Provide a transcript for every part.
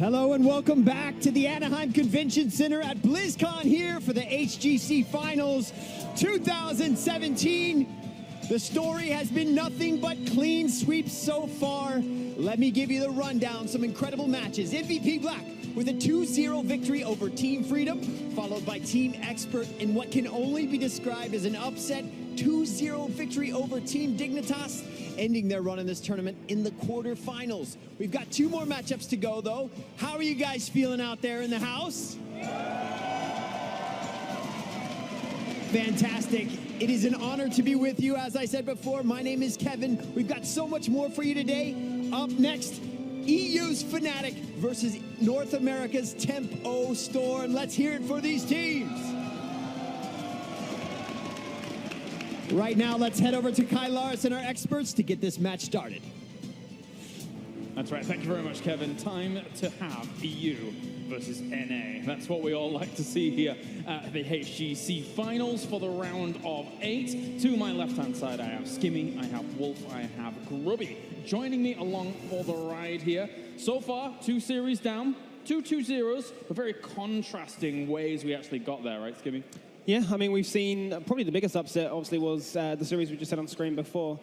Hello and welcome back to the Anaheim Convention Center at Blizzcon here for the HGC Finals 2017. The story has been nothing but clean sweeps so far. Let me give you the rundown. Some incredible matches. MVP Black with a 2-0 victory over Team Freedom, followed by Team Expert in what can only be described as an upset 2-0 victory over Team Dignitas, ending their run in this tournament in the quarterfinals. We've got 2 more matchups to go, though. How are you guys feeling out there in the house? Fantastic. It is an honor to be with you. As I said before, my name is Kevin. We've got so much more for you today. Up next, EU's Fnatic versus North America's Tempo Storm. Let's hear it for these teams. Right now, let's head over to Kai Lars and our experts to get this match started. That's right. Thank you very much, Kevin. Time to have EU versus NA. That's what we all like to see here at the HGC Finals for the round of 8. To my left-hand side, I have Skimmy, I have Wolf, I have Grubby. Joining me along for the ride here. So far, 2 series down, 2 2-0s, but very contrasting ways we actually got there, right, Skimmy? Yeah, I mean, we've seen probably the biggest upset, obviously, was the series we just had on screen before.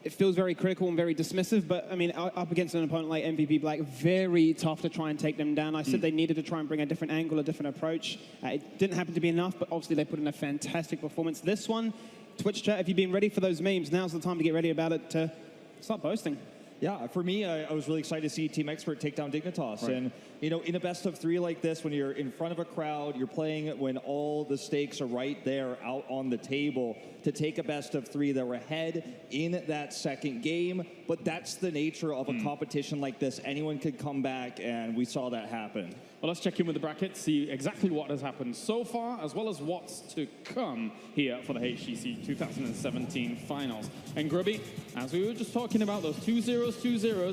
It feels very critical and very dismissive, but, I mean, up against an opponent like MVP Black, very tough to try and take them down. I said they needed to try and bring a different angle, a different approach. It didn't happen to be enough, but obviously they put in a fantastic performance. This one, Twitch chat, if you've been ready for those memes, now's the time to get ready about it to start posting. Yeah, for me, I was really excited to see Team Expert take down Dignitas. Right. And, you know, in a best of 3 like this, when you're in front of a crowd, you're playing when all the stakes are right there out on the table, to take a best of 3, they're ahead in that second game. But that's the nature of a competition like this. Anyone could come back, and we saw that happen. Well, let's check in with the bracket, see exactly what has happened so far, as well as what's to come here for the HGC 2017 Finals. And Grubby, as we were just talking about, those 2-0s,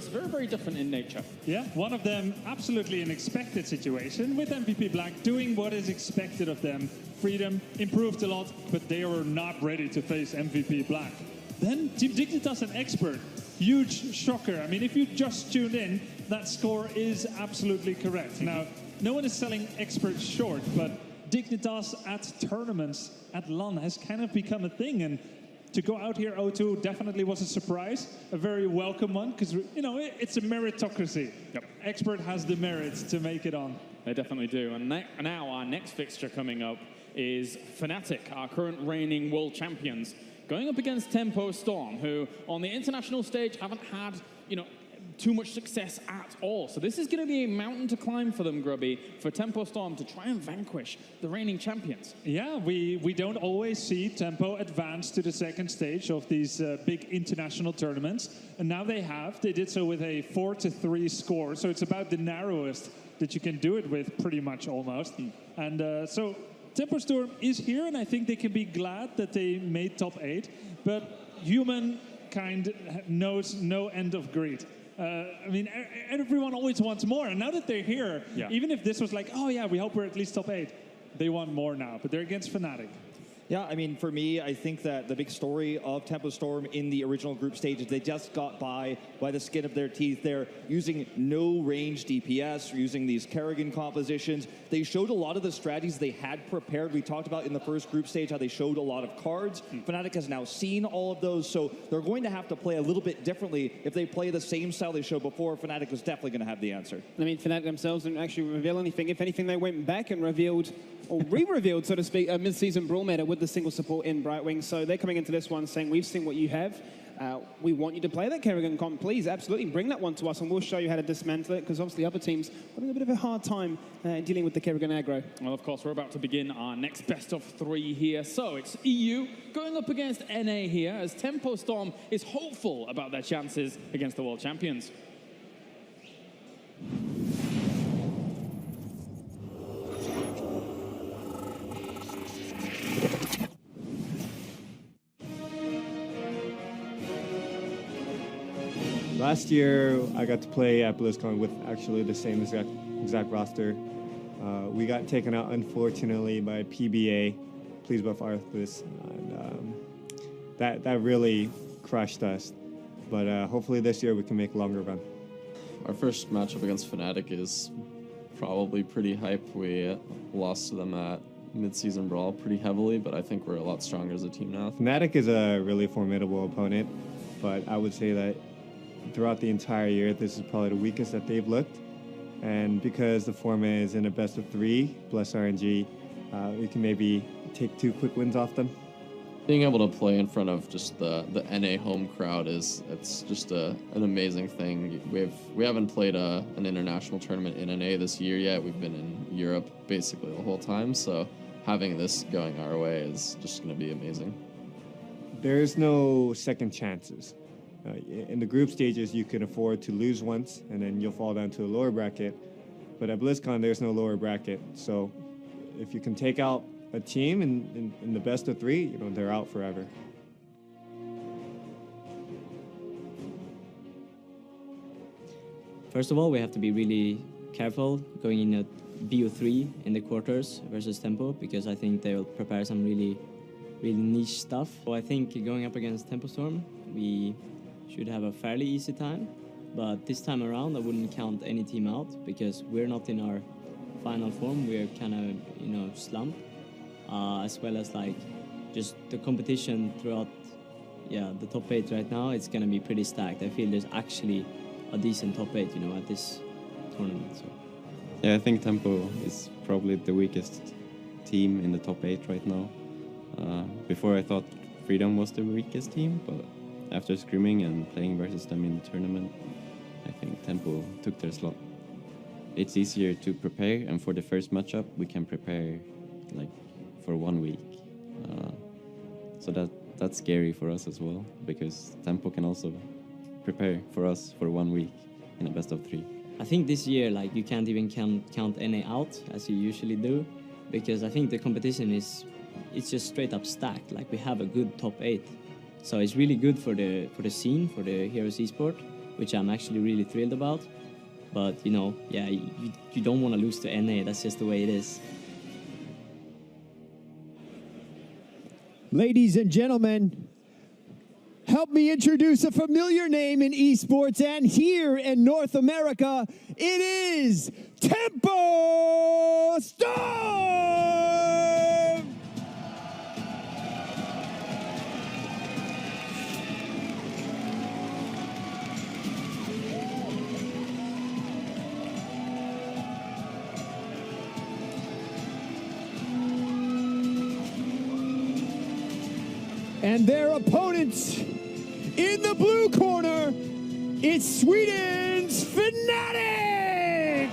very, very different in nature. Yeah, one of them absolutely an expected situation, with MVP Black doing what is expected of them. Freedom improved a lot, but they were not ready to face MVP Black. Then Team Dignitas and Expert, huge shocker. I mean, if you just tuned in, that score is absolutely correct. Now, no one is selling Expert short, but Dignitas at tournaments at LAN has kind of become a thing, and to go out here 0-2 definitely was a surprise, a very welcome one, because, you know, it's a meritocracy. Yep. Expert has the merits to make it on. They definitely do. And now our next fixture coming up is Fnatic, our current reigning world champions, going up against Tempo Storm, who on the international stage haven't had, you know, too much success at all. So this is going to be a mountain to climb for them, Grubby, for Tempo Storm to try and vanquish the reigning champions. Yeah, we don't always see Tempo advance to the second stage of these big international tournaments. And now they have. They did so with a 4-3 score. So it's about the narrowest that you can do it with, pretty much almost. And so Tempo Storm is here, and I think they can be glad that they made top 8. But humankind knows no end of greed. I mean, everyone always wants more, and now that they're here, even if this was like, oh yeah, we hope we're at least top 8, they want more now, but they're against Fnatic. Yeah, I mean, for me, I think that the big story of Tempo Storm in the original group stage is they just got by the skin of their teeth. They're using no range DPS, using these Kerrigan compositions. They showed a lot of the strategies they had prepared. We talked about in the first group stage how they showed a lot of cards. Fnatic has now seen all of those, so they're going to have to play a little bit differently. If they play the same style they showed before, Fnatic was definitely going to have the answer. I mean, Fnatic themselves didn't actually reveal anything. If anything, they went back and revealed, or re-revealed, so to speak, a mid-season brawl meta with the single support in Brightwing. So they're coming into this one saying, we've seen what you have. We want you to play that Kerrigan comp. Please, absolutely, bring that one to us, and we'll show you how to dismantle it, because obviously other teams are having a bit of a hard time dealing with the Kerrigan aggro. Well, of course, we're about to begin our next best of 3 here. So it's EU going up against NA here, as Tempo Storm is hopeful about their chances against the world champions. Last year, I got to play at Blizzcon with actually the same exact roster. We got taken out, unfortunately, by PBA, Please Buff Arthas, and that really crushed us. But hopefully this year we can make a longer run. our first matchup against Fnatic is probably pretty hype. We lost to them at mid-season brawl pretty heavily, but I think we're a lot stronger as a team now. Fnatic is a really formidable opponent, but I would say that throughout the entire year, this is probably the weakest that they've looked. And because the format is in a best of 3, plus RNG, we can maybe take 2 quick wins off them. Being able to play in front of just the NA home crowd it's just an amazing thing. We haven't played an international tournament in NA this year yet. We've been in Europe basically the whole time, so having this going our way is just going to be amazing. There's no second chances. In the group stages, you can afford to lose once, and then you'll fall down to a lower bracket. But at Blizzcon, there's no lower bracket. So if you can take out a team in the best of 3, they're out forever. First of all, we have to be really careful going in at BO3 in the quarters versus Tempo, because I think they will prepare some really niche stuff. So I think going up against Tempo Storm, we should have a fairly easy time. But this time around, I wouldn't count any team out, because we're not in our final form. We're kind of, slumped. As well as just the competition throughout the top 8 right now, it's going to be pretty stacked. I feel there's actually a decent top 8 at this tournament. So. Yeah, I think Tempo is probably the weakest team in the top 8 right now. Before I thought Freedom was the weakest team, but after scrimming and playing versus them in the tournament, I think Tempo took their slot. It's easier to prepare, and for the first matchup we can prepare for 1 week. So that's scary for us as well, because Tempo can also prepare for us for 1 week in a best of 3. I think this year, you can't even count NA out as you usually do, because I think the competition it's just straight up stacked. We have a good top 8, so it's really good for the scene, for the Heroes Esport, which I'm actually really thrilled about. But you don't want to lose to NA. That's just the way it is. Ladies and gentlemen, help me introduce a familiar name in esports and here in North America. It is Tempo Storm! And their opponents in the blue corner, it's Sweden's Fnatic!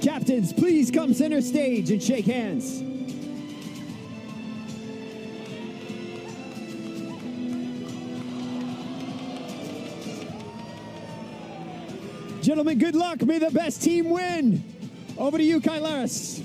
Captains, please come center stage and shake hands. Gentlemen, good luck. May the best team win. Over to you, Kylaris.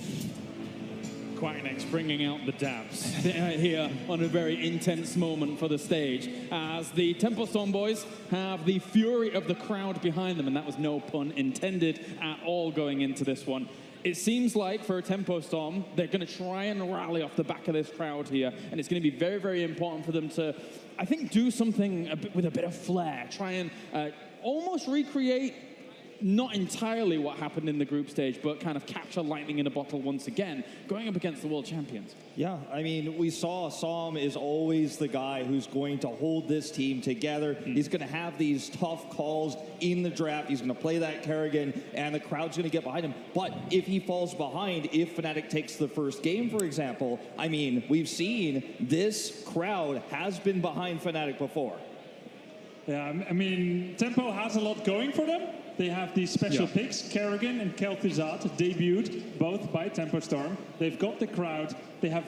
Quacknex bringing out the dabs here on a very intense moment for the stage, as the Tempo Storm boys have the fury of the crowd behind them, and that was no pun intended at all going into this one. It seems like for a Tempo Storm, they're going to try and rally off the back of this crowd here, and it's going to be very, very important for them to, I think, do something with a bit of flair, try and almost recreate not entirely what happened in the group stage, but kind of capture lightning in a bottle once again, going up against the world champions. Yeah, I mean, we saw Som is always the guy who's going to hold this team together. He's going to have these tough calls in the draft. He's going to play that Kerrigan, and the crowd's going to get behind him. But if he falls behind, if Fnatic takes the first game, for example, I mean, we've seen this crowd has been behind Fnatic before. Yeah, I mean, Tempo has a lot going for them. They have these special picks, Kerrigan and Kel'Thuzad, debuted both by Tempo Storm. They've got the crowd. They have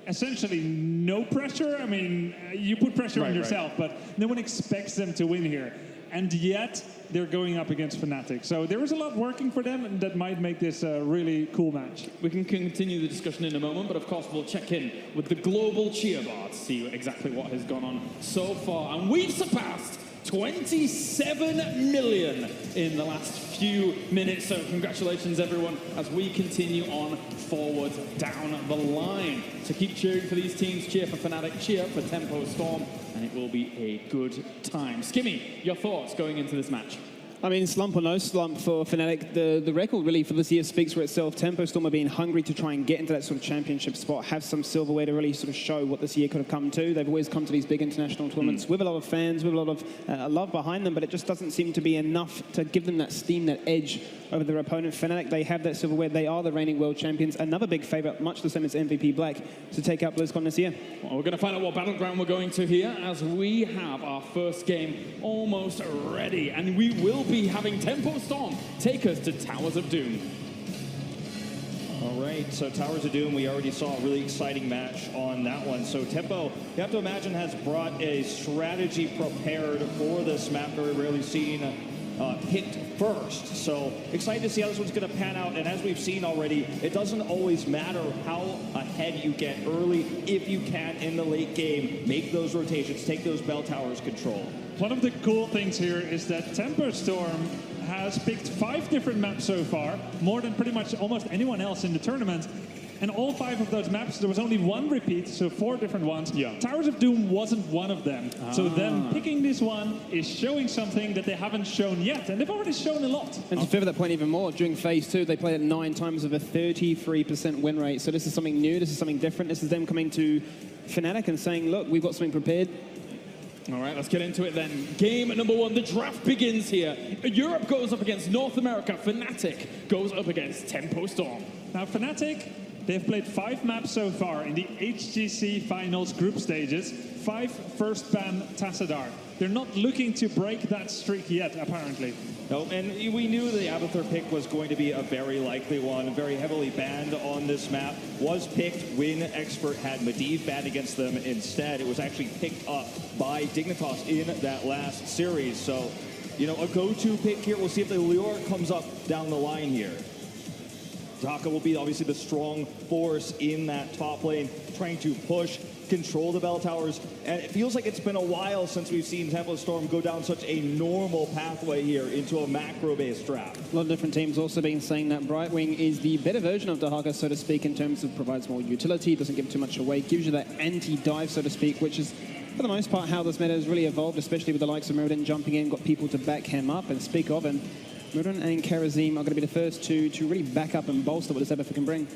essentially no pressure. I mean, you put pressure on yourself, but no one expects them to win here. And yet, they're going up against Fnatic. So there is a lot working for them, and that might make this a really cool match. We can continue the discussion in a moment, but of course we'll check in with the global cheer bar to see exactly what has gone on so far. And we've surpassed 27 million in the last few minutes. So congratulations, everyone, as we continue on forward down the line. So keep cheering for these teams. Cheer for Fnatic, cheer for Tempo Storm, and it will be a good time. Skimmy, your thoughts going into this match? I mean, slump or no slump for Fnatic, the record really for this year speaks for itself. Tempo Storm are being hungry to try and get into that sort of championship spot, have some silverware to really sort of show what this year could have come to. They've always come to these big international tournaments with a lot of fans, with a lot of love behind them, but it just doesn't seem to be enough to give them that steam, that edge over their opponent. Fnatic, they have that silverware. They are the reigning world champions. Another big favourite, much the same as MVP Black, to take out Blizzcon this year. Well, we're going to find out what battleground we're going to here as we have our first game almost ready, and we will be having Tempo Storm take us to Towers of Doom. All right, so Towers of Doom, we already saw a really exciting match on that one. So Tempo, you have to imagine, has brought a strategy prepared for this map, very rarely seen hit first. So excited to see how this one's going to pan out. And as we've seen already, it doesn't always matter how ahead you get early. If you can, in the late game, make those rotations, take those bell towers control. One of the cool things here is that Tempo Storm has picked 5 different maps so far, more than pretty much almost anyone else in the tournament. And all 5 of those maps, there was only 1 repeat, so 4 different ones. Yeah. Towers of Doom wasn't one of them. So them picking this one is showing something that they haven't shown yet, and they've already shown a lot. And to further that point even more, during Phase 2, they played it 9 times with a 33% win rate. So this is something new, this is something different. This is them coming to Fnatic and saying, look, we've got something prepared. All right, let's get into it then. Game number 1, the draft begins here. Europe goes up against North America. Fnatic goes up against Tempo Storm. Now Fnatic, they've played 5 maps so far in the HGC finals group stages. 5 first ban Tassadar. They're not looking to break that streak yet, apparently. No, and we knew the Abathur pick was going to be a very likely one, very heavily banned on this map. Was picked when Expert had Medivh banned against them instead. It was actually picked up by Dignitas in that last series. So, you know, a go-to pick here. We'll see if the Leoric comes up down the line here. Dahaka will be obviously the strong force in that top lane, trying to push, control the bell towers. And it feels like it's been a while since we've seen Tempo Storm go down such a normal pathway here into a macro-based draft. A lot of different teams also been saying that Brightwing is the better version of Dahaka, so to speak, in terms of provides more utility, doesn't give too much away, gives you that anti-dive, so to speak, which is, for the most part, how this meta has really evolved, especially with the likes of Muradin jumping in, got people to back him up and speak of, and Muradin and Karazim are going to be the first to really back up and bolster what this Abathur can bring.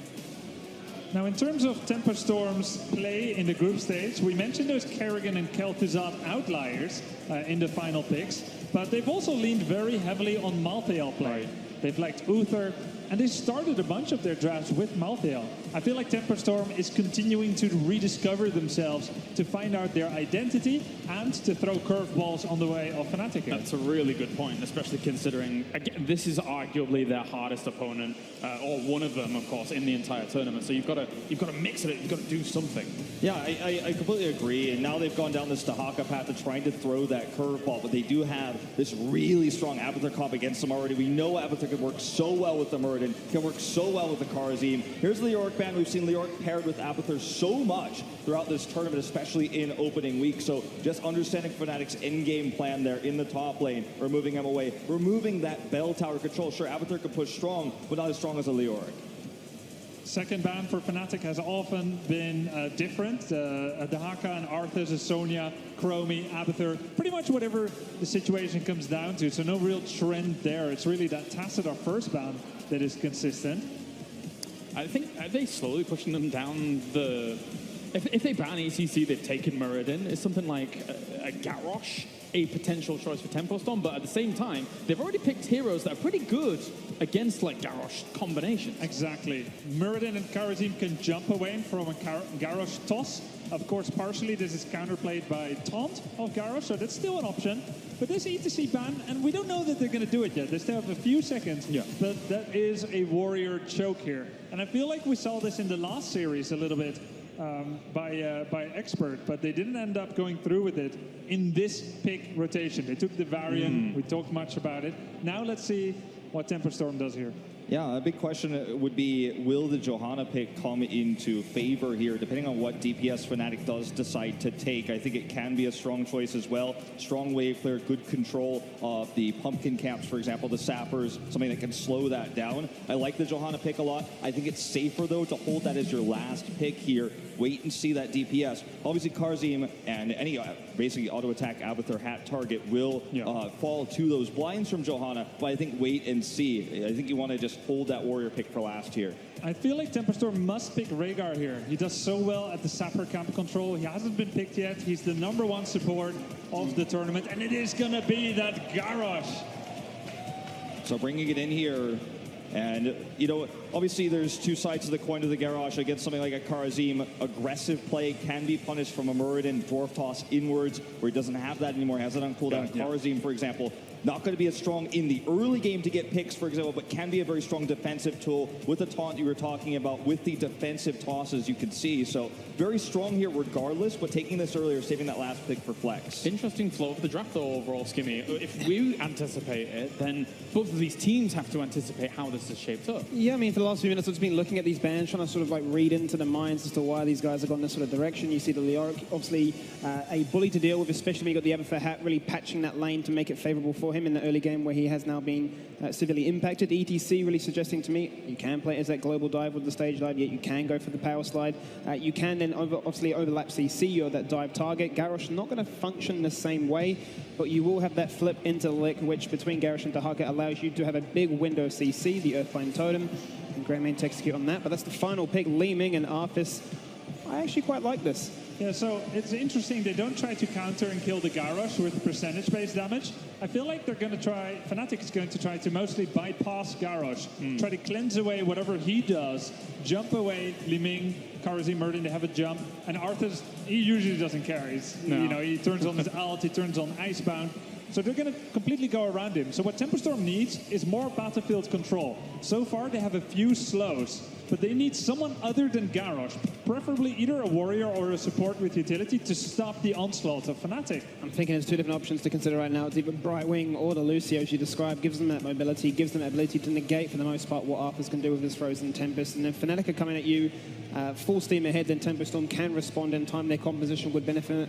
Now, in terms of Tempo Storm's play in the group stage, we mentioned those Kerrigan and Kel'Thuzad outliers in the final picks, but they've also leaned very heavily on Malthael play. They've liked Uther, and they started a bunch of their drafts with Malthael. I feel like Tempo Storm is continuing to rediscover themselves, to find out their identity, and to throw curveballs on the way of Fnatic. That's a really good point, especially considering, again, this is arguably their hardest opponent, or one of them, of course, in the entire tournament. So you've got to mix it. You've got to do something. Yeah, I completely agree. And now they've gone down this Dahaka path of trying to throw that curveball, but they do have this really strong Abathur comp against them already. We know Abathur can work so well with the Muradin, can work so well with the Karazim. Here's the Leoric ban. We've seen Leoric paired with Abathur so much throughout this tournament, especially in opening week. So just understanding Fnatic's in-game plan there in the top lane, removing him away, removing that bell tower control. Sure, Abathur can push strong, but not as strong as a Leoric. Second ban for Fnatic has often been different. Dahaka and Arthas, Sonya, Chromie, Abathur, pretty much whatever the situation comes down to. So no real trend there. It's really that Tassadar first ban that is consistent. I think, are they slowly pushing them down the... If they ban ECC, they've taken Muradin. It's something like a Garrosh, a potential choice for Tempo Storm, but at the same time, they've already picked heroes that are pretty good against like Garrosh combinations. Exactly. Muradin and Karazim can jump away from a Garrosh toss. Of course, partially this is counterplayed by Taunt of Garrosh, so that's still an option. But this ETC ban, and we don't know that they're going to do it yet. They still have a few seconds, but that is a warrior choke here. And I feel like we saw this in the last series a little bit by Expert, but they didn't end up going through with it in this pick rotation. They took the Varian. We talked much about it. Now let's see what Tempo Storm does here. Yeah, a big question would be, will the Johanna pick come into favor here, depending on what DPS Fnatic does decide to take? I think it can be a strong choice as well. Strong wave clear, good control of the pumpkin camps, for example, the sappers, something that can slow that down. I like the Johanna pick a lot. I think it's safer, though, to hold that as your last pick here. Wait and see that DPS. Obviously, Karzim and any basically auto-attack Abathur hat target will fall to those blinds from Johanna, but I think wait and see. I think you want to just hold that warrior pick for last here. I feel like Temperstorm must pick Rhaegar here. He does so well at the Sapper camp control. He hasn't been picked yet. He's the #1 support of the tournament, and it is going to be that Garrosh. So bringing it in here, and, you know, obviously there's two sides of the coin of the Garrosh. Against something like a Karazim, aggressive play can be punished from a Muradin Dwarf Toss inwards, where he doesn't have that anymore, has it on cooldown. Karazim, for example, not going to be as strong in the early game to get picks, for example, but can be a very strong defensive tool with the taunt you were talking about, with the defensive tosses you can see. So very strong here regardless, but taking this earlier, saving that last pick for flex. Interesting flow of the draft, though, overall, Skimmy. If we anticipate it, then both of these teams have to anticipate how this is shaped up. Yeah, I mean, for the last few minutes, I've just been looking at these bans, trying to sort of like read into the minds as to why these guys have gone this sort of direction. You see the Leoric, obviously a bully to deal with, especially when you got the Abathur hat really patching that lane to make it favorable for him in the early game, where he has now been severely impacted. ETC really suggesting to me you can play as that global dive with the stage dive, yet you can go for the power slide. You can then obviously overlap CC or that dive target. Garrosh not going to function the same way, but you will have that flip into Lick, which between Garrosh and Dahaka allows you to have a big window CC, the Earthplane Totem, and Greymane to execute on that. But that's the final pick, Li Ming and Arthas. I actually quite like this. Yeah, so it's interesting. They don't try to counter and kill the Garrosh with percentage-based damage. I feel like they're going to try, Fnatic is going to try to mostly bypass Garrosh, try to cleanse away whatever he does, jump away Li Ming, Karazim, Muradin, they have a jump, and Arthas, he usually doesn't care. You know, he turns on his ult, he turns on Icebound. So they're going to completely go around him. So what Temperstorm needs is more battlefield control. So far, they have a few slows, but they need someone other than Garrosh, preferably either a warrior or a support with utility, to stop the onslaught of Fnatic. I'm thinking there's two different options to consider right now. It's either Brightwing or the Lucio, as you described, gives them that mobility, gives them that ability to negate, for the most part, what Arthas can do with his Frozen Tempest. And if Fnatic are coming at you full steam ahead, then Temperstorm can respond in time. Their composition would benefit.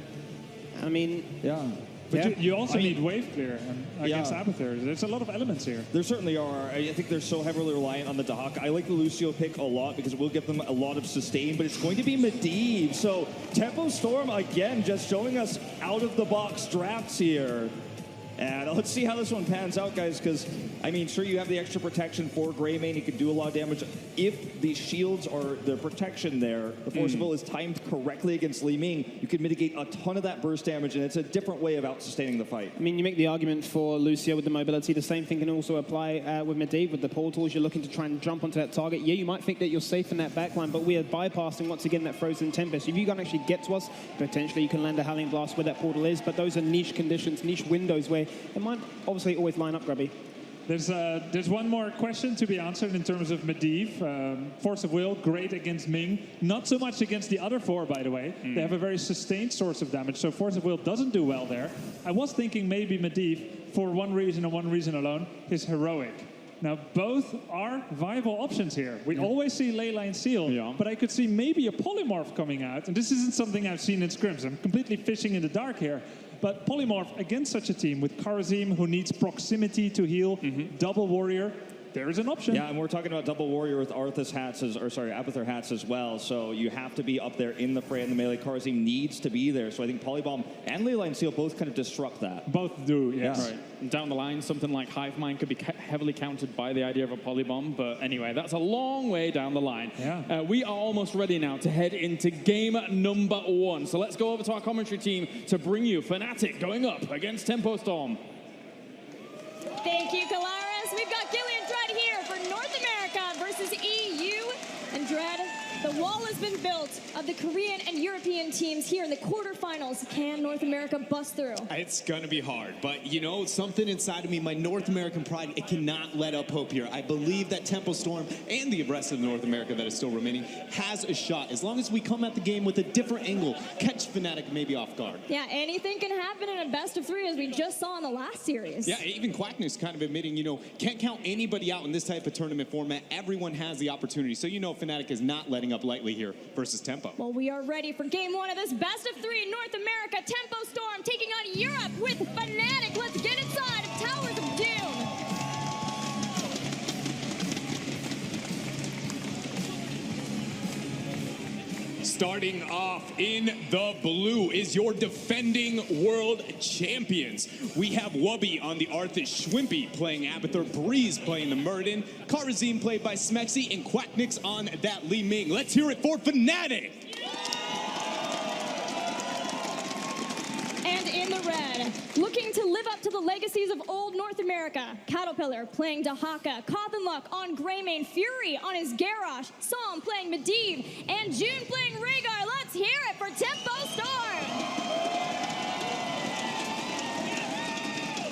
I mean... Yeah. But you also need wave clear against Abathur. There's a lot of elements here. There certainly are. I think they're so heavily reliant on the Dahaka. I like the Lucio pick a lot because it will give them a lot of sustain, but it's going to be Medivh. So Temperstorm, again, just showing us out-of-the-box drafts here. And let's see how this one pans out, guys, because, I mean, sure, you have the extra protection for Greymane. He can do a lot of damage. If the shields are the protection there, the Force of Will is timed correctly against Li Ming, you can mitigate a ton of that burst damage, and it's a different way of out-sustaining the fight. I mean, you make the argument for Lucio with the mobility. The same thing can also apply with Medivh, with the portals. You're looking to try and jump onto that target. Yeah, you might think that you're safe in that backline, but we are bypassing, once again, that Frozen Tempest. If you can actually get to us, potentially you can land a Howling Blast where that portal is, but those are niche conditions, niche windows where it might obviously always line up, Grubby. There's one more question to be answered in terms of Medivh. Force of Will, great against Ming. Not so much against the other four, by the way. They have a very sustained source of damage, so Force of Will doesn't do well there. I was thinking maybe Medivh, for one reason and one reason alone, is heroic. Now, both are viable options here. We always see Leyline Seal, but I could see maybe a Polymorph coming out, and this isn't something I've seen in scrims. I'm completely fishing in the dark here. But Polymorph against such a team with Karazim, who needs proximity to heal, double warrior, there is an option. Yeah, and we're talking about double warrior with Arthas hats, Abathur hats as well. So you have to be up there in the fray, and the melee Karazim needs to be there. So I think Polybomb and Leyline Seal both kind of disrupt that. Both do, yes. Right. And down the line, something like Hive Mind could be heavily countered by the idea of a Polybomb. But anyway, that's a long way down the line. Yeah. We are almost ready now to head into game number 1. So let's go over to our commentary team to bring you Fnatic going up against Temperstorm. Thank you, Kalaris. We've got Gillian Dredd here for North America versus EU. And Dredd, The wall has been built of the Korean and European teams here in the quarterfinals. Can North America bust through? It's going to be hard, but you know, something inside of me, my North American pride, it cannot let up hope here. I believe that Tempo Storm and the rest of North America that is still remaining has a shot. As long as we come at the game with a different angle, catch Fnatic maybe off guard. Yeah, anything can happen in a best of three, as we just saw in the last series. Yeah, even Quackness kind of admitting, you know, can't count anybody out in this type of tournament format. Everyone has the opportunity. So you know Fnatic is not letting up lightly here versus Tempo. Well, we are ready for game one of this best of three. North America, Tempo Storm taking on Europe with Fnatic. Let's get inside of Towers of Doom. Starting off in the blue is your defending world champions. We have Wubby on the Arthas, Schwimpy playing Abathur, Breeze playing the Murden, Karazim played by Smexy, and Quacknix on that Li Ming. Let's hear it for Fnatic. And in the red, looking to live up to the legacies of old North America, Caterpillar playing Dahaka, Cothenluck on Greymane, Fury on his Garrosh, Psalm playing Medivh, and June playing Rhaegar. Let's hear it for Tempo Storm!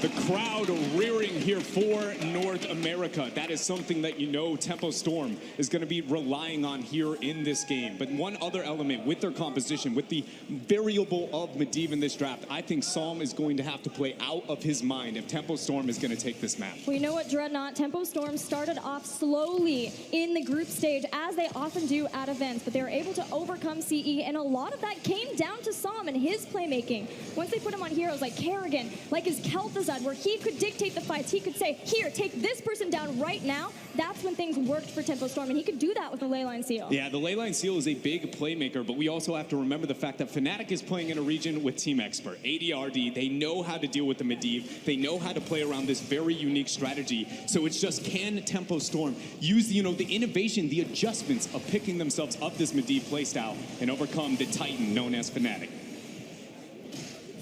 The crowd rearing here for North America. That is something that you know Tempo Storm is going to be relying on here in this game. But one other element with their composition, with the variable of Medivh in this draft, I think Psalm is going to have to play out of his mind if Tempo Storm is going to take this map. Well, you know what, Dreadnought? Tempo Storm started off slowly in the group stage, as they often do at events, but they were able to overcome CE, and a lot of that came down to Psalm and his playmaking. Once they put him on heroes like Kerrigan, like his Kel'Thuzad, where he could dictate the fights. He could say, here, take this person down right now. That's when things worked for Tempo Storm, and he could do that with the Leyline Seal. Yeah, the Leyline Seal is a big playmaker, but we also have to remember the fact that Fnatic is playing in a region with Team Expert. ADRD, they know how to deal with the Medivh. They know how to play around this very unique strategy. So it's just, can Tempo Storm use the innovation, the adjustments of picking themselves up this Medivh playstyle and overcome the Titan known as Fnatic?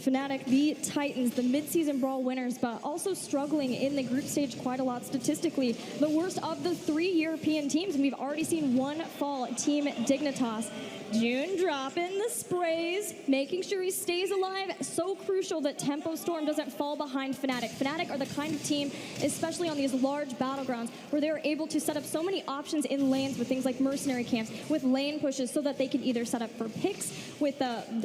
Fnatic, the Titans, the mid-season brawl winners, but also struggling in the group stage quite a lot statistically. The worst of the three European teams, and we've already seen one fall, Team Dignitas. June dropping the sprays, making sure he stays alive. So crucial that Tempo Storm doesn't fall behind Fnatic. Fnatic are the kind of team, especially on these large battlegrounds, where they're able to set up so many options in lanes with things like mercenary camps, with lane pushes, so that they can either set up for picks with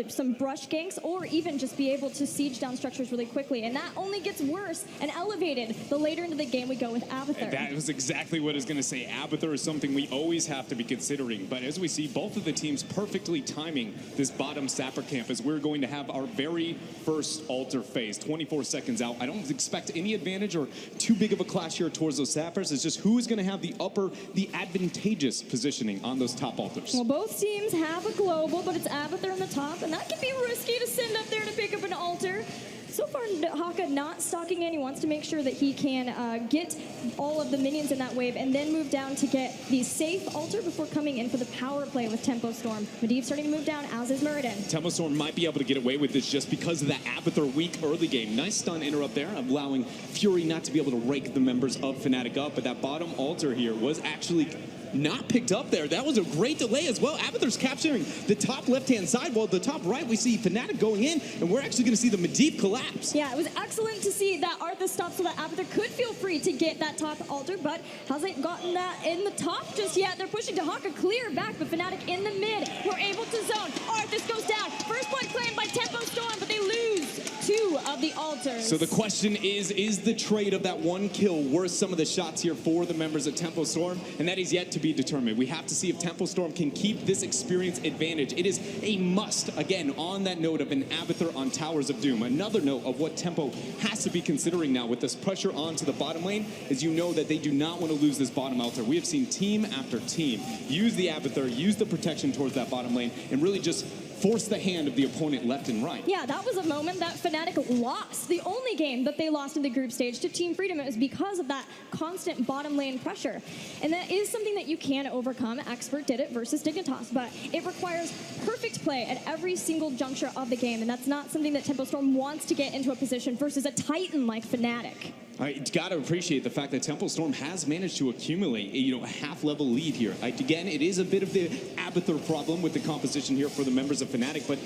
some brush ganks, or even just be able to siege down structures really quickly. And that only gets worse and elevated the later into the game we go with Abathur. That was exactly what I was going to say. Abathur is something we always have to be considering. But as we see, both of the teams perfectly timing this bottom sapper camp, as we're going to have our very first altar phase. 24 seconds out. I don't expect any advantage or too big of a clash here towards those sappers. It's just who is going to have the advantageous positioning on those top altars. Well, both teams have a global, but it's Abathur on the top, and that can be risky to send up there to pick up an altar. So far, Haka not stalking in. He wants to make sure that he can get all of the minions in that wave and then move down to get the safe altar before coming in for the power play with Tempo Storm. Medivh starting to move down, as is Muradin. Tempo Storm might be able to get away with this just because of that Abathur weak early game. Nice stun interrupt there, allowing Fury not to be able to rake the members of Fnatic up, but that bottom altar here was actually not picked up there. That was a great delay as well. Abathur's capturing the top left-hand side, while the top right we see Fnatic going in, and we're actually going to see the Medivh collapse. Yeah, it was excellent to see that Arthas stopped so that Abathur could feel free to get that top altar, but hasn't gotten that in the top just yet. They're pushing to Haka clear back, but Fnatic in the mid. We're able to zone. Arthas goes down. First blood claimed by Tempo Storm, but they lose two of the altars. So the question is the trade of that one kill worth some of the shots here for the members of Tempo Storm? And that is yet to be determined. We have to see if Tempo Storm can keep this experience advantage. It is a must, again, on that note of an Abathur on Towers of Doom. Another note of what Tempo has to be considering now with this pressure onto the bottom lane is you know that they do not want to lose this bottom altar. We have seen team after team use the Abathur, use the protection towards that bottom lane, and really just force the hand of the opponent left and right. Yeah, that was a moment that Fnatic lost. The only game that they lost in the group stage to Team Freedom is because of that constant bottom lane pressure. And that is something that you can overcome. Expert did it versus Dignitas, but it requires perfect play at every single juncture of the game, and that's not something that Tempo Storm wants to get into a position versus a Titan like Fnatic. I got to appreciate the fact that Tempo Storm has managed to accumulate a half-level lead here. Again, it is a bit of the Abathur problem with the composition here for the members of Fnatic, but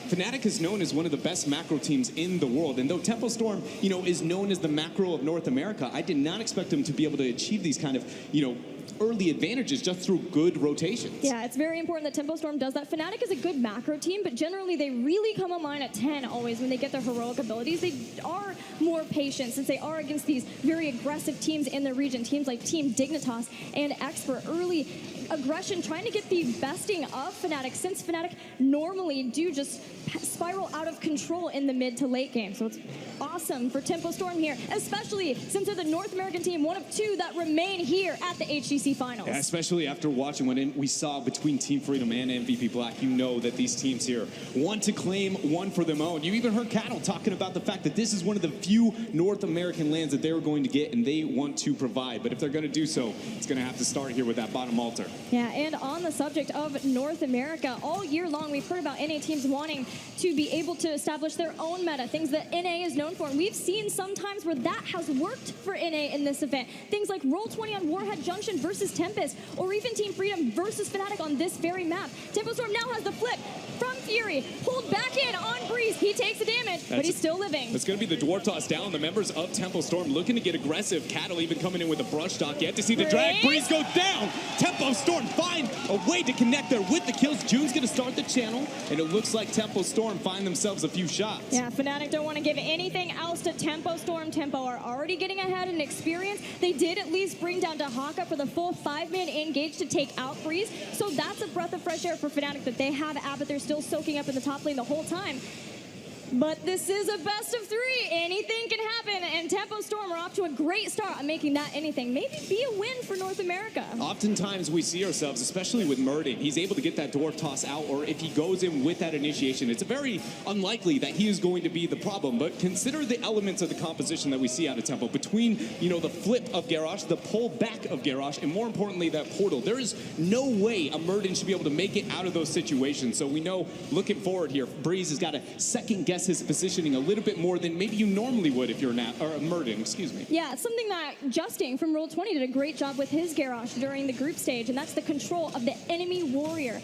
Fnatic is known as one of the best macro teams in the world. And though Tempo Storm, is known as the macro of North America, I did not expect them to be able to achieve these kind of, early advantages just through good rotations. Yeah, it's very important that Tempo Storm does that. Fnatic is a good macro team, but generally they really come online at 10 always when they get their heroic abilities. They are more patient since they are against these very aggressive teams in the region, teams like Team Dignitas and Expert. Early aggression, trying to get the besting of Fnatic, since Fnatic normally do just spiral out of control in the mid to late game. So it's awesome for Tempo Storm here, especially since they're the North American team, one of two that remain here at the HGC Finals. Yeah, especially after watching what we saw between Team Freedom and MVP Black, you know that these teams here want to claim one for their own. You even heard Cattle talking about the fact that this is one of the few North American lands that they're going to get, and they want to provide. But if they're going to do so, it's going to have to start here with that bottom altar. Yeah, and on the subject of North America, all year long we've heard about NA teams wanting to be able to establish their own meta, things that NA is known for. And we've seen sometimes where that has worked for NA in this event. Things like Roll20 on Warhead Junction versus Tempest, or even Team Freedom versus Fnatic on this very map. Tempo Storm now has the flip from Fury, pulled back in on Breeze. He takes the damage, but he's still living. It's going to be the Dwarf Toss down. The members of Tempo Storm looking to get aggressive. Cattle even coming in with a brush stock. Yet to see the drag. Breeze goes down. Tempo Storm find a way to connect there with the kills. June's going to start the channel, and it looks like Tempo Storm find themselves a few shots. Yeah, Fnatic don't want to give anything else to Tempo Storm. Tempo are already getting ahead in experience. They did at least bring down Dahaka for the full 5-man engage to take out Breeze. So that's a breath of fresh air for Fnatic that they have Abathur still soaking up in the top lane the whole time. But this is a best of 3. Anything can happen, and Tempo Storm are off to a great start on making that anything maybe be a win for North America. Oftentimes we see ourselves, especially with Murden, he's able to get that Dwarf Toss out, or if he goes in with that initiation, it's very unlikely that he is going to be the problem. But consider the elements of the composition that we see out of Tempo between, the flip of Garrosh, the pull back of Garrosh, and more importantly, that portal. There is no way a Murden should be able to make it out of those situations. So we know, looking forward here, Breeze has got to second guess his positioning a little bit more than maybe you normally would if you're a Murden, excuse me. Yeah, it's something that Justing from Roll20 did a great job with his Garrosh during the group stage, and that's the control of the enemy warrior.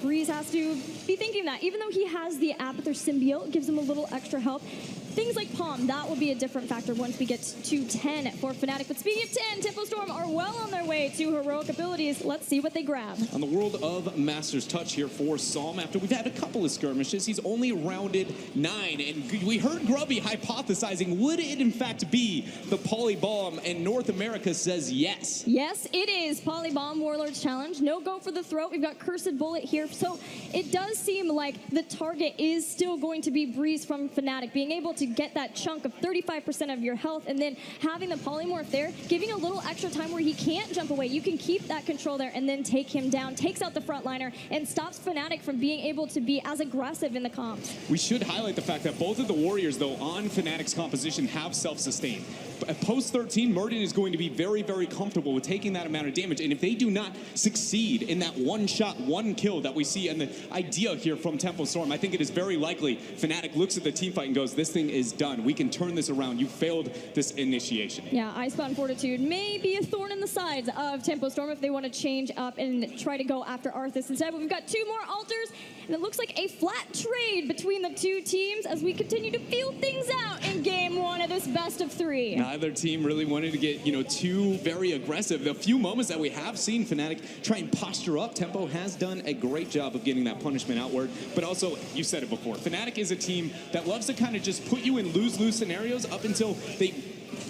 Breeze has to be thinking that, even though he has the Abathur symbiote, gives him a little extra help. Things like Palm, that will be a different factor once we get to 10 for Fnatic. But speaking of 10, Tempo Storm are well on their way to heroic abilities. Let's see what they grab. On the World of Masters touch here for Psalm, after we've had a couple of skirmishes, he's only rounded 9. And we heard Grubby hypothesizing, would it in fact be the Polybomb? And North America says yes. Yes, it is Polybomb Warlord's Challenge. No go for the throat. We've got Cursed Bullet here. So it does seem like the target is still going to be Breeze from Fnatic. Being able to get that chunk of 35% of your health, and then having the polymorph there, giving a little extra time where he can't jump away. You can keep that control there and then take him down, takes out the frontliner, and stops Fnatic from being able to be as aggressive in the comps. We should highlight the fact that both of the warriors, though, on Fnatic's composition have self-sustained. At post 13, Murden is going to be very, very comfortable with taking that amount of damage, and if they do not succeed in that one shot, one kill that we see, and the idea here from Tempo Storm, I think it is very likely Fnatic looks at the team fight and goes, this thing is done. We can turn this around. You failed this initiation. Yeah, Icebound Fortitude may be a thorn in the sides of Tempo Storm if they want to change up and try to go after Arthas instead. But we've got 2 more altars, and it looks like a flat trade between the 2 teams as we continue to feel things out in game 1 of this best of 3. Neither team really wanted to get, too very aggressive. The few moments that we have seen Fnatic try and posture up, Tempo has done a great job of getting that punishment outward. But also, you said it before, Fnatic is a team that loves to kind of just put you in lose-lose scenarios up until they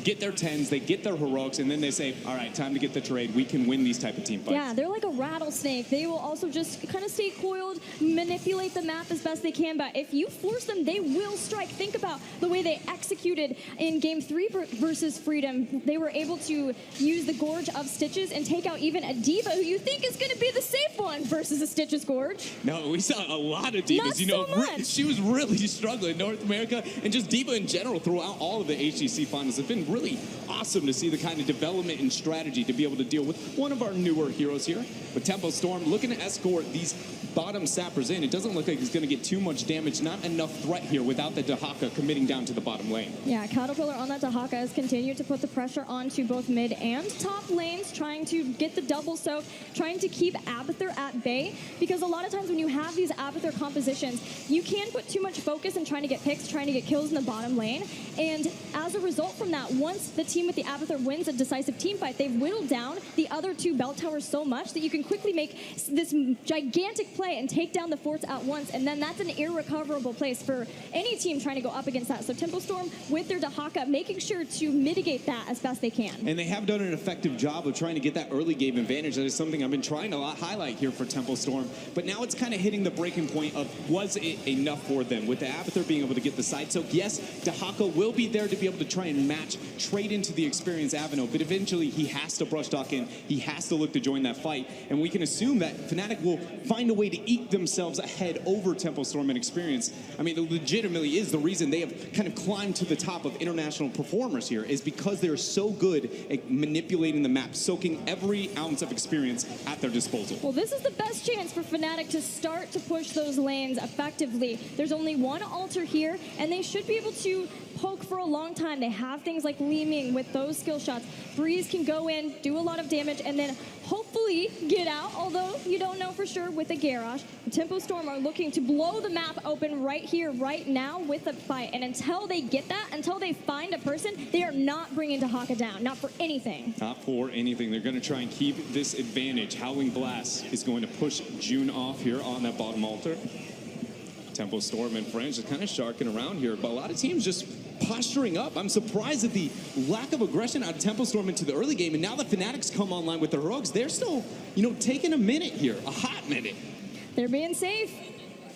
get their 10s, they get their heroics, and then they say, all right, time to get the trade. We can win these type of team fights. Yeah, they're like a rattlesnake. They will also just kind of stay coiled, manipulate the map as best they can, but if you force them, they will strike. Think about the way they executed in Game 3 versus Freedom. They were able to use the Gorge of Stitches and take out even a D.Va, who you think is going to be the safe one versus a Stitches Gorge. No, we saw a lot of D.Vas. Not so much. She was really struggling in North America, and just D.Va in general throughout all of the HGC finals. It's been really awesome to see the kind of development and strategy to be able to deal with one of our newer heroes here. But Tempo Storm looking to escort these bottom sappers in. It doesn't look like he's going to get too much damage. Not enough threat here without the Dahaka committing down to the bottom lane. Yeah, Caterpillar on that Dahaka has continued to put the pressure onto both mid and top lanes, trying to get the double soak, trying to keep Abathur at bay, because a lot of times when you have these Abathur compositions, you can put too much focus in trying to get picks, trying to get kills in the bottom lane, and as a result from that, once the team with the Abathur wins a decisive team fight, they've whittled down the other two belt towers so much that you can quickly make this gigantic play and take down the forts at once, and then that's an irrecoverable place for any team trying to go up against that. So Tempo Storm with their Dahaka making sure to mitigate that as best they can. And they have done an effective job of trying to get that early game advantage. That is something I've been trying to highlight here for Tempo Storm. But now it's kind of hitting the breaking point of, was it enough for them? With the Abathur being able to get the side soak, yes, Dahaka will be there to be able to try and match, trade into the experienced Avino, but eventually he has to brush talk in. He has to look to join that fight. And we can assume that Fnatic will find a way to eke themselves ahead over Tempo Storm and experience. I mean, it legitimately is the reason they have kind of climbed to the top of international performers here, is because they're so good at manipulating the map, soaking every ounce of experience at their disposal. Well, this is the best chance for Fnatic to start to push those lanes effectively. There's only one altar here, and they should be able to poke for a long time. They have things like Li Ming with those skill shots. Breeze can go in, do a lot of damage, and then hopefully get out, although you don't know for sure with a Garrosh. Tempo Storm are looking to blow the map open right here, right now with a fight, and until they get that, until they find a person, they are not bringing Dahaka down, not for anything. Not for anything. They're going to try and keep this advantage. Howling Blast is going to push June off here on that bottom altar. Tempo Storm and French just kind of sharking around here, but a lot of teams just posturing up. I'm surprised at the lack of aggression out of Tempo Storm into the early game, and now the Fnatics come online with their heroics. They're still, taking a minute here, a hot minute. They're being safe.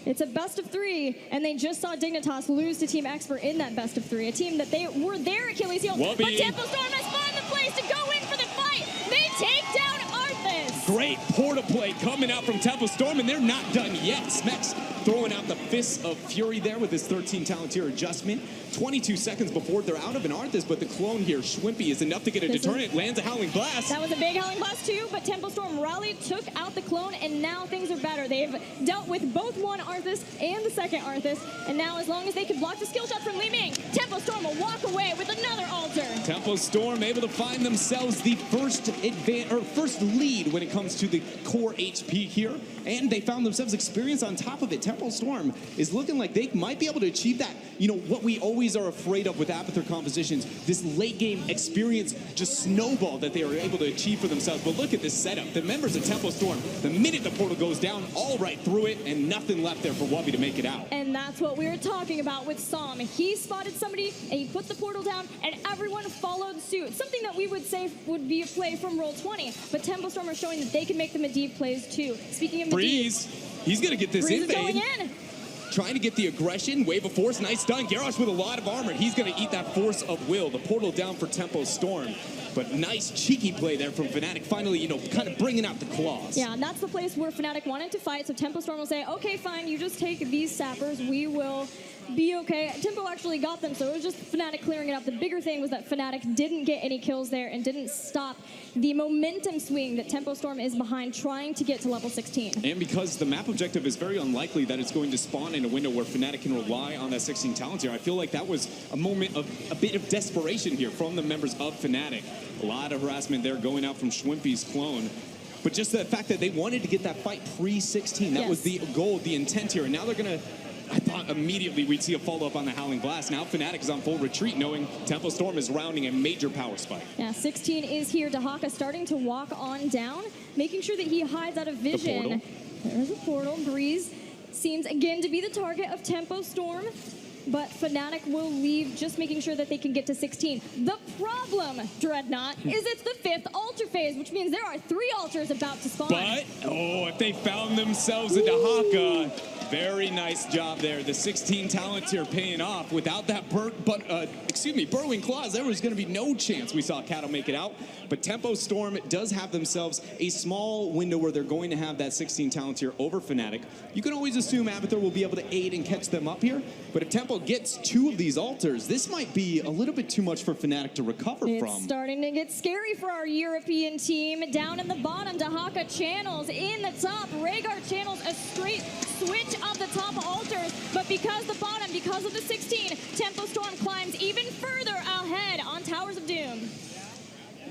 It's a best of 3, and they just saw Dignitas lose to Team Expert in that best of 3, a team that they were their Achilles heel. But Tempo Storm has found the place to go in for the fight. They take down Arthas. Great porta play coming out from Tempo Storm, and they're not done yet. Smex throwing out the Fists of Fury there with his 13 talent tier adjustment. 22 seconds before they're out of an Arthas, but the clone here, Schwimpy, is enough to get a deterrent. Lands a Howling Blast. That was a big Howling Blast too, but Tempo Storm rallied, took out the clone, and now things are better. They've dealt with both one Arthas and the second Arthas, and now as long as they can block the skill shot from Li Ming, Tempo Storm will walk away with another altar. Tempo Storm able to find themselves the first lead when it comes to the core HP here, and they found themselves experience on top of it. Tempo Storm is looking like they might be able to achieve that, what we always are afraid of with Abathur compositions, this late game experience just snowball that they are able to achieve for themselves. But look at this setup. The members of Tempo Storm, the minute the portal goes down, all right through it, and nothing left there for Wubby to make it out. And that's what we were talking about with Som. He spotted somebody, and he put the portal down, and everyone followed suit. Something that we would say would be a play from Roll20, but Tempo Storm are showing that they can make the Medivh plays too. Speaking of Medivh, Breeze, he's going to get this Breeze is invade. going in. Trying to get the aggression, wave of force, nice stun. Garrosh with a lot of armor. He's going to eat that force of will. The portal down for Tempo Storm. But nice cheeky play there from Fnatic. Finally, kind of bringing out the claws. Yeah, and that's the place where Fnatic wanted to fight. So Tempo Storm will say, okay, fine, you just take these sappers. We will be okay. Tempo actually got them, so it was just Fnatic clearing it up. The bigger thing was that Fnatic didn't get any kills there and didn't stop the momentum swing that Tempo Storm is behind trying to get to level 16. And because the map objective is very unlikely that it's going to spawn in a window where Fnatic can rely on that 16 talent here, I feel like that was a moment of a bit of desperation here from the members of Fnatic. A lot of harassment there going out from Schwimpy's clone. But just the fact that they wanted to get that fight pre-16, that was the goal, the intent here. And now they're going to, I thought immediately we'd see a follow-up on the Howling Blast. Now Fnatic is on full retreat, knowing Tempo Storm is rounding a major power spike. Yeah, 16 is here. Dahaka starting to walk on down, making sure that he hides out of vision. There's a portal. Breeze seems again to be the target of Tempo Storm. but Fnatic will leave just making sure that they can get to 16. The problem, Dreadnought, is it's the 5th altar phase, which means there are 3 altars about to spawn. But, oh, if they found themselves a Dahaka, very nice job there. The 16 talents here paying off. Without that Burrowing Claws, there was going to be no chance we saw Cattle make it out. But Tempo Storm does have themselves a small window where they're going to have that 16 talents here over Fnatic. You can always assume Abathur will be able to aid and catch them up here. But if Tempo gets 2 of these altars, this might be a little bit too much for Fnatic to recover from. It's starting to get scary for our European team. Down in the bottom, Dahaka channels. In the top, Rhaegar channels a straight switch of the top altars. But because the bottom, because of the 16, Tempo Storm climbs even further ahead on Towers of Doom.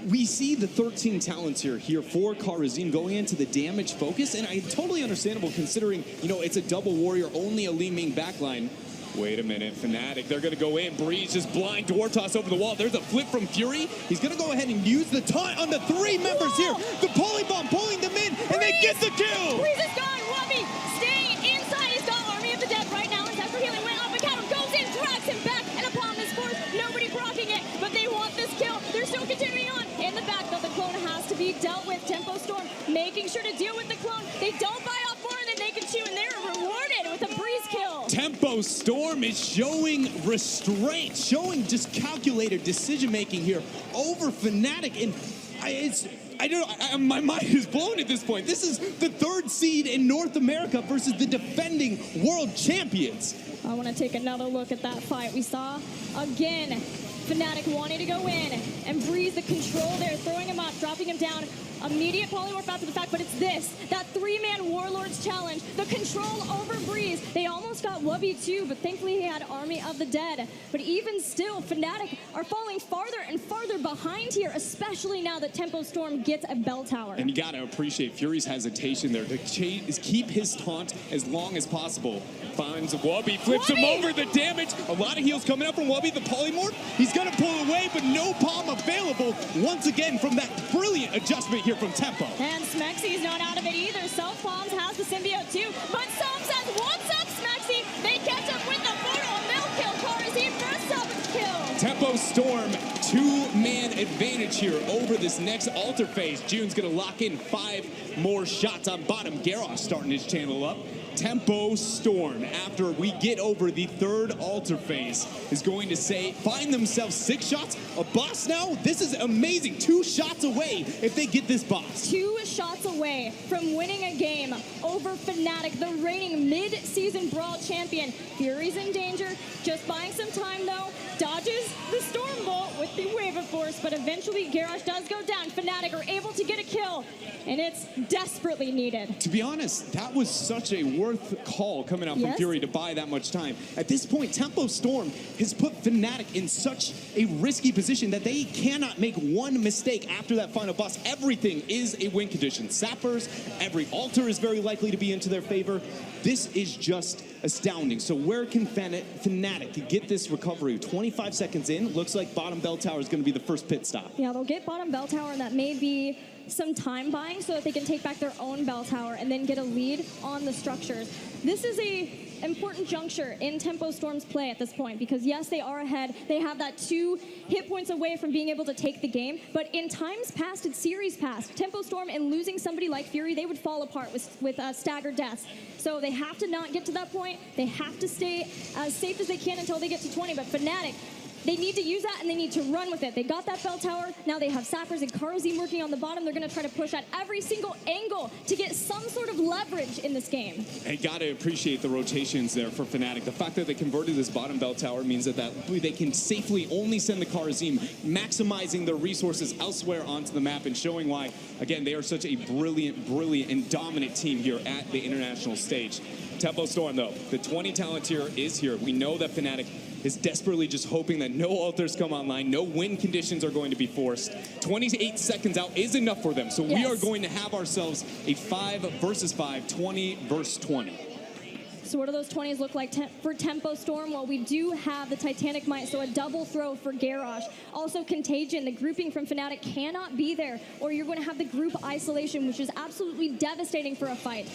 We see the 13 talents here for Kharazim going into the damage focus, and totally understandable considering, you know, it's a double warrior, only a Li Ming backline. Wait a minute, Fnatic, they're going to go in. Breeze just blind Dwarf Toss over the wall. There's a flip from Fury. He's going to go ahead and use the taunt on the 3 members here. The Polybomb pulling them in, and they get the kill. Breeze is gone. Wubby staying inside. He's got Army of the Dead right now. Except for healing went up. Encounter goes in, drags him back, and upon this force, nobody blocking it. But they want this kill. They're still continuing on. In the back, though, the clone has to be dealt with. Tempo Storm making sure to deal with the clone. They don't buy off more than they can chew, and they're rewarded with a Breeze kill. Tempo Storm is showing restraint, showing just calculated decision-making here over Fnatic, and I don't know, my mind is blown at this point. This is the 3rd seed in North America versus the defending world champions. I want to take another look at that fight. We saw, again, Fnatic wanting to go in and Breeze the control there, throwing him up, dropping him down. Immediate polymorph after the fact, but it's this, that 3-man Warlords challenge, the control over Breeze. They almost got Wubby too, but thankfully he had Army of the Dead. But even still, Fnatic are falling farther and farther behind here, especially now that Tempo Storm gets a bell tower. And you gotta appreciate Fury's hesitation there to keep his taunt as long as possible. Finds Wubby, flips him over, the damage. A lot of heals coming up from Wubby, the polymorph. He's gonna pull away, but no palm available once again from that brilliant adjustment here from Tempo. And Smexy's not out of it either. Self Palms has the symbiote too, but Som says, what's up, Smexy? They catch up with the portal. They'll kill Kharazim for a 7th kill. Tempo Storm, 2-man advantage here over this next altar phase. June's gonna lock in 5 more shots on bottom. Garrosh starting his channel up. Tempo Storm, after we get over the 3rd altar phase, is going to find themselves 6 shots. A boss now? This is amazing. 2 shots away if they get this boss. 2 shots away from winning a game over Fnatic, the reigning mid-season Brawl champion. Fury's in danger, just buying some time though. Dodges the Storm Bolt with the Wave of Force, but eventually Garrosh does go down. Fnatic are able to get a kill, and it's desperately needed. To be honest, that was such a worth call coming out from Fury to buy that much time. At this point, Tempo Storm has put Fnatic in such a risky position that they cannot make one mistake after that final boss. Everything is a win condition. Sappers, every altar is very likely to be into their favor. This is just astounding. So where can Fnatic get this recovery? 25 seconds in, looks like bottom bell tower is going to be the first pit stop. Yeah, they'll get bottom bell tower, and that may be some time buying so that they can take back their own bell tower and then get a lead on the structures. This is a important juncture in Tempo Storm's play at this point, because yes, they are ahead. They have that 2 hit points away from being able to take the game, but in times past, in series past, Tempo Storm and losing somebody like Fury, they would fall apart with staggered deaths. So they have to not get to that point. They have to stay as safe as they can until they get to 20, but Fnatic, they need to use that and they need to run with it. They got that bell tower. Now they have Sappers and Kharazim working on the bottom. They're going to try to push at every single angle to get some sort of leverage in this game. I got to appreciate the rotations there for Fnatic. The fact that they converted this bottom bell tower means that they can safely only send the Kharazim, maximizing their resources elsewhere onto the map and showing why, again, they are such a brilliant, brilliant, and dominant team here at the international stage. Tempo Storm, though, the 20 talent tier is here. We know that Fnatic is desperately just hoping that no altars come online, no win conditions are going to be forced. 28 seconds out is enough for them, so we are going to have ourselves a 5 versus 5, 20 versus 20. So what do those 20s look like for Tempo Storm? Well, we do have the Titanic Might, so a double throw for Garrosh. Also Contagion, the grouping from Fnatic cannot be there, or you're going to have the group isolation, which is absolutely devastating for a fight.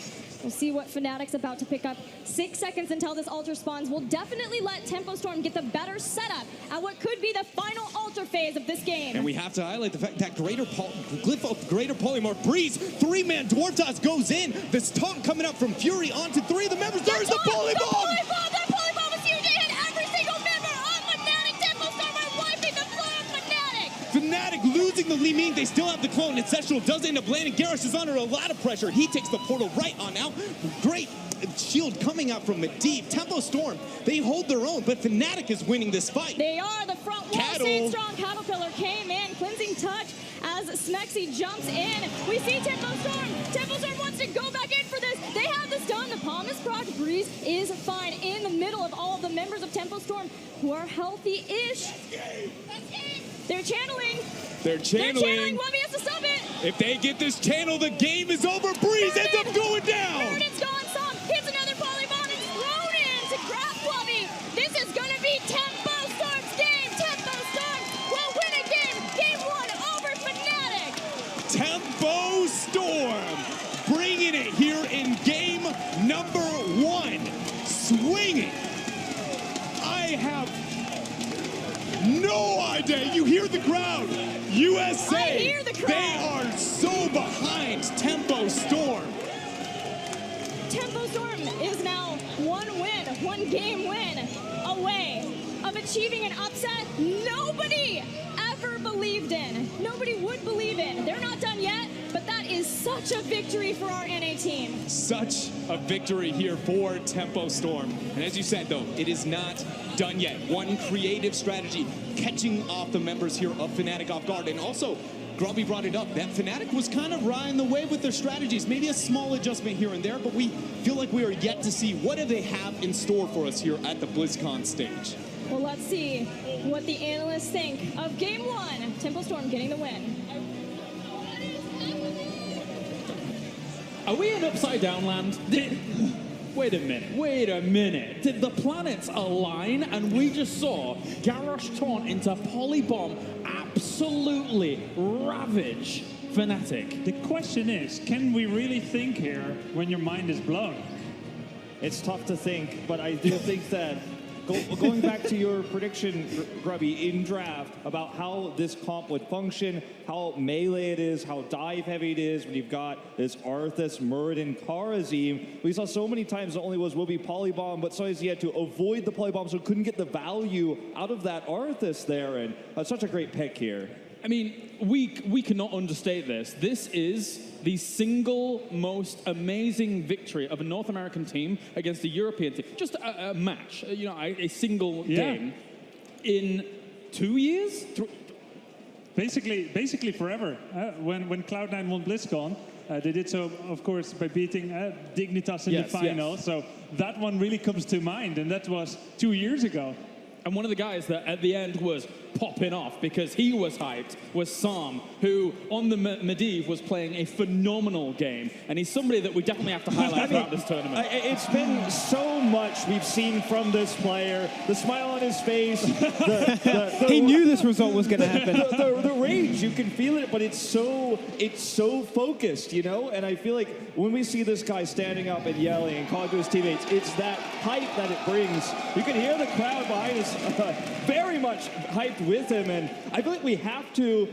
We'll see what Fnatic's about to pick up. 6 seconds until this Ultra spawns. We'll definitely let Tempo Storm get the better setup at what could be the final Ultra phase of this game. And we have to highlight the fact that Glyph of Greater Polymorph Breeze, 3-man Dwarf Toss goes in. This taunt coming up from Fury onto 3 of the members. There's the Polybomb! That Polybomb is huge. They hit every single member of Fnatic. Tempo Storm are wiping the floor of Fnatic. Fnatic losing the Li Ming. They still have the clone. Ancestral does end up landing. Garrosh is under a lot of pressure. He takes the portal right on out. Great shield coming out from Medivh. Tempo Storm, they hold their own, but Fnatic is winning this fight. They are. The front wall stayed strong. Caterpillar came in. Cleansing touch as Smexy jumps in. We see Tempo Storm. Tempo Storm wants to go back in for this. They have this done. The palm is proc. Breeze is fine in the middle of all of the members of Tempo Storm who are healthy-ish. They're channeling. They're channeling. Wubby has to stop it. If they get this channel, the game is over. Breeze ends up going down. It's gone. Sam hits another Polybomb. It's thrown in to grab Wubby. This is going to be Tempo Storm's game. Tempo Storm will win a game. Game 1 over Fnatic. Tempo Storm bringing it here in game number 1. Swinging. I have no idea. You hear the crowd. USA. I hear the crowd. They are so behind Tempo Storm. Tempo Storm is now 1 game win away of achieving an upset nobody ever believed in. Nobody would believe in. They're not done yet, but that is such a victory for our NA team. Such a victory here for Tempo Storm. And as you said, though, it is not done yet. One creative strategy, catching off the members here of Fnatic off guard. And also, Grubby brought it up, that Fnatic was kind of riding the wave with their strategies. Maybe a small adjustment here and there, but we feel like we are yet to see what do they have in store for us here at the Blizzcon stage. Well, let's see what the analysts think of game 1. Tempo Storm getting the win. Are we in Upside Down land? Wait a minute. Did the planets align and we just saw Garrosh taunt into Polybomb absolutely ravage Fnatic? The question is, can we really think here when your mind is blown? It's tough to think, but I do think that going back to your prediction, Grubby, in draft about how this comp would function, how melee it is, how dive heavy it is, when you've got this Arthas, Muradin, Kharazim. We saw so many times not only was Wubby Polybomb, but sometimes he had to avoid the Polybomb, so couldn't get the value out of that Arthas there, and such a great pick here. I mean, we cannot understate this. This is the single most amazing victory of a North American team against a European team. Just a match, you know, a single game in 2 years? Basically forever. When Cloud9 won Blizzcon, they did so, of course, by beating Dignitas in the final. So that one really comes to mind, and that was 2 years ago. And one of the guys that at the end was popping off because he was hyped was Sam, who on the Medivh was playing a phenomenal game. And he's somebody that we definitely have to highlight throughout this tournament. It's been so much we've seen from this player. The smile on his face. He knew this result was going to happen. The rage, you can feel it, but it's so focused, you know? And I feel like when we see this guy standing up and yelling and calling to his teammates, it's that hype that it brings. You can hear the crowd behind us very much hyped with him, and I feel like we have to.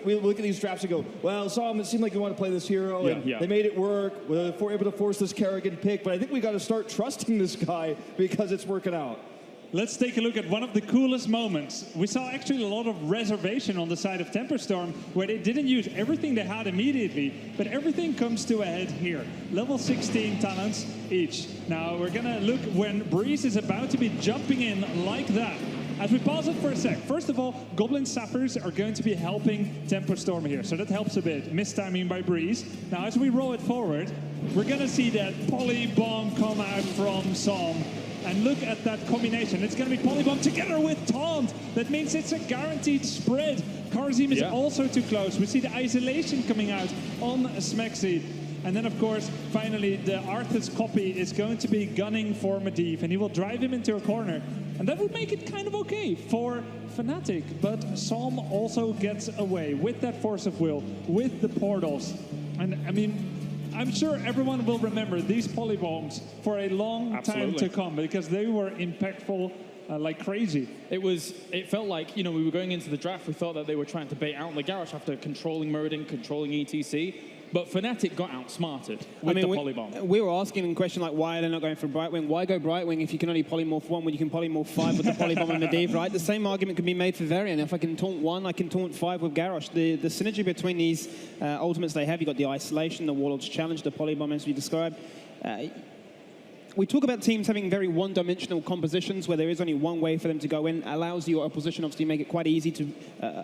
We look at these drafts and go, well, Sam, it seemed like you want to play this hero, and they made it work. We're able to force this Kerrigan pick, but I think we got to start trusting this guy because it's working out. Let's take a look at one of the coolest moments. We saw actually a lot of reservation on the side of Tempo Storm, where they didn't use everything they had immediately, but everything comes to a head here. Level 16 talents each. Now we're gonna look when Breeze is about to be jumping in like that. As we pause it for a sec, first of all, Goblin Sappers are going to be helping Tempo Storm here, so that helps a bit. Mistiming by Breeze. Now as we roll it forward, we're gonna see that Polybomb come out from Sam. And look at that combination. It's going to be Polybomb together with Taunt. That means it's a guaranteed spread. Kharazim is also too close. We see the isolation coming out on Smexy. And then, of course, finally, the Arthas copy is going to be gunning for Medivh, and he will drive him into a corner. And that would make it kind of okay for Fnatic. But Psalm also gets away with that force of will, with the portals. And, I mean, I'm sure everyone will remember these polybombs for a long time to come, because they were impactful like crazy. It felt like, you know, we were going into the draft, we thought that they were trying to bait out the Garrosh after controlling Muradin, controlling ETC. But Fnatic got outsmarted with the polybomb. We were asking a question like, why are they not going for Brightwing? Why go Brightwing if you can only polymorph one when you can polymorph 5 with the polybomb and Medivh, right? The same argument can be made for Varian. If I can taunt 1, I can taunt 5 with Garrosh. The synergy between these ultimates they have, you've got the Isolation, the Warlord's Challenge, the polybomb as we described. We talk about teams having very one-dimensional compositions where there is only one way for them to go in. Allows your opposition, obviously, make it quite easy to,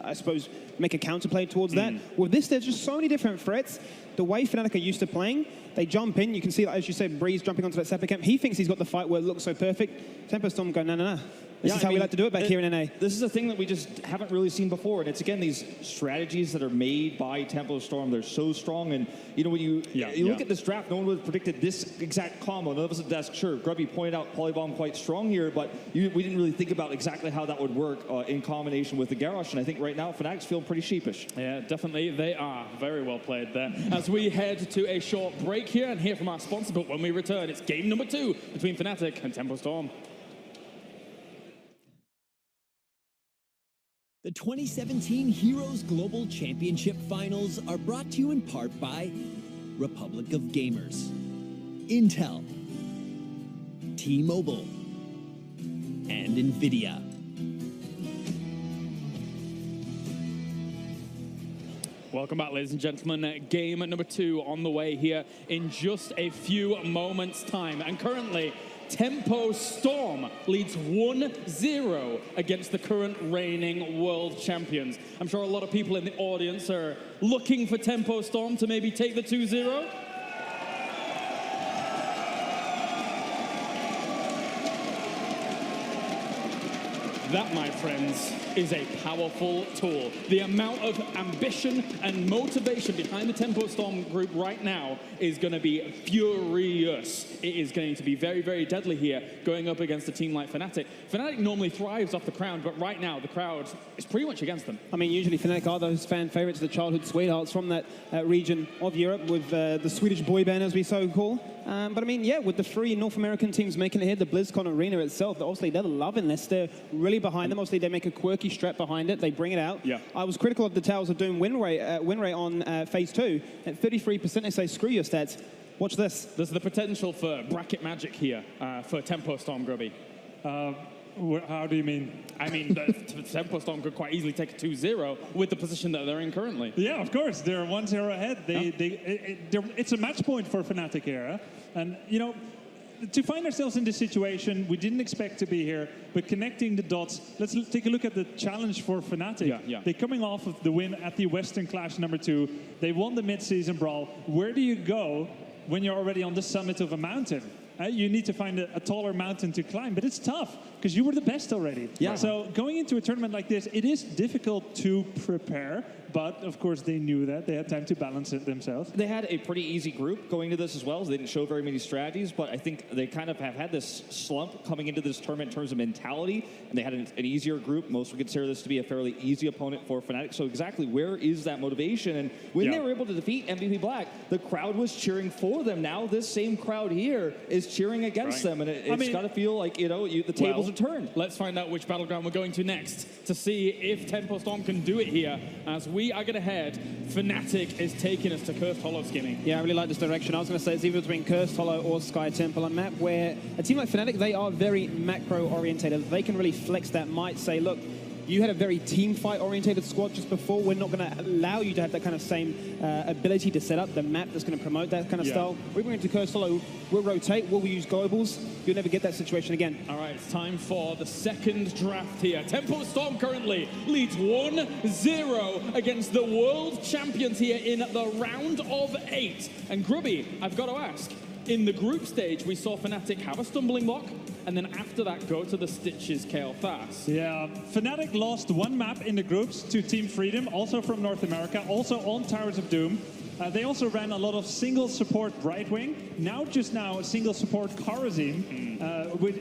I suppose, make a counterplay towards that. With this, there's just so many different threats. The way Fnatic are used to playing, they jump in. You can see, as you said, Breeze jumping onto that Sepper camp. He thinks he's got the fight where it looks so perfect. Tempo Storm go, no. This is how we like to do it back here in NA. This is a thing that we just haven't really seen before. And it's, again, these strategies that are made by Tempo Storm. They're so strong. And, you know, when you look at this draft, no one would have predicted this exact combo. None of us at desk, sure, Grubby pointed out Polybomb quite strong here, but we didn't really think about exactly how that would work in combination with the Garrosh. And I think right now, Fnatic's feeling pretty sheepish. Yeah, definitely. They are very well played there. As we head to a short break here and hear from our sponsor, but when we return, it's game number 2 between Fnatic and Tempo Storm. The 2017 Heroes Global Championship Finals are brought to you in part by Republic of Gamers, Intel, T-Mobile, and NVIDIA. Welcome back, ladies and gentlemen. Game number 2 on the way here in just a few moments' time. And currently, Tempo Storm leads 1-0 against the current reigning world champions. I'm sure a lot of people in the audience are looking for Tempo Storm to maybe take the 2-0. That, my friends, is a powerful tool. The amount of ambition and motivation behind the Tempo Storm group right now is going to be furious. It is going to be very, very deadly here, going up against a team like Fnatic. Fnatic normally thrives off the crowd, but right now the crowd is pretty much against them. I mean, usually Fnatic are those fan favorites, the childhood sweethearts from that region of Europe with the Swedish boy band, as we so call. But I mean, yeah, with the 3 North American teams making it here, the BlizzCon arena itself, obviously they're loving this. They're really behind them. Obviously, they make a quirky strat behind it. They bring it out. Yeah. I was critical of the Tales of Doom win rate on Phase 2. At 33%, they say, screw your stats. Watch this. There's the potential for bracket magic here for Tempo Storm, Grubby. How do you mean? I mean, the Tempo Storm could quite easily take a 2-0 with the position that they're in currently. Yeah, of course. They're 1-0 ahead. It's a match point for Fnatic here. And, you know, to find ourselves in this situation, we didn't expect to be here, but connecting the dots, let's take a look at the challenge for Fnatic. They're coming off of the win at the Western Clash number 2. They won the mid-season brawl. Where do you go when you're already on the summit of a mountain? You need to find a taller mountain to climb, but it's tough because you were the best already. Yeah. So going into a tournament like this, it is difficult to prepare, but of course they knew that. They had time to balance it themselves. They had a pretty easy group going into this as well. So they didn't show very many strategies, but I think they kind of have had this slump coming into this tournament in terms of mentality, and they had an easier group. Most would consider this to be a fairly easy opponent for Fnatic. So exactly where is that motivation? And when they were able to defeat MVP Black, the crowd was cheering for them. Now this same crowd here is cheering against them, and it's got to feel like, you know, the tables are turned. Let's find out which battleground we're going to next to see if Tempo Storm can do it here. As we are going to head, Fnatic is taking us to Cursed Hollow skimming. Yeah, I really like this direction. I was going to say it's either between Cursed Hollow or Sky Temple, a map where a team like Fnatic, they are very macro-orientated. They can really flex that might, say, look, you had a very team fight orientated squad just before. We're not going to allow you to have that kind of same ability to set up the map that's going to promote that kind of style. We're going to Cursed Hollow. We'll rotate. We'll use globals. You'll never get that situation again. All right, it's time for the second draft here. Tempo Storm currently leads 1-0 against the world champions here in the round of 8. And Grubby, I've got to ask, in the group stage, we saw Fnatic have a stumbling block, and then after that, go to the Stitches Kael'thas. Yeah, Fnatic lost one map in the groups to Team Freedom, also from North America, also on Towers of Doom. They also ran a lot of single support right wing. Now single support Kharazim,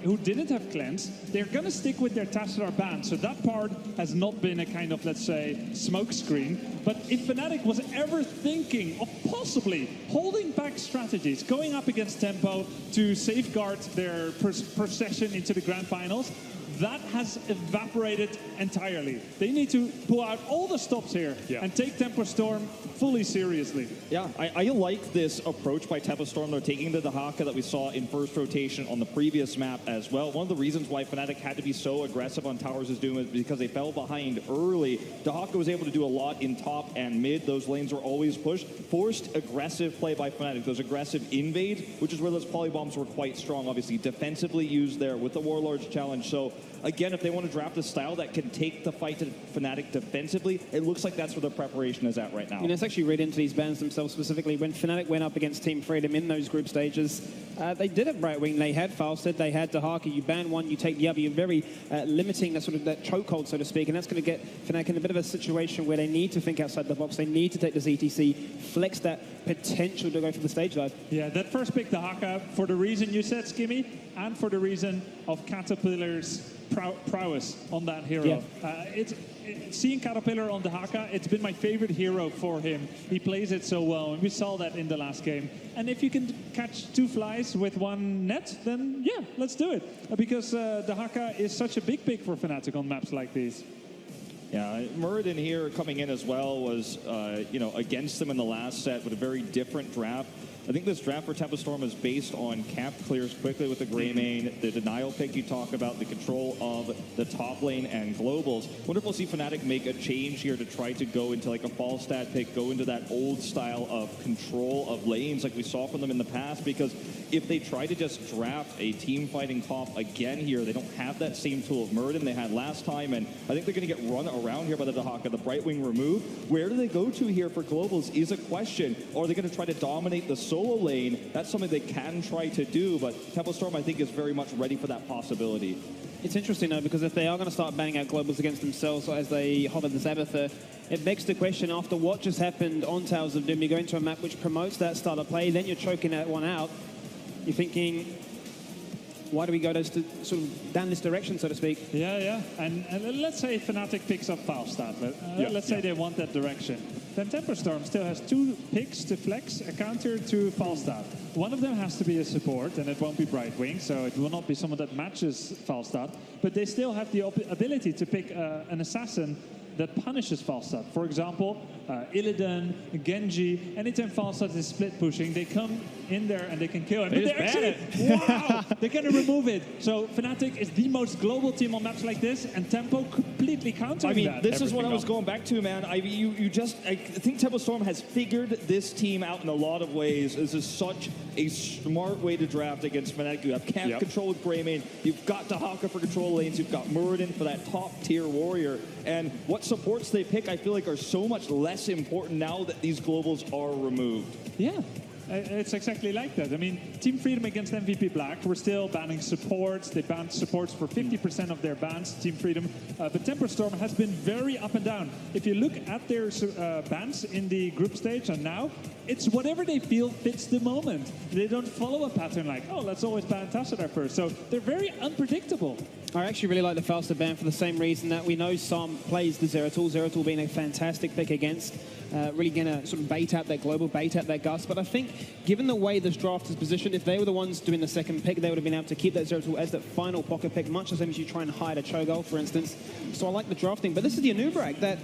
who didn't have cleanse. They're going to stick with their Tassadar ban, so that part has not been a kind of, let's say, smoke screen. But if Fnatic was ever thinking of possibly holding back strategies, going up against Tempo to safeguard their procession into the grand finals, that has evaporated entirely. They need to pull out all the stops here and take Tempo Storm fully seriously. Yeah, I like this approach by Tempo Storm. They're taking the Dahaka that we saw in first rotation on the previous map as well. One of the reasons why Fnatic had to be so aggressive on Towers' Doom is because they fell behind early. Dahaka was able to do a lot in top and mid. Those lanes were always pushed. Forced aggressive play by Fnatic. Those aggressive invades, which is where those polybombs were quite strong, obviously. Defensively used there with the Warlord's challenge. So again, if they want to draft a style that can take the fight to Fnatic defensively, it looks like that's where the preparation is at right now. You know, it's actually read into these bans themselves specifically. When Fnatic went up against Team Freedom in those group stages, they did it right wing. They had Falstead, they had Dahaka. You ban one, you take the other. You're very limiting that sort of that chokehold, so to speak, and that's going to get Fnatic in a bit of a situation where they need to think outside the box. They need to take this ETC, flex that potential to go for the stage dive. Yeah, that first pick Dahaka, for the reason you said, Skimmy, and for the reason of Caterpillar's prowess on that hero. Yeah. Seeing Caterpillar on Dahaka, it's been my favorite hero for him. He plays it so well, and we saw that in the last game. And if you can catch two flies with one net, then yeah, let's do it. Because Dahaka is such a big pick for Fnatic on maps like these. Yeah, Muradin here coming in as well was, against them in the last set with a very different draft. I think this draft for Tempo Storm is based on camp clears quickly with the Greymane, the denial pick you talk about, the control of the top lane and globals. Wonderful to see Fnatic make a change here to try to go into like a Falstad pick, go into that old style of control of lanes like we saw from them in the past, because if they try to just draft a team fighting comp again here, they don't have that same tool of Muradin they had last time, and I think they're going to get run around here by the Dahaka, the Brightwing removed. Where do they go to here for globals is a question. Or are they going to try to dominate the solo lane? That's something they can try to do, but Tempo Storm, I think, is very much ready for that possibility. It's interesting, though, because if they are going to start banning out globals against themselves as they hover the Zabitha, it begs the question, after what just happened on Towers of Doom, you're going to a map which promotes that style of play, then you're choking that one out. You're thinking, why do we go sort of down this direction, so to speak? Yeah. And let's say Fnatic picks up Falstad. Let's say they want that direction. Then Tempo Storm still has two picks to flex, a counter to Falstad. One of them has to be a support, and it won't be Brightwing, so it will not be someone that matches Falstad. But they still have the ability to pick an assassin that punishes Falstad. For example, Illidan, Genji, anytime Falstad is split pushing, they come in there and they can kill him. But they're actually, wow, they're going to remove it. So Fnatic is the most global team on maps like this, and Tempo completely countering that. This is what I was going back to, man. I think Tempo Storm has figured this team out in a lot of ways. This is such a smart way to draft against Fnatic. You have camp control with Greymane. You've got Dahaka for control lanes. You've got Muradin for that top tier warrior. And what supports they pick, I feel like, are so much less important now that these globals are removed. Yeah. It's exactly like that. I mean, Team Freedom against MVP Black, we're still banning supports. They banned supports for 50% of their bans, Team Freedom. But Tempo Storm has been very up and down. If you look at their bans in the group stage and now, it's whatever they feel fits the moment. They don't follow a pattern like, oh, let's always ban Tassadar first. So they're very unpredictable. I actually really like the Falstad ban for the same reason that we know Sam plays the Zeratul. Zeratul being a fantastic pick against, really going to sort of bait out that global, bait out that Gus. But I think, given the way this draft is positioned, if they were the ones doing the second pick, they would have been able to keep that Zeratul as that final pocket pick, much the same as you try and hide a Cho'Gall, for instance. So I like the drafting. But this is the Anubrak that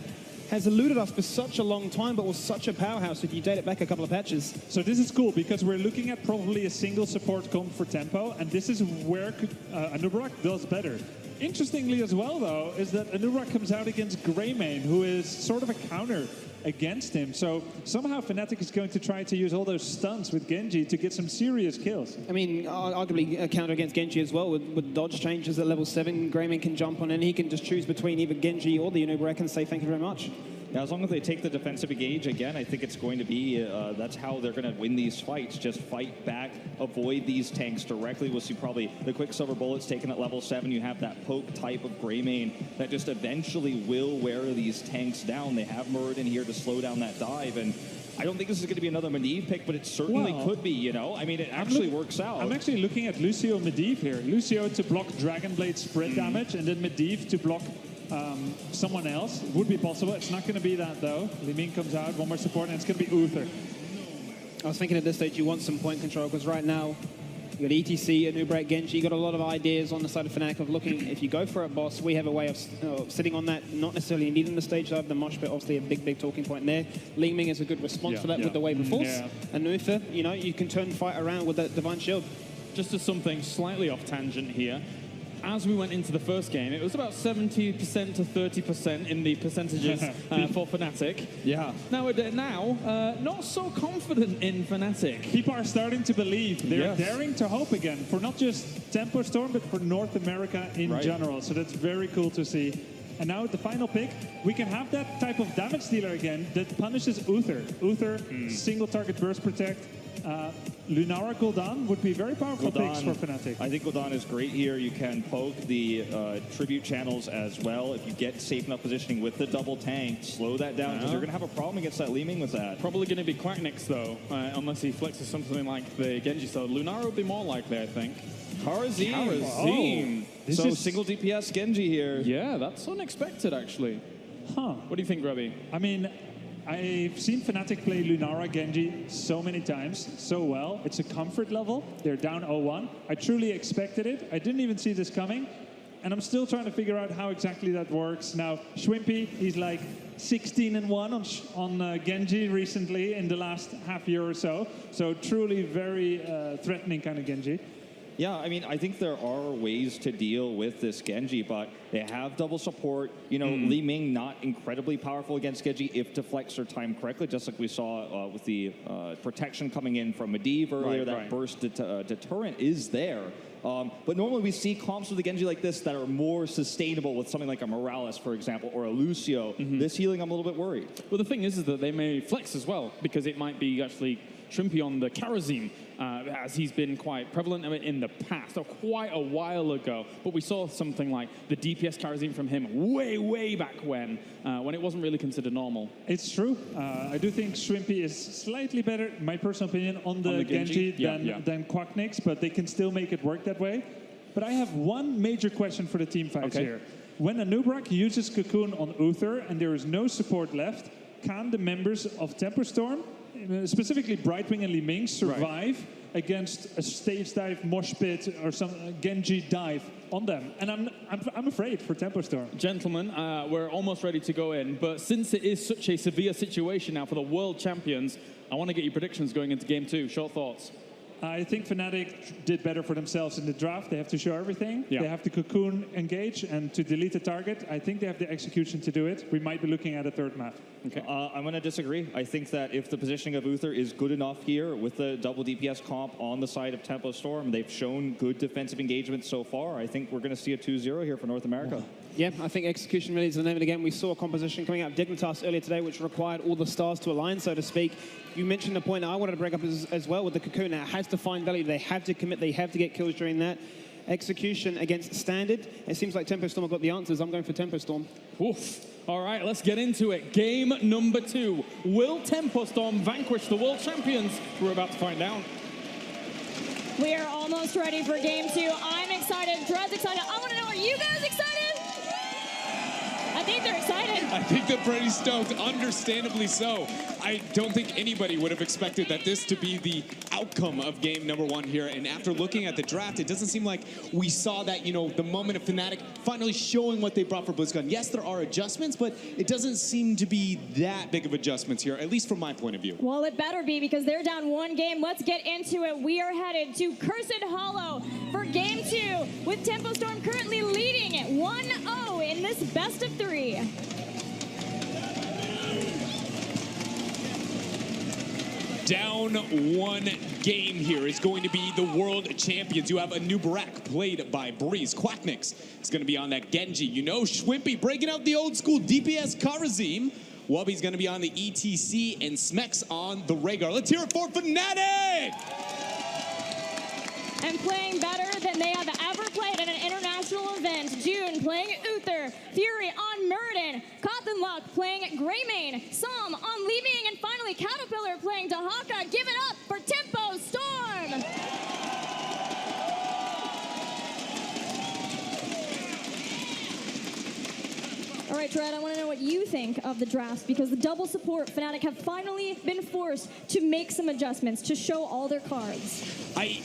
has eluded us for such a long time, but was such a powerhouse if you date it back a couple of patches. So this is cool, because we're looking at probably a single support comp for Tempo, and this is where Anubrak does better. Interestingly as well, though, is that Anubrak comes out against Greymane, who is sort of a counter against him. So somehow Fnatic is going to try to use all those stunts with Genji to get some serious kills. I mean, arguably a counter against Genji as well. With dodge changes at level 7, Greymane can jump on and he can just choose between either Genji or the Anubrak and say thank you very much. Yeah, as long as they take the defensive engage, again, I think it's going to be, that's how they're going to win these fights. Just fight back, avoid these tanks directly. We'll see probably the Quicksilver Bullets taken at level 7. You have that poke type of Greymane that just eventually will wear these tanks down. They have Muradin here to slow down that dive, and I don't think this is going to be another Medivh pick, but it certainly could be, you know? I mean, it actually works out. I'm actually looking at Lucio Medivh here. Lucio to block Dragon Blade spread damage, and then Medivh to block someone else. It would be possible. It's not going to be that, though. Li Ming comes out, one more support, and it's going to be Uther. I was thinking at this stage you want some point control, because right now you got ETC, Anubrak, Genji. You got a lot of ideas on the side of Fnatic of looking, if you go for it, boss, we have a way of sitting on that, not necessarily needing the stage side of the mosh pit, obviously a big talking point there. Li Ming is a good response for that with the wave of force. And Uther, you know, you can turn fight around with that Divine Shield. Just as something slightly off tangent here, as we went into the first game, it was about 70% to 30% in the percentages for Fnatic. Yeah. Now, not so confident in Fnatic. People are starting to believe. They're daring to hope again for not just Tempo Storm, but for North America in general. So that's very cool to see. And now the final pick, we can have that type of damage dealer again that punishes Uther. Uther, single target burst protect. Lunara Gul'dan would be very powerful picks for Fnatic. I think Gul'dan is great here. You can poke the tribute channels as well. If you get safe enough positioning with the double tank, slow that down, because you're going to have a problem against that Li Ming with that. Probably going to be Quacknix, though, unless he flexes something like the Genji. So Lunara would be more likely, I think. Karazim. So single DPS Genji here. Yeah, that's unexpected, actually. Huh. What do you think, Grubby? I mean, I've seen Fnatic play Lunara Genji so many times, so well. It's a comfort level. They're down 0-1. I truly expected it. I didn't even see this coming. And I'm still trying to figure out how exactly that works. Now, Schwimpy, he's like 16-1 on Genji recently in the last half year or so. So truly very threatening kind of Genji. Yeah, I mean, I think there are ways to deal with this Genji, but they have double support. You know, Li Ming not incredibly powerful against Genji if deflects are timed correctly, just like we saw with the protection coming in from Medivh earlier. That burst deterrent is there. But normally we see comps with the Genji like this that are more sustainable with something like a Morales, for example, or a Lucio. This healing, I'm a little bit worried. Well, the thing is that they may flex as well, because it might be actually Shrimpy on the Karazim, as he's been quite prevalent in the past, or quite a while ago. But we saw something like the DPS Karazim from him way back when it wasn't really considered normal. It's true. I do think Shrimpy is slightly better, my personal opinion, on the Genji than Quacknix, but they can still make it work that way. But I have one major question for the team fights here. When Anubrak uses Cocoon on Uther and there is no support left, can the members of Tempo Storm, specifically Brightwing and Li Ming, survive against a stage dive, mosh pit, or some Genji dive on them? And I'm afraid for Tempo Storm. Gentlemen, we're almost ready to go in, but since it is such a severe situation now for the world champions, I want to get your predictions going into game 2. Short thoughts. I think Fnatic did better for themselves in the draft. They have to show everything. They have to cocoon engage, and to delete the target, I think they have the execution to do it. We might be looking at a third map. Okay. I'm going to disagree. I think that if the positioning of Uther is good enough here with the double DPS comp on the side of Tempo Storm, they've shown good defensive engagement so far. I think we're going to see a 2-0 here for North America. Yeah, I think execution really is the name of the game. We saw a composition coming out of Dignitas earlier today, which required all the stars to align, so to speak. You mentioned the point I wanted to bring up as well with the Cocoon. Now, it has to find value. They have to commit. They have to get kills during that. Execution against Standard. It seems like Tempo Storm have got the answers. I'm going for Tempo Storm. Oof. All right, let's get into it. Game number 2. Will Tempo Storm vanquish the world champions? We're about to find out. We are almost ready for game 2. I'm excited. Dred's excited. I want to know, are you guys excited? I think they're excited. I think they're pretty stoked, understandably so. I don't think anybody would have expected that this to be the outcome of game number 1 here. And after looking at the draft, it doesn't seem like we saw that, you know, the moment of Fnatic finally showing what they brought for Blizzcon. Yes, there are adjustments, but it doesn't seem to be that big of adjustments here, at least from my point of view. Well, it better be, because they're down 1 game. Let's get into it. We are headed to Cursed Hollow for game 2, with Tempo Storm currently leading at 1-0 in this best of 3. Down 1 game here is going to be the world champions. You have Anubrak, played by Breeze. Quacknix is going to be on that Genji. You know, Schwimpy breaking out the old school DPS Karazim. Wubby's going to be on the ETC, and Smex on the Rhaegar. Let's hear it for Fnatic! And playing better than they have ever played at an international event. June playing Uther, Fury on Murden, Cottonlock Duck playing Greymane, Psalm on Leaving, and finally Caterpillar playing Dahaka. Give it up for Tempo Storm! All right, Dread, I want to know what you think of the draft, because the double support Fnatic have finally been forced to make some adjustments to show all their cards.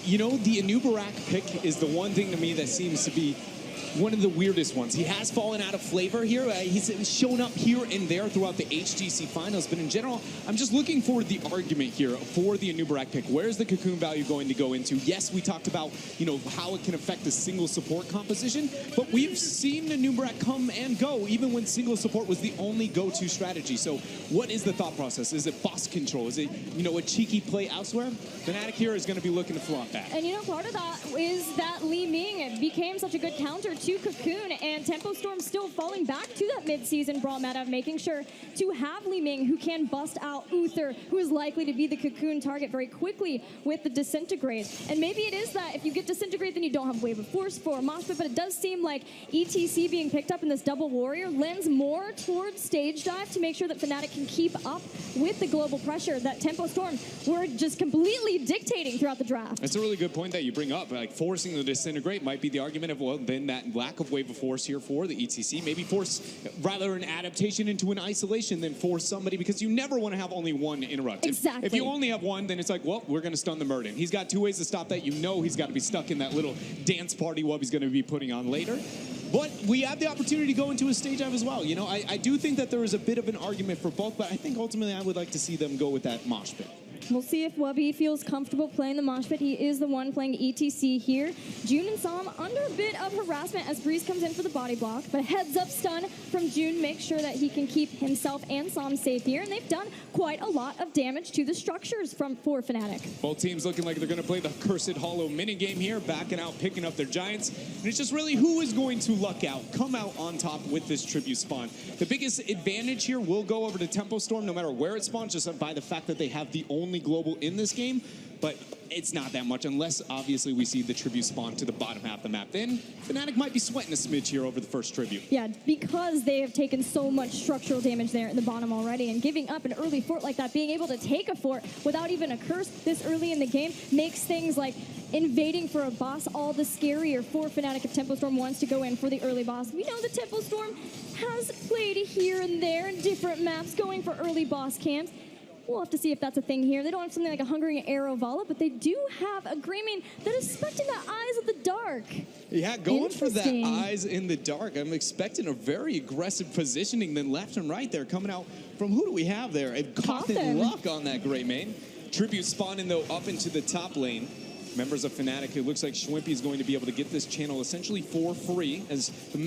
You know, the Anubarak pick is the one thing to me that seems to be one of the weirdest ones. He has fallen out of flavor here. He's shown up here and there throughout the HGC finals, but in general, I'm just looking for the argument here for the Anubarak pick. Where's the Cocoon value going to go into? Yes, we talked about, you know, how it can affect the single support composition, but we've seen Anubarak come and go even when single support was the only go-to strategy. So what is the thought process? Is it boss control? Is it, you know, a cheeky play elsewhere? Fnatic here is going to be looking to flaunt that. And you know, part of that is that Li Ming became such a good counter to Cocoon, and Tempo Storm still falling back to that mid-season brawl meta, making sure to have Li Ming, who can bust out Uther, who is likely to be the Cocoon target very quickly with the Disintegrate. And maybe it is that if you get Disintegrate, then you don't have Wave of Force for Moshpit, but it does seem like ETC being picked up in this double warrior lends more towards stage dive to make sure that Fnatic can keep up with the global pressure that Tempo Storm were just completely dictating throughout the draft. That's a really good point that you bring up. Like, forcing the Disintegrate might be the argument of, well, then that lack of Wave of Force here for the ETC. Maybe force rather an adaptation into an isolation than force somebody, because you never want to have only one interrupt. Exactly. If you only have one, then it's like, well, we're going to stun the Murden. He's got two ways to stop that. You know he's got to be stuck in that little dance party what he's going to be putting on later. But we have the opportunity to go into a stage dive as well. You know, I do think that there is a bit of an argument for both, but I think ultimately I would like to see them go with that mosh pit. We'll see if Wubby feels comfortable playing the mosh pit. He is the one playing ETC here. June and Psalm under a bit of harassment as Breeze comes in for the body block, but a heads up stun from June makes sure that he can keep himself and Psalm safe here, and they've done quite a lot of damage to the structures for Fnatic. Both teams looking like they're going to play the Cursed Hollow minigame here, backing out, picking up their Giants, and it's just really who is going to luck out, come out on top with this tribute spawn. The biggest advantage here will go over to Tempo Storm no matter where it spawns, just by the fact that they have the only global in this game, but it's not that much unless obviously we see the tribute spawn to the bottom half of the map. Then Fnatic might be sweating a smidge here over the first tribute. Yeah, because they have taken so much structural damage there at the bottom already, and giving up an early fort like that, being able to take a fort without even a curse this early in the game makes things like invading for a boss all the scarier for Fnatic if Tempo Storm wants to go in for the early boss. We know that Tempo Storm has played here and there in different maps going for early boss camps. We'll have to see if that's a thing here. They don't have something like a Hungering Arrow Vala, but they do have a Greymane that is expecting that Eyes of the Dark. Yeah, going for that Eyes in the Dark. I'm expecting a very aggressive positioning then left and right there. Coming out from, who do we have there? Cotton Luck on that Greymane. Tribute spawning, though, up into the top lane. Members of Fnatic, it looks like Schwimpy is going to be able to get this channel essentially for free as the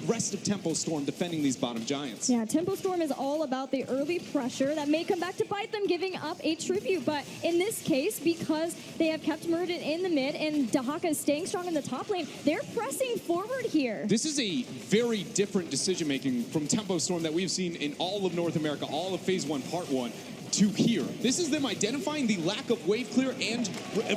rest of Tempo Storm defending these bottom Giants. Yeah, Tempo Storm is all about the early pressure that may come back to bite them, giving up a tribute. But in this case, because they have kept Murden in the mid and Dahaka is staying strong in the top lane, they're pressing forward here. This is a very different decision-making from Tempo Storm that we've seen in all of North America, all of Phase 1, Part 1. To here. This is them identifying the lack of wave clear and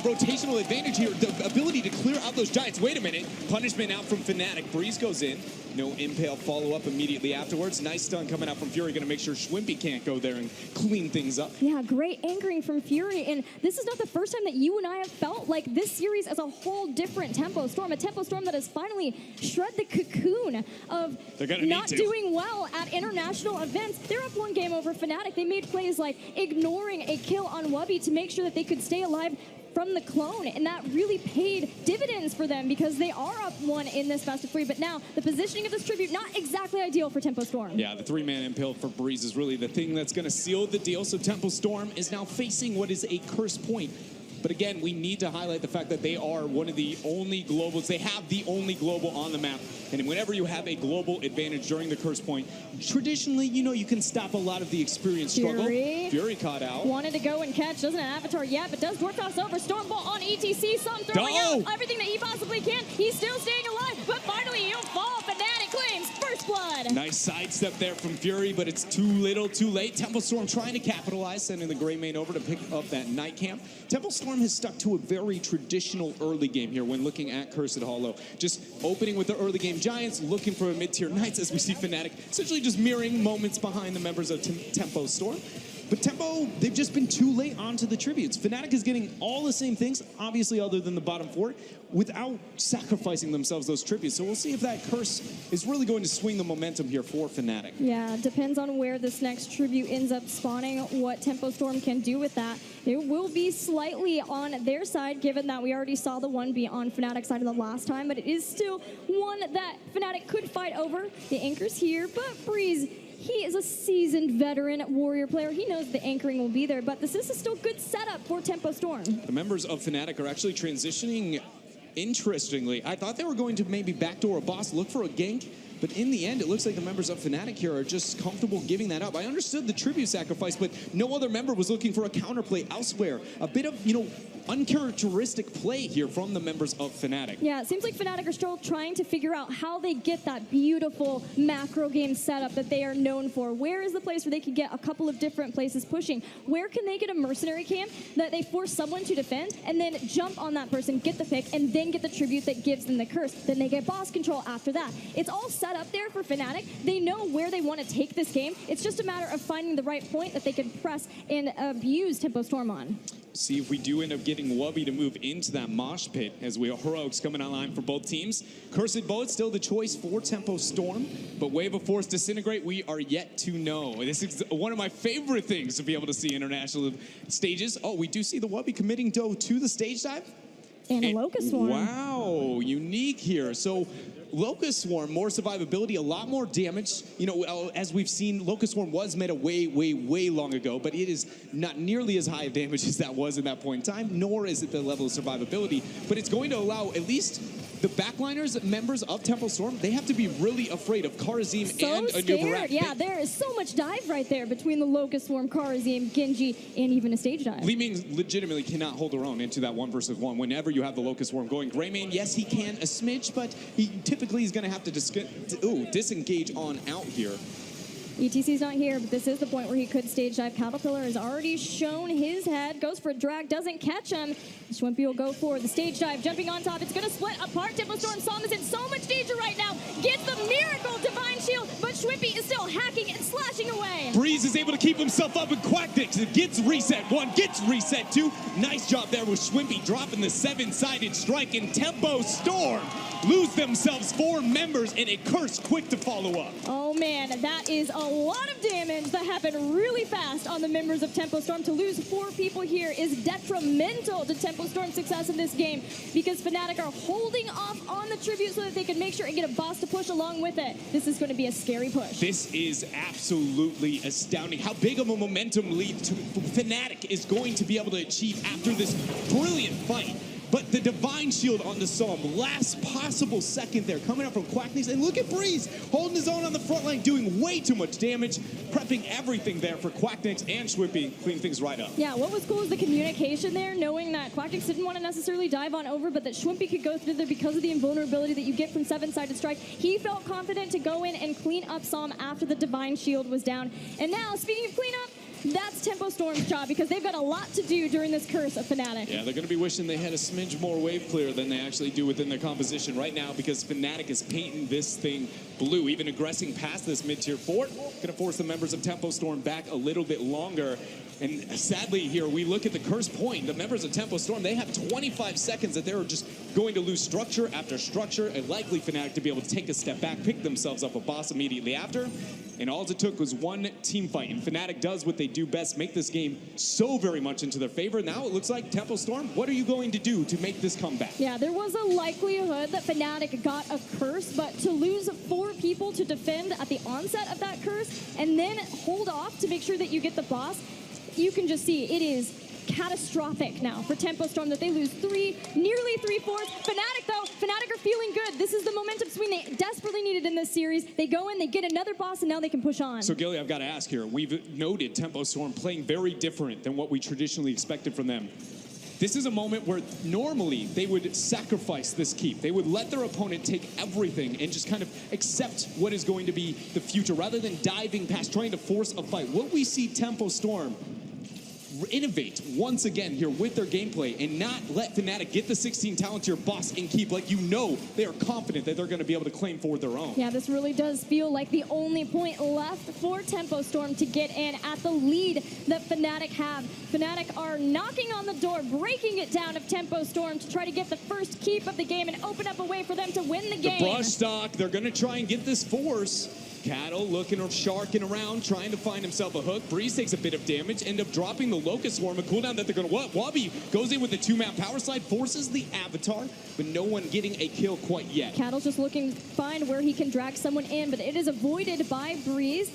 rotational advantage here, the ability to clear out those Giants. Wait a minute, punishment out from Fnatic. Breeze goes in, no impale follow-up immediately afterwards. Nice stun coming out from Fury, gonna make sure Schwimpy can't go there and clean things up. Yeah, great anchoring from Fury, and this is not the first time that you and I have felt like this series as a whole different Tempo Storm, a Tempo Storm that has finally shred the cocoon of not doing well at international events. They're up one game over Fnatic. They made plays like ignoring a kill on Wubby to make sure that they could stay alive from the clone, and that really paid dividends for them because they are up one in this best of three. But now the positioning of this tribute not exactly ideal for Tempo Storm. Yeah, the three-man impale for Breeze is really the thing that's going to seal the deal. So Tempo Storm is now facing what is a curse point. But again, we need to highlight the fact that they are one of the only globals. They have the only global on the map. And whenever you have a global advantage during the curse point, traditionally, you know, you can stop a lot of the experience struggle. Fury caught out. Wanted to go and catch. Doesn't have Avatar yet, but does dwarf toss over. Stormbolt on ETC. Some throwing out everything that he possibly can. He's still staying alive, but finally he'll fall. Fnatic claims first blood. Nice sidestep there from Fury, but it's too little, too late. Tempo Storm trying to capitalize, sending the Grey Mane over to pick up that Night Camp. Tempo Storm has stuck to a very traditional early game here when looking at Cursed Hollow. Just opening with the early game Giants, looking for a mid-tier Knights as we see Fnatic essentially just mirroring moments behind the members of Tempo Storm. But Tempo, they've just been too late onto the tributes. Fnatic is getting all the same things, obviously other than the bottom four, without sacrificing themselves those tributes. So we'll see if that curse is really going to swing the momentum here for Fnatic. Yeah, depends on where this next tribute ends up spawning, what Tempo Storm can do with that. It will be slightly on their side, given that we already saw the one be on Fnatic's side of the last time, but it is still one that Fnatic could fight over. The anchor's here, but Breeze, he is a seasoned veteran warrior player. He knows the anchoring will be there, but this is a still good setup for Tempo Storm. The members of Fnatic are actually transitioning interestingly. I thought they were going to maybe backdoor a boss, look for a gank, but in the end, it looks like the members of Fnatic here are just comfortable giving that up. I understood the tribute sacrifice, but no other member was looking for a counterplay elsewhere. A bit of, uncharacteristic play here from the members of Fnatic. Yeah, it seems like Fnatic are still trying to figure out how they get that beautiful macro game setup that they are known for. Where is the place where they can get a couple of different places pushing? Where can they get a mercenary camp that they force someone to defend and then jump on that person, get the pick, and then get the tribute that gives them the curse? Then they get boss control after that. It's all set up there for Fnatic. They know where they want to take this game. It's just a matter of finding the right point that they can press and abuse Tempo Storm on. See if we do end up getting Wubby to move into that mosh pit as we heroics coming online for both teams. Cursed Bullet still the choice for Tempo Storm, but Wave of Force Disintegrate, we are yet to know. This is one of my favorite things to be able to see international stages. Oh, we do see the Wubby committing Doe to the stage dive. And a Locust Swarm. Wow, unique here. So Locust Swarm, more survivability, a lot more damage. As we've seen, Locust Swarm was meta way, way, way long ago, but it is not nearly as high a damage as that was in that point in time, nor is it the level of survivability. But it's going to allow at least the backliners, members of Tempo Storm, they have to be really afraid of Kharazim and Anubarak. Yeah, there is so much dive right there between the Locust Swarm, Kharazim, Genji, and even a stage dive. Li Ming legitimately cannot hold her own into that 1v1 whenever you have the Locust Swarm going. Grey Mane, yes, he can a smidge, but he typically is going to have to disengage on out here. ETC's not here, but this is the point where he could stage dive. Caterpillar has already shown his head, goes for a drag, doesn't catch him. Schwimpy will go for the stage dive, jumping on top. It's going to split apart. Tempo Storm Psalm is in so much danger right now. Gets the miracle Divine Shield, but Schwimpy is still hacking and slashing away. Breeze is able to keep himself up, and Quackdix gets reset. One gets reset two. Nice job there with Schwimpy dropping the seven-sided strike, and Tempo Storm lose themselves 4 members and a curse quick to follow up. Oh man, that is a lot of damage that happened really fast on the members of Tempo Storm. To lose 4 people here is detrimental to Tempo Storm's success in this game because Fnatic are holding off on the tribute so that they can make sure and get a boss to push along with it. This is going to be a scary push. This is absolutely astounding. How big of a momentum lead to Fnatic is going to be able to achieve after this brilliant fight. But the Divine Shield on the Psalm, last possible second there, coming up from Quacknix. And look at Breeze, holding his own on the front line, doing way too much damage, prepping everything there for Quacknix and Schwimpy, cleaning things right up. Yeah, what was cool is the communication there, knowing that Quacknix didn't want to necessarily dive on over, but that Schwimpy could go through there because of the invulnerability that you get from seven-sided strike. He felt confident to go in and clean up Psalm after the Divine Shield was down. And now, speaking of cleanup, that's Tempo Storm's job because they've got a lot to do during this curse of Fnatic. Yeah, they're going to be wishing they had a smidge more wave clear than they actually do within their composition right now because Fnatic is painting this thing blue, even aggressing past this mid-tier fort. Going to force the members of Tempo Storm back a little bit longer. And sadly here, we look at the curse point. The members of Tempo Storm, they have 25 seconds that they're just going to lose structure after structure, and likely Fnatic to be able to take a step back, pick themselves up a boss immediately after. And all it took was one team fight. And Fnatic does what they do best, make this game so very much into their favor. Now it looks like Tempo Storm, what are you going to do to make this comeback? Yeah, there was a likelihood that Fnatic got a curse, but to lose 4 people to defend at the onset of that curse and then hold off to make sure that you get the boss, you can just see it is catastrophic now for Tempo Storm that they lose nearly 3/4. Fnatic though, Fnatic are feeling good. This is the momentum swing they desperately needed in this series. They go in, they get another boss, and now they can push on. So Gilly, I've got to ask here. We've noted Tempo Storm playing very different than what we traditionally expected from them. This is a moment where normally they would sacrifice this keep. They would let their opponent take everything and just kind of accept what is going to be the future rather than diving past, trying to force a fight. What we see Tempo Storm innovate once again here with their gameplay and not let Fnatic get the 16 talent to your boss and keep, like, you know, they are confident that they're going to be able to claim for their own. Yeah, this really does feel like the only point left for Tempo Storm to get in at the lead that Fnatic have. Fnatic are knocking on the door, breaking it down of Tempo Storm to try to get the first keep of the game and open up a way for them to win the game. The brush stock, they're going to try and get this force. Cattle looking or sharking around, trying to find himself a hook. Breeze takes a bit of damage, end up dropping the Locust Swarm, a cooldown that they're going to what? Wabi goes in with the 2-man power slide, forces the Avatar, but no one getting a kill quite yet. Cattle's just looking to find where he can drag someone in, but it is avoided by Breeze.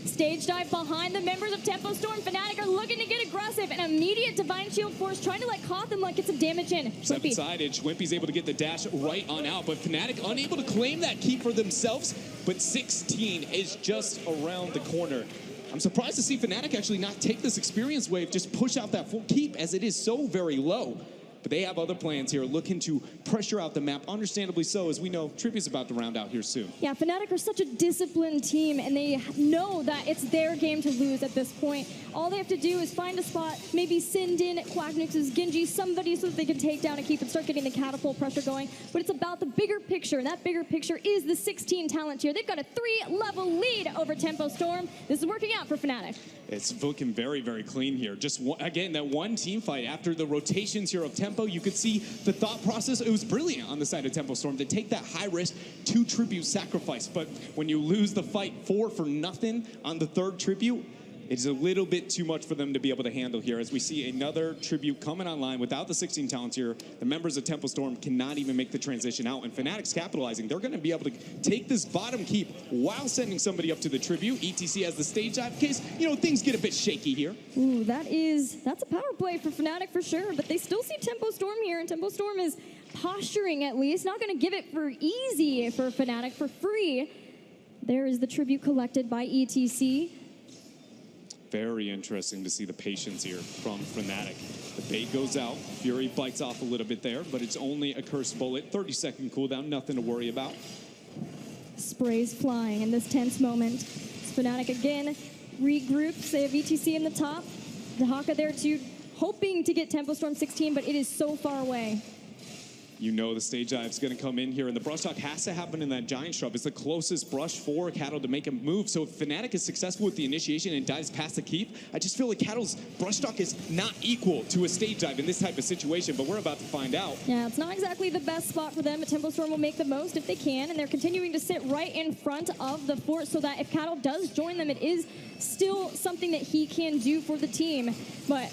Stage dive behind the members of Tempo Storm. Fnatic are looking to get aggressive. An immediate Divine Shield Force trying to let Kotham get some damage in. Seven-sided. Schwimpy's able to get the dash right on out, but Fnatic unable to claim that keep for themselves, but 16 is just around the corner. I'm surprised to see Fnatic actually not take this experience wave, just push out that full keep as it is so very low. But they have other plans here, looking to pressure out the map, understandably so, as we know Trivia's about to round out here soon. Yeah, Fnatic are such a disciplined team, and they know that it's their game to lose at this point. All they have to do is find a spot, maybe send in Quagnux's Genji, somebody so that they can take down a keep and start getting the catapult pressure going. But it's about the bigger picture, and that bigger picture is the 16 talent tier. They've got a 3-level lead over Tempo Storm. This is working out for Fnatic. It's looking very, very clean here. Just, again, that one team fight after the rotations here of Tempo, you could see the thought process. It was brilliant on the side of Tempo Storm to take that high risk 2 tribute sacrifice. But when you lose the fight 4 for nothing on the 3rd tribute, it's a little bit too much for them to be able to handle here as we see another tribute coming online without the 16 talents here. The members of Tempo Storm cannot even make the transition out, and Fnatic's capitalizing. They're going to be able to take this bottom keep while sending somebody up to the tribute. ETC has the stage dive case. You know, things get a bit shaky here. Ooh, that's a power play for Fnatic for sure, but they still see Tempo Storm here, and Tempo Storm is posturing at least. Not going to give it for easy for Fnatic, for free. There is the tribute collected by ETC. Very interesting to see the patience here from Fnatic. The bait goes out. Fury bites off a little bit there, but it's only a cursed bullet. 30-second cooldown, nothing to worry about. Sprays flying in this tense moment. Fnatic again regroups. They have ETC in the top. The Haka there too, hoping to get Tempo Storm 16, but it is so far away. You know the stage dive's going to come in here, and the brush talk has to happen in that giant shrub. It's the closest brush for Cattle to make a move. So if Fnatic is successful with the initiation and dives past the keep, I just feel like Cattle's brush talk is not equal to a stage dive in this type of situation, but we're about to find out. Yeah, it's not exactly the best spot for them, but Tempo Storm will make the most if they can, and they're continuing to sit right in front of the fort so that if Cattle does join them, it is still something that he can do for the team. But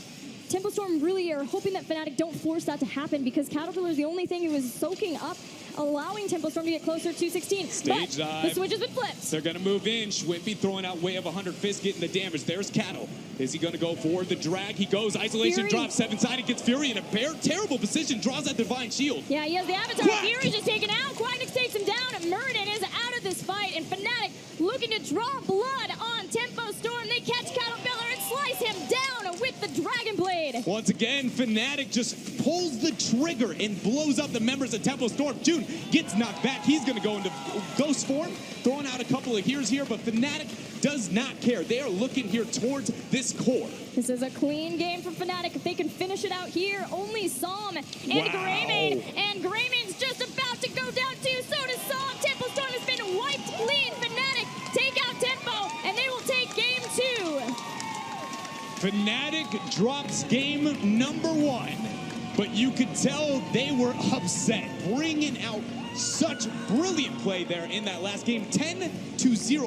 Tempo Storm really are hoping that Fnatic don't force that to happen because Caterpillar is the only thing who is soaking up, allowing Tempo Storm to get closer to 16. Stage dive. The switch has been flipped. They're going to move in. Schwimpy throwing out way of 100 fists, getting the damage. There's Cattle. Is he going to go forward? The drag. He goes. Isolation Fury drops. 7-sided. Gets Fury in a terrible position. Draws that Divine Shield. Yeah, he has the Avatar. Fury's just taken out. Quagnix takes him down. And Murden is out of this fight. And Fnatic looking to draw blood on Tempo Storm. They catch Caterpillar and slice him down with the Dragon Blade. Once again, Fnatic just pulls the trigger and blows up the members of Tempo Storm. June gets knocked back. He's going to go into ghost form, throwing out a couple of heals here, but Fnatic does not care. They are looking here towards this core. This is a clean game for Fnatic. If they can finish it out here, only Psalm and Greymane. And Greymane's just about to go down too. So does Psalm. Tempo Storm has been wiped clean. Fnatic take out Tempo, and they will take game 2. Fnatic drops game number 1, but you could tell they were upset, bringing out such brilliant play there in that last game. 10-0,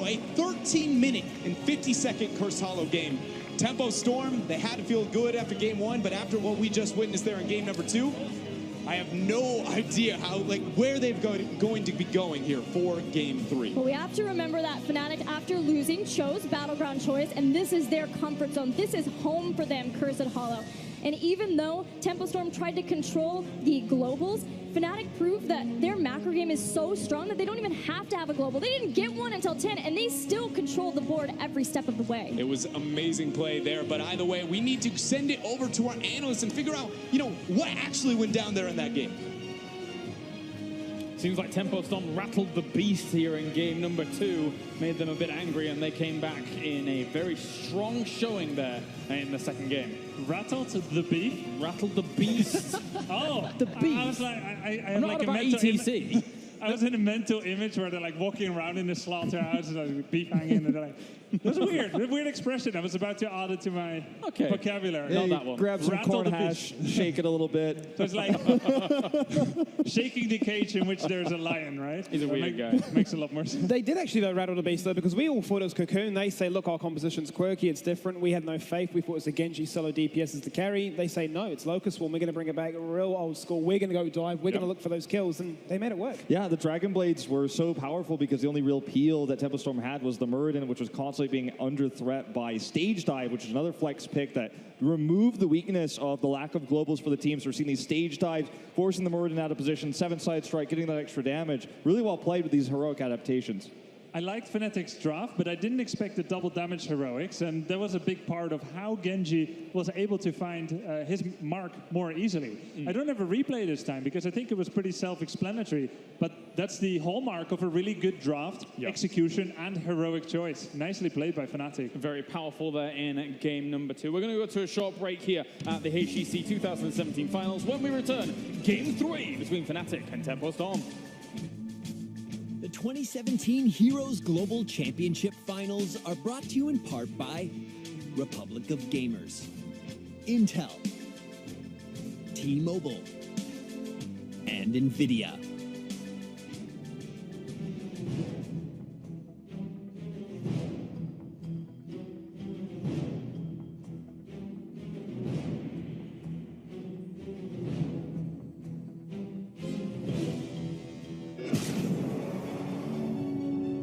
a 13-minute and 50-second Cursed Hollow game. Tempo Storm, they had to feel good after game 1, but after what we just witnessed there in game number 2, I have no idea how, where they're going to be going here for game 3. But we have to remember that Fnatic, after losing, chose Battleground choice, and this is their comfort zone. This is home for them, Cursed Hollow. And even though Tempo Storm tried to control the globals, Fnatic proved that their macro game is so strong that they don't even have to have a global. They didn't get one until 10, and they still control the board every step of the way. It was amazing play there, but either way, we need to send it over to our analysts and figure out, what actually went down there in that game. Seems like Tempo Storm rattled the beast here in game number 2, made them a bit angry, and they came back in a very strong showing there in the second game. Rattled the beef? Rattled the beast. Oh, the beast. I was like, I had not like a about mental ETC. I was in a mental image where they're like walking around in the slaughterhouse and like beef hanging, and they're like, it was a weird expression. I was about to add it to my vocabulary. Yeah, Not that one. grab some Rattle corn the hash, beef. shake it a little bit. So it's like shaking the cage in which there's a lion, right? He's a weird guy. Makes a lot more sense. They did actually, though, rattle the beast, though, because we all thought it was Cocoon. They say, look, our composition's quirky, it's different. We had no faith. We thought it was a Genji solo DPS as the carry. They say, no, it's Locust Swarm. We're going to bring it back real old school. We're going to go dive. We're going to look for those kills, and they made it work. Yeah, the Dragon Blades were so powerful because the only real peel that Tempo Storm had was the Muradin, which was constantly being under threat by Stage Dive, which is another flex pick that removed the weakness of the lack of globals for the team. So we're seeing these Stage Dives, forcing the Muradin out of position, 7-side strike, getting that extra damage. Really well played with these heroic adaptations. I liked Fnatic's draft, but I didn't expect the double damage heroics, and that was a big part of how Genji was able to find his mark more easily. I don't have a replay this time because I think it was pretty self-explanatory, but that's the hallmark of a really good draft, execution, and heroic choice. Nicely played by Fnatic. Very powerful there in game number 2. We're going to go to a short break here at the HGC 2017 finals. When we return, game 3 between Fnatic and Tempo Storm. The 2017 Heroes Global Championship Finals are brought to you in part by Republic of Gamers, Intel, T-Mobile, and NVIDIA.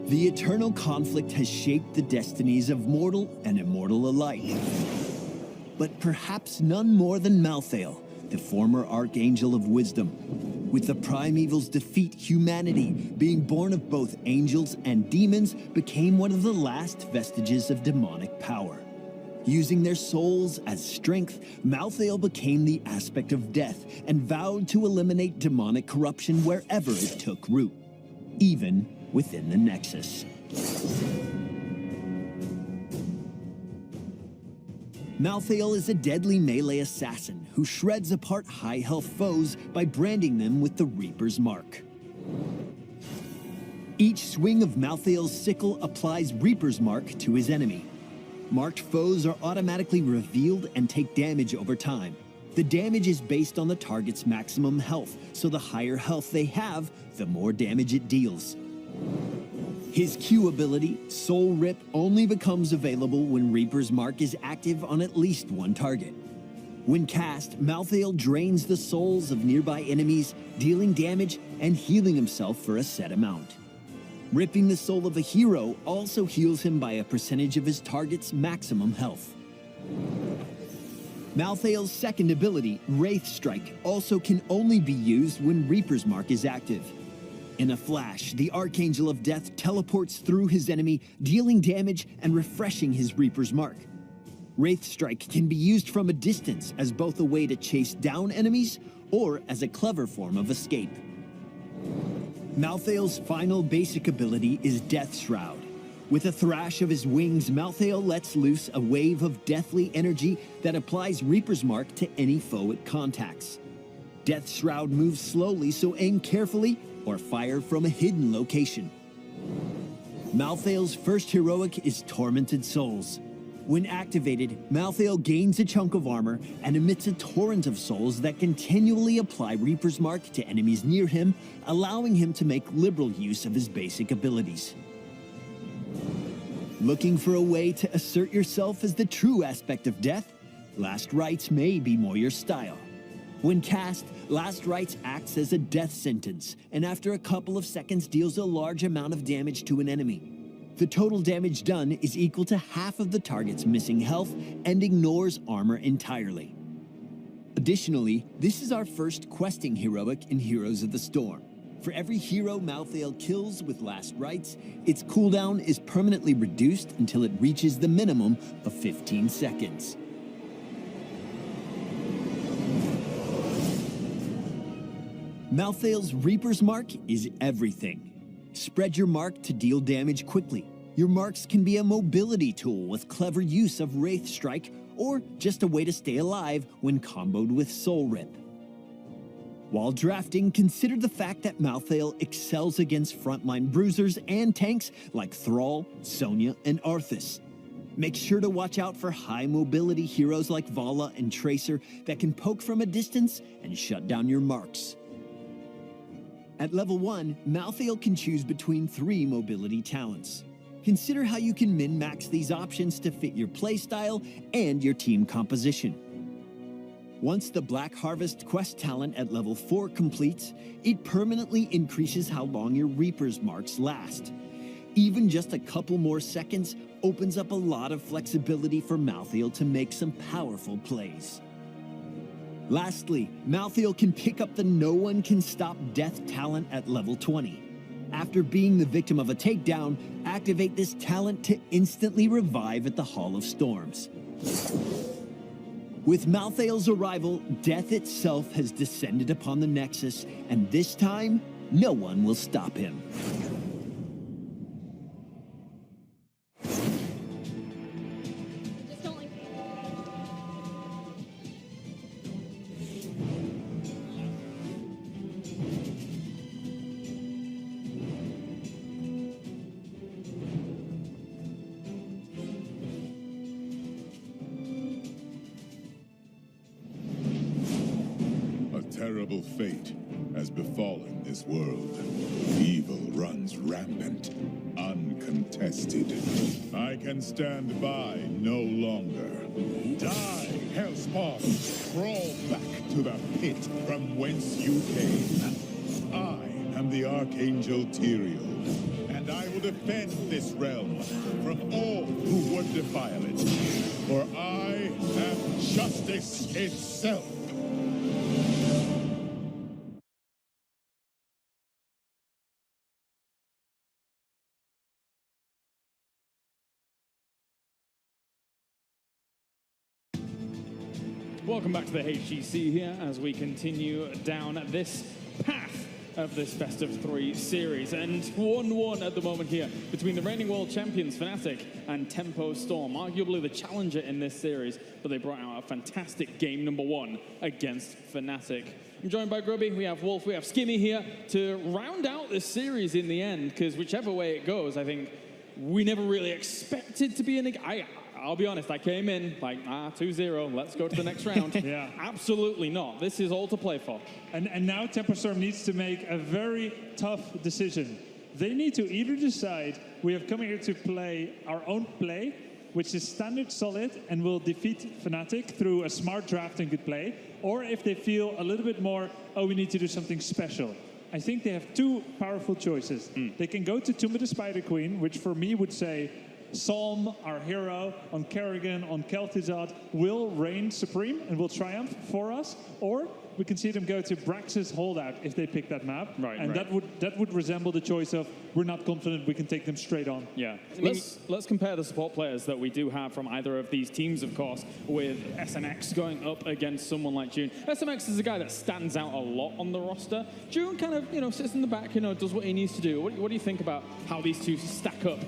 The eternal conflict has shaped the destinies of mortal and immortal alike. But perhaps none more than Malthael, the former Archangel of Wisdom. With the Primeval's defeat, humanity, being born of both angels and demons, became one of the last vestiges of demonic power. Using their souls as strength, Malthael became the aspect of death and vowed to eliminate demonic corruption wherever it took root, even within the Nexus. Malthael is a deadly melee assassin who shreds apart high-health foes by branding them with the Reaper's Mark. Each swing of Malthael's sickle applies Reaper's Mark to his enemy. Marked foes are automatically revealed and take damage over time. The damage is based on the target's maximum health, so the higher health they have, the more damage it deals. His Q ability, Soul Rip, only becomes available when Reaper's Mark is active on at least one target. When cast, Malthael drains the souls of nearby enemies, dealing damage and healing himself for a set amount. Ripping the soul of a hero also heals him by a percentage of his target's maximum health. Malthael's second ability, Wraith Strike, also can only be used when Reaper's Mark is active. In a flash, the Archangel of Death teleports through his enemy, dealing damage and refreshing his Reaper's Mark. Wraith Strike can be used from a distance as both a way to chase down enemies or as a clever form of escape. Malthael's final basic ability is Death Shroud. With a thrash of his wings, Malthael lets loose a wave of deathly energy that applies Reaper's Mark to any foe it contacts. Death Shroud moves slowly, so aim carefully or fire from a hidden location. Malthael's first heroic is Tormented Souls. When activated, Malthael gains a chunk of armor and emits a torrent of souls that continually apply Reaper's Mark to enemies near him, allowing him to make liberal use of his basic abilities. Looking for a way to assert yourself as the true aspect of death? Last Rites may be more your style. When cast, Last Rites acts as a death sentence, and after a couple of seconds deals a large amount of damage to an enemy. The total damage done is equal to half of the target's missing health and ignores armor entirely. Additionally, this is our first questing heroic in Heroes of the Storm. For every hero Malthael kills with Last Rites, its cooldown is permanently reduced until it reaches the minimum of 15 seconds. Malthael's Reaper's Mark is everything. Spread your mark to deal damage quickly. Your marks can be a mobility tool with clever use of Wraith Strike, or just a way to stay alive when comboed with Soul Rip. While drafting, consider the fact that Malthael excels against frontline bruisers and tanks like Thrall, Sonya, and Arthas. Make sure to watch out for high mobility heroes like Vala and Tracer that can poke from a distance and shut down your marks. At level 1, Malthael can choose between 3 mobility talents. Consider how you can min-max these options to fit your playstyle and your team composition. Once the Black Harvest quest talent at level 4 completes, it permanently increases how long your Reaper's marks last. Even just a couple more seconds opens up a lot of flexibility for Malthael to make some powerful plays. Lastly, Malthael can pick up the No One Can Stop Death talent at level 20. After being the victim of a takedown, activate this talent to instantly revive at the Hall of Storms. With Malthael's arrival, death itself has descended upon the Nexus, and this time, no one will stop him. Terrible fate has befallen this world. Evil runs rampant, uncontested. I can stand by no longer. Die, Hellspawn! Crawl back to the pit from whence you came. I am the Archangel Tyrael, and I will defend this realm from all who would defile it. For I am justice itself. Welcome back to the HGC here as we continue down this path of this best of 3 series. And 1-1 at the moment here between the reigning world champions Fnatic and Tempo Storm, arguably the challenger in this series, but they brought out a fantastic game number 1 against Fnatic. I'm joined by Grubby, we have Wolf, we have Skimmy here to round out this series in the end, because whichever way it goes, I think we never really expected to be in a... I'll be honest, I came in like, 2-0, let's go to the next round. Yeah. Absolutely not. This is all to play for. And now Tempo Storm needs to make a very tough decision. They need to either decide we have come here to play our own play, which is standard solid and will defeat Fnatic through a smart draft and good play, or if they feel a little bit more, oh, we need to do something special. I think they have 2 powerful choices. They can go to Tomb of the Spider Queen, which for me would say, Psalm, our hero, on Kerrigan, on Kel'Thuzad, will reign supreme and will triumph for us, or we can see them go to Brax's Holdout if they pick that map, and that would resemble the choice of we're not confident we can take them straight on. Yeah. Let's compare the support players that we do have from either of these teams, of course, with SMX going up against someone like June. SMX is a guy that stands out a lot on the roster. June kind of, sits in the back, does what he needs to do. What do you think about how these two stack up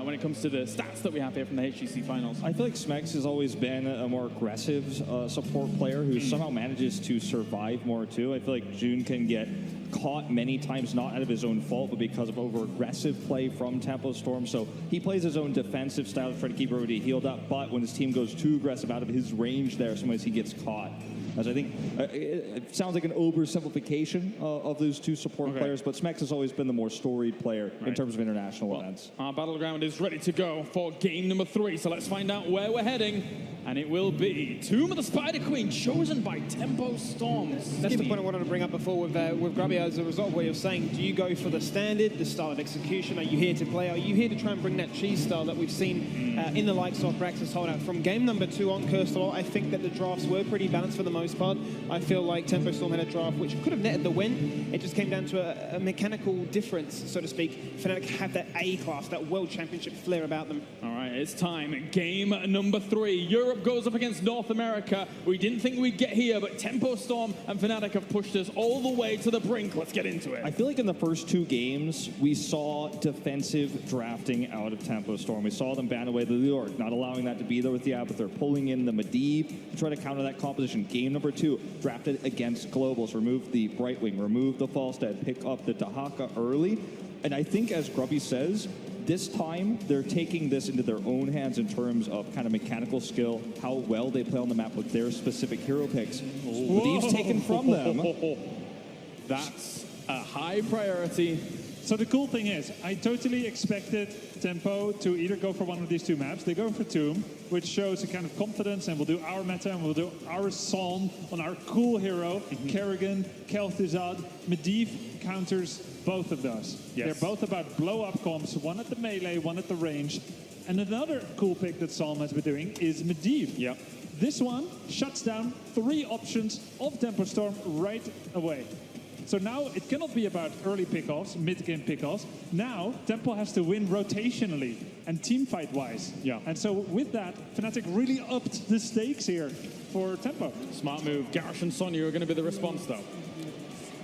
when it comes to the stats that we have here from the HGC finals? I feel like Smex has always been a more aggressive support player who somehow manages to survive more too. I feel like June can get caught many times, not out of his own fault, but because of over-aggressive play from Tempo Storm. So he plays his own defensive style to try to keep everybody healed up, but when his team goes too aggressive out of his range there, sometimes he gets caught. As I think it sounds like an oversimplification of those 2 support players, but Smex has always been the more storied player in terms of international events. Our battleground is ready to go for game number 3, so let's find out where we're heading. And it will be Tomb of the Spider Queen, chosen by Tempo Storm. That's the point I wanted to bring up before with Grubby. As a result of what you're saying, do you go for the standard, the style of execution? Are you here to play? Are you here to try and bring that cheese style that we've seen in the likes of Brax's Holdout? From game number 2 on Cursed Law, I think that the drafts were pretty balanced for the most most part. I feel like Tempo Storm had a draft which could have netted the win. It just came down to a mechanical difference, so to speak. Fnatic have that A-class, that World Championship flair about them. All right, it's time. Game number 3. Europe goes up against North America. We didn't think we'd get here, but Tempo Storm and Fnatic have pushed us all the way to the brink. Let's get into it. I feel like in the first 2 games, we saw defensive drafting out of Tempo Storm. We saw them ban away the Lure, not allowing that to be there with the Abathur, pulling in the Medivh to try to counter that composition. Game number 2, drafted against Globals, remove the Brightwing, remove the Falstad, pick up the Dahaka early. And I think, as Grubby says, this time they're taking this into their own hands in terms of kind of mechanical skill, how well they play on the map with their specific hero picks. Medivh's taken from them. That's a high priority. So the cool thing is, I totally expected Tempo to either go for one of these 2 maps. They go for Tomb, which shows a kind of confidence, and we'll do our meta, and we'll do our Psalm on our cool hero, Kerrigan, Kel'Thuzad. Medivh counters both of those. Yes. They're both about blow-up comps, one at the melee, one at the range. And another cool pick that Psalm has been doing is Medivh. Yep. This one shuts down 3 options of Tempo Storm right away. So now it cannot be about early pickoffs, mid-game pickoffs. Now Tempo has to win rotationally and team fight-wise. Yeah. And so with that, Fnatic really upped the stakes here for Tempo. Smart move. Garrosh and Sonya are going to be the response, though.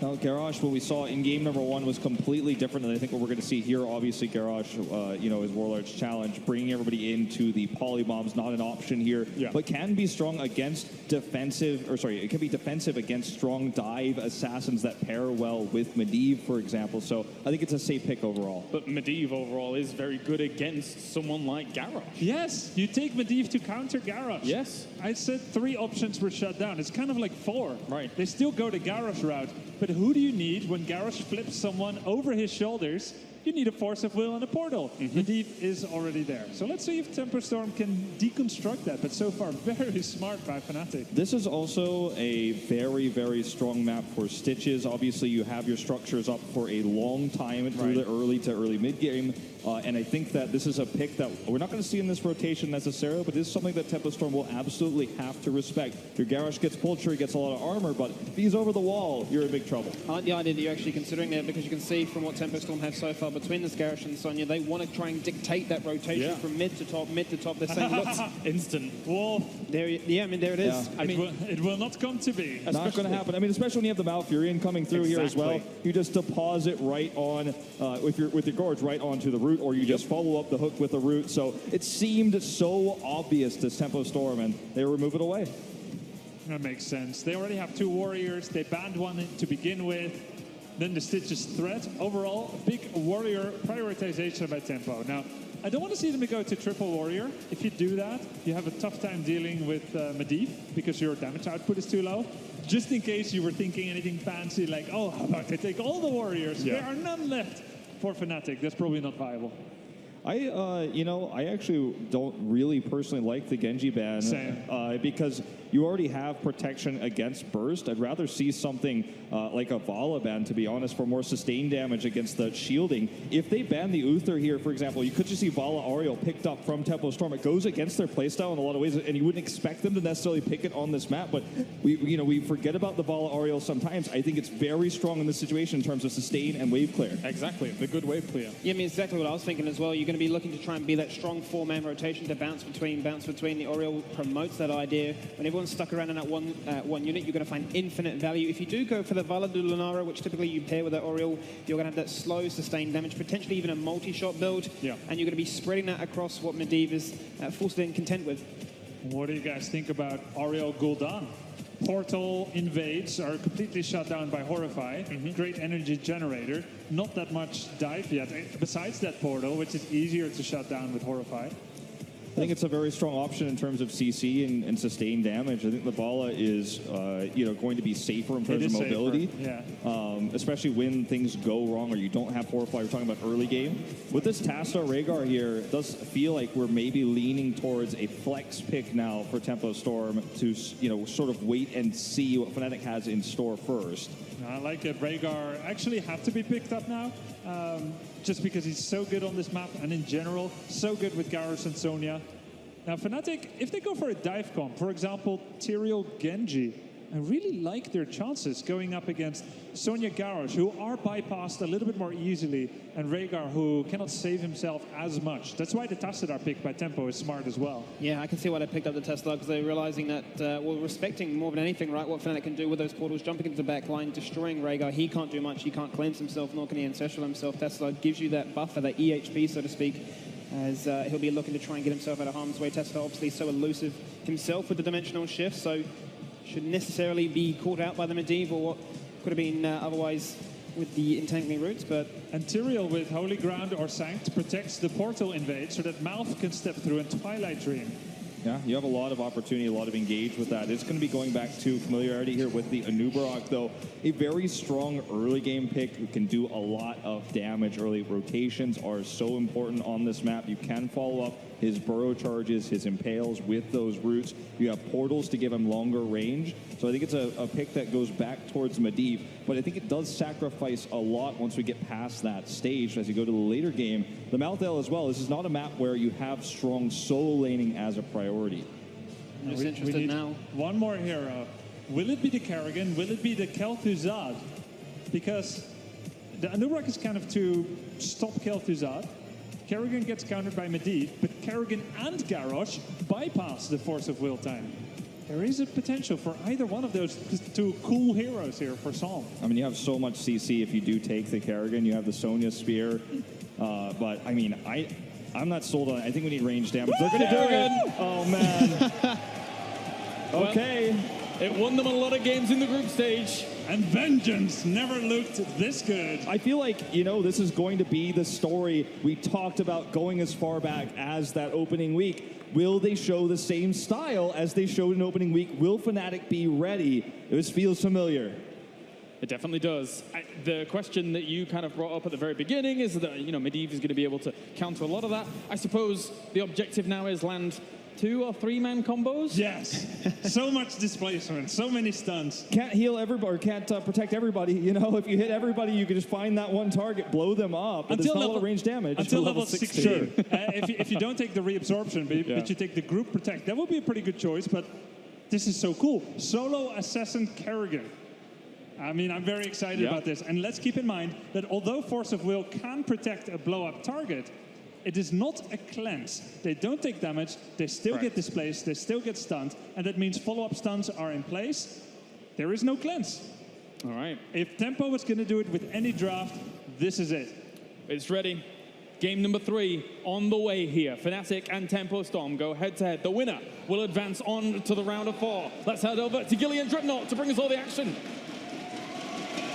Now, Garrosh, what we saw in game number 1 was completely different than I think what we're going to see here. Obviously, Garrosh, his Warlord's challenge, bringing everybody into the polybombs, not an option here, but can be strong against it can be defensive against strong dive assassins that pair well with Medivh, for example. So I think it's a safe pick overall. But Medivh overall is very good against someone like Garrosh. Yes, you take Medivh to counter Garrosh. Yes. I said 3 options were shut down. It's kind of like 4. Right. They still go the Garrosh route. But who do you need when Garrosh flips someone over his shoulders? You need a Force of Will and a portal. Medivh is already there. So let's see if Tempo Storm can deconstruct that. But so far, very smart by Fnatic. This is also a very, very strong map for Stitches. Obviously, you have your structures up for a long time through the early to early mid-game. And I think that this is a pick that we're not going to see in this rotation necessarily, but this is something that Tempo Storm will absolutely have to respect. Your Garrosh gets pulled, sure, he gets a lot of armor, but if he's over the wall, you're in big trouble. I like the idea that you're actually considering there, because you can see from what Tempo Storm have so far between this Garrosh and Sonya, they want to try and dictate that rotation from mid to top, mid to top. They're saying, look, instant. Well, there it is. I mean, it will not come to be. Not going to happen. I mean, especially when you have the Malfurion coming through here as well. You just deposit right on with your Gorge right onto the root, or you just follow up the hook with the root. So it seemed so obvious to Tempo Storm, and they remove it away. That makes sense. They already have 2 warriors. They banned one to begin with. Then the Stitches threat. Overall, a big warrior prioritization by Tempo. Now, I don't want to see them go to triple warrior. If you do that, you have a tough time dealing with Medivh because your damage output is too low. Just in case you were thinking anything fancy like, oh, how about I take all the warriors? There are none left for Fnatic. That's probably not viable. I actually don't really personally like the Genji ban because you already have protection against burst. I'd rather see something like a Vala ban, to be honest, for more sustained damage against the shielding. If they ban the Uther here, for example, you could just see Vala Ariel picked up from Tempo Storm. It goes against their playstyle in a lot of ways, and you wouldn't expect them to necessarily pick it on this map, but we forget about the Vala Ariel sometimes. I think it's very strong in this situation in terms of sustain and wave clear. Exactly, the good wave clear. Yeah, I mean, exactly what I was thinking as well. You're going to be looking to try and be that strong 4-man rotation to bounce between. The Oriole promotes that idea. When everyone's stuck around in that one unit, you're going to find infinite value. If you do go for the Vala de Lunara, which typically you pair with that Oriole, you're going to have that slow, sustained damage, potentially even a multi-shot build. Yeah. And you're going to be spreading that across what Medivh is forced to content with. What do you guys think about Ariel Gul'dan? Portal invades are completely shut down by Horrify. Great energy generator. Not that much dive yet, besides that portal, which is easier to shut down with Horrify. I think it's a very strong option in terms of CC and sustained damage. I think the Vala is, going to be safer in terms of mobility. Especially when things go wrong or you don't have Horrify. We're talking about early game. With this Tastar Rhaegar here, it does feel like we're maybe leaning towards a flex pick now for Tempo Storm to, sort of wait and see what Fnatic has in store first. I like it. Rhaegar actually have to be picked up now. Just because he's so good on this map and in general, so good with Garrosh and Sonya. Now Fnatic, if they go for a dive comp, for example, Tyrael Genji, I really like their chances going up against Sonya Garrosh, who are bypassed a little bit more easily, and Rhaegar, who cannot save himself as much. That's why the Tassadar pick by Tempo is smart as well. Yeah, I can see why they picked up the Tesla, because they're realizing that, well, respecting more than anything, right, what Fnatic can do with those portals, jumping into the back line, destroying Rhaegar. He can't do much. He can't cleanse himself, nor can he ancestral himself. Tesla gives you that buffer, that EHP, so to speak, as he'll be looking to try and get himself out of harm's way. Tesla obviously so elusive himself with the dimensional shift, so shouldn't necessarily be caught out by the Medivh or what could have been otherwise with the entangling roots, but... And Tyrael with Holy Ground or Sanct protects the portal invade so that Mouth can step through and Twilight Dream. Yeah, you have a lot of opportunity, a lot of engage with that. It's going to be going back to familiarity here with the Anubarak, though. A very strong early game pick who can do a lot of damage. Early rotations are so important on this map. You can follow up his burrow charges, his impales with those roots. You have portals to give him longer range. So I think it's a pick that goes back towards Medivh, but I think it does sacrifice a lot once we get past that stage as you go to the later game. The Malthael as well, this is not a map where you have strong solo laning as a priority. I'm just interested now. One more hero. Will it be the Kerrigan? Will it be the Kel'Thuzad? Because the Anubarak is kind of to stop Kel'Thuzad. Kerrigan gets countered by Medivh, but Kerrigan and Garrosh bypass the Force of Will time. There is a potential for either one of those two cool heroes here for Psalm. I mean, you have so much CC if you do take the Kerrigan. You have the Sonya Spear. But, I mean, I'm not sold on it. I think we need range damage. They're going to do it. Oh, man. Okay. Well, it won them a lot of games in the group stage. And vengeance never looked this good. I feel like, you know, this is going to be the story we talked about going as far back as that opening week. Will they show the same style as they showed in opening week? Will Fnatic be ready? This feels familiar. It definitely does. The question that you kind of brought up at the very beginning is that, you know, Medivh is going to be able to counter a lot of that. I suppose the objective now is land 2 or 3 man combos? Yes. So much displacement, so many stuns. Can't heal everybody, or can't protect everybody. You know, if you hit everybody, you can just find that one target, blow them up, but there's not a lot of range damage. Until level 16. Sure. If you don't take the reabsorption, but you take the group protect, that would be a pretty good choice, but this is so cool. Solo Assassin Kerrigan. I mean, I'm very excited about this. And let's keep in mind that although Force of Will can protect a blow-up target, it is not a cleanse. They don't take damage, they still get displaced, they still get stunned, and that means follow-up stuns are in place. There is no cleanse. All right. If Tempo was going to do it with any draft, this is it. It's ready. Game number 3 on the way here. Fnatic and Tempo Storm go head-to-head. The winner will advance on to the round of 4. Let's head over to Gillian Dreadnought to bring us all the action.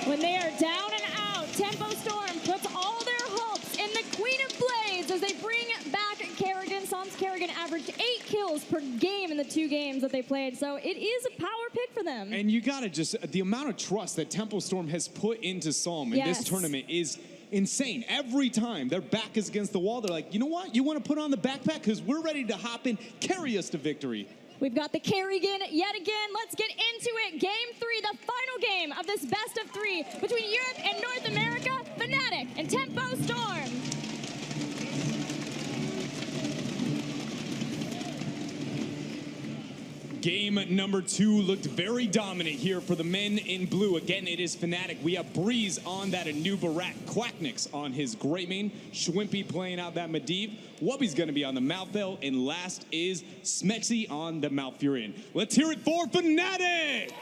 When they are down and out, Tempo Storm puts all their hopes in the Queen of Blades as they bring back Kerrigan. Psalm's Kerrigan averaged 8 kills per game in the 2 games that they played, so it is a power pick for them. And you gotta just, the amount of trust that Tempo Storm has put into Psalm in this tournament is insane. Every time their back is against the wall, they're like, you know what? You want to put on the backpack? Because we're ready to hop in, carry us to victory. We've got the Kerrigan yet again. Let's get into it. Game 3, the final game of this best of 3 between Europe and North America, Fnatic and Tempo Storm. Game number 2 looked very dominant here for the men in blue. Again, it is Fnatic. We have Breeze on that Anubarak, Quacknix on his Greymane, Schwimpy playing out that Medivh, Wubby's going to be on the Malthael, and last is Smexy on the Malfurion. Let's hear it for Fnatic!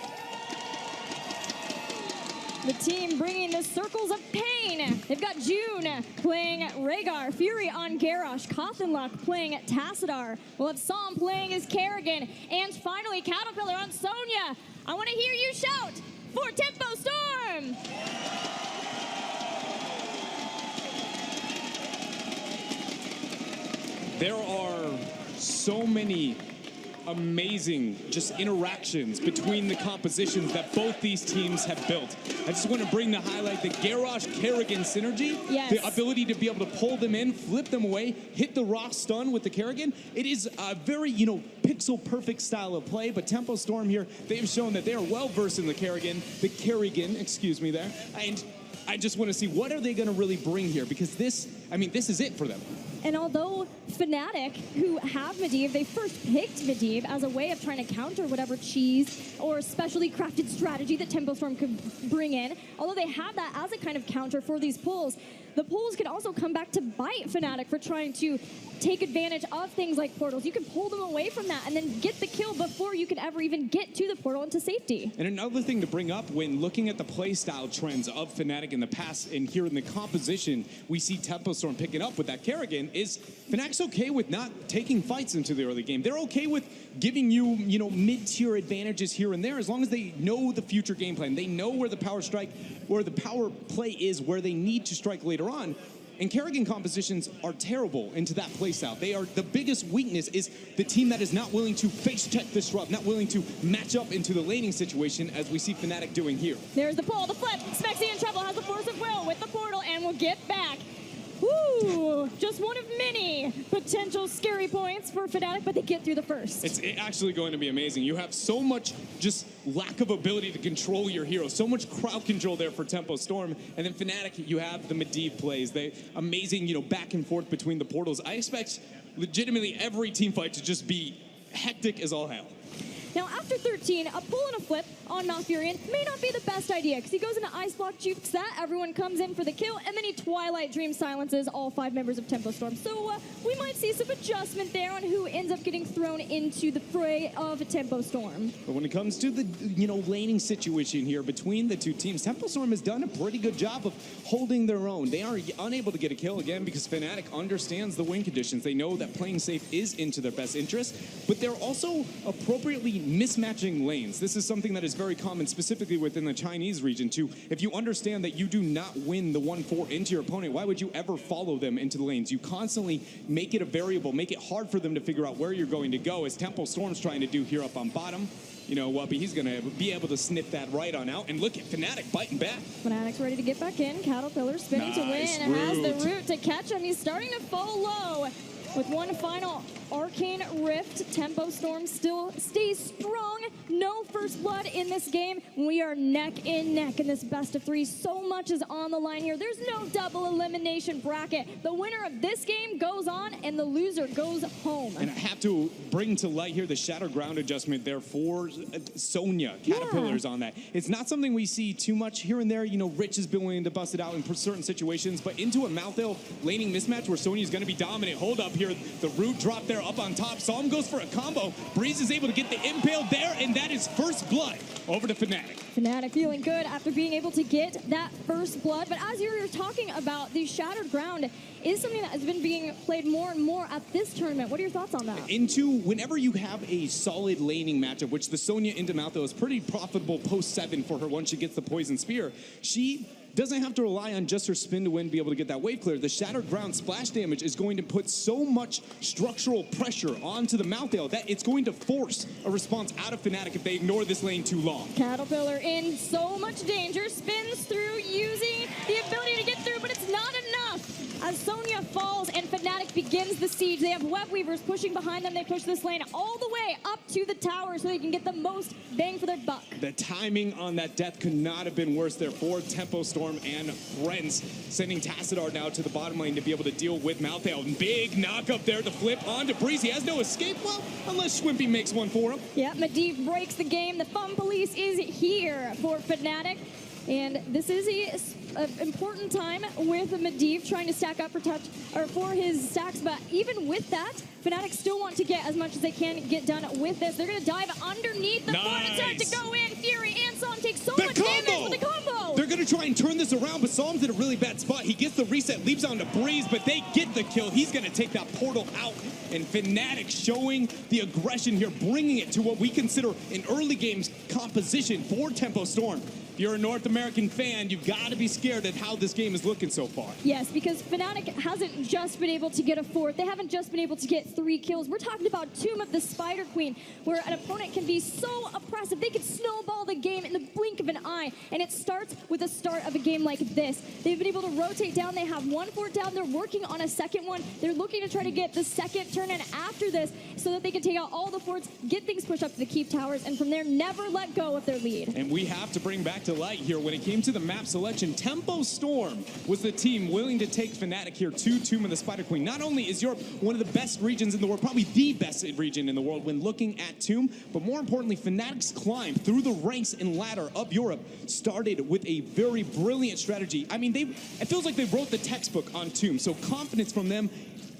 The team bringing the circles of pain. They've got June playing Rhaegar, Fury on Garrosh, Cothenluck playing Tassadar. We'll have Psalm playing as Kerrigan, and finally Caterpillar on Sonya. I want to hear you shout for Tempo Storm! There are so many amazing just interactions between the compositions that both these teams have built. I just want to bring to highlight the Garrosh-Kerrigan synergy, the ability to be able to pull them in, flip them away, hit the rock stun with the Kerrigan. It is a very, pixel-perfect style of play, but Tempo Storm here, they've shown that they are well-versed in the Kerrigan, and I just want to see what are they going to really bring here, because this is it for them. And although Fnatic, who have Medivh, they first picked Medivh as a way of trying to counter whatever cheese or specially crafted strategy that Tempo Storm could bring in. Although they have that as a kind of counter for these pulls, the pulls can also come back to bite Fnatic for trying to take advantage of things like portals. You can pull them away from that and then get the kill before you can ever even get to the portal into safety. And another thing to bring up when looking at the playstyle trends of Fnatic in the past and here in the composition, we see Tempo Storm picking up with that Kerrigan is Fnatic's okay with not taking fights into the early game. They're okay with giving you, mid-tier advantages here and there as long as they know the future game plan. They know where the power strike, where the power play is, where they need to strike later on. And Kerrigan compositions are terrible into that playstyle. They are the biggest weakness is the team that is not willing to face check disrupt, not willing to match up into the laning situation as we see Fnatic doing here. There's the pull, the flip. Smexy in trouble, has the force of will with the portal and will get back. Woo! Just one of many potential scary points for Fnatic, but they get through the first. It's actually going to be amazing. You have so much just lack of ability to control your hero, so much crowd control there for Tempo Storm, and then Fnatic, you have the Medivh plays. They amazing, back and forth between the portals. I expect legitimately every team fight to just be hectic as all hell. Now, after 13, a pull and a flip on Malfurion may not be the best idea because he goes into Ice Block, jukes that, everyone comes in for the kill, and then he Twilight Dream silences all 5 members of Tempo Storm. So we might see some adjustment there on who ends up getting thrown into the fray of Tempo Storm. But when it comes to the, laning situation here between the two teams, Tempo Storm has done a pretty good job of holding their own. They are unable to get a kill again because Fnatic understands the win conditions. They know that playing safe is into their best interest, but they're also appropriately mismatching lanes. This is something that is very common specifically within the Chinese region too. If you understand that you do not win the 1-4 into your opponent, why would you ever follow them into the lanes? You constantly make it a variable, make it hard for them to figure out where you're going to go, as Tempo Storm's trying to do here up on bottom. But he's going to be able to snip that right on out. And look at Fnatic biting back. Fnatic's ready to get back in. Caterpillar spinning to win and has the root to catch him. He's starting to fall low. With one final Arcane Rift, Tempo Storm still stays strong. No first blood in this game. We are neck in neck in this best of 3. So much is on the line here. There's no double elimination bracket. The winner of this game goes on and the loser goes home. And I have to bring to light here the Shattered Ground adjustment there for Sonya. Caterpillars on that. It's not something we see too much here and there. Rich has been willing to bust it out in certain situations, but into a Malthael laning mismatch where Sonya is going to be dominant. Hold up here. The root drop there up on top. Psalm goes for a combo. Breeze is able to get the impale there, and that is first blood over to Fnatic. Fnatic feeling good after being able to get that first blood. But as you're talking about, the Shattered Ground is something that has been being played more and more at this tournament. What are your thoughts on that? Whenever you have a solid laning matchup, which the Sonya into Malthael is pretty profitable post-7 for her once she gets the Poison Spear, she doesn't have to rely on just her spin to win, be able to get that wave clear. The Shattered Ground splash damage is going to put so much structural pressure onto the Malthael that it's going to force a response out of Fnatic if they ignore this lane too long. Caterpillar in so much danger, spins through using the ability to get through, but it's not enough. As Sonya falls and Fnatic begins the siege, they have Web Weavers pushing behind them. They push this lane all the way up to the tower so they can get the most bang for their buck. The timing on that death could not have been worse there for Tempo Storm and friends, sending Tassadar now to the bottom lane to be able to deal with Malthael. Big knock up there to flip onto Breeze. He has no escape, well, unless Schwimpy makes one for him. Yeah, Medivh breaks the game. The Fun Police is here for Fnatic. And this is an important time with Medivh trying to stack up for his stacks. But even with that, Fnatic still want to get as much as they can get done with this. They're going to dive underneath the fort attack to go in. Fury and Psalm take so much damage with the combo. They're going to try and turn this around, but Psalm's in a really bad spot. He gets the reset, leaps onto Breeze, but they get the kill. He's going to take that portal out. And Fnatic showing the aggression here, bringing it to what we consider an early games composition for Tempo Storm. If you're a North American fan, you've got to be scared at how this game is looking so far. Yes, because Fnatic hasn't just been able to get a fourth. They haven't just been able to get 3 kills. We're talking about Tomb of the Spider Queen, where an opponent can be so oppressive. They can snowball the game in the blink of an eye. And it starts with the start of a game like this. They've been able to rotate down. They have 1 fort down. They're working on a second one. They're looking to try to get the second turn in after this so that they can take out all the forts, get things pushed up to the keep towers, and from there never let go of their lead. And we have to bring back back to light here. When it came to the map selection, Tempo Storm was the team willing to take Fnatic here to Tomb of the Spider Queen. Not only is Europe one of the best regions in the world, probably the best region in the world when looking at Tomb, but more importantly, Fnatic's climb through the ranks and ladder of Europe started with a very brilliant strategy. I mean, it feels like they wrote the textbook on Tomb, so confidence from them.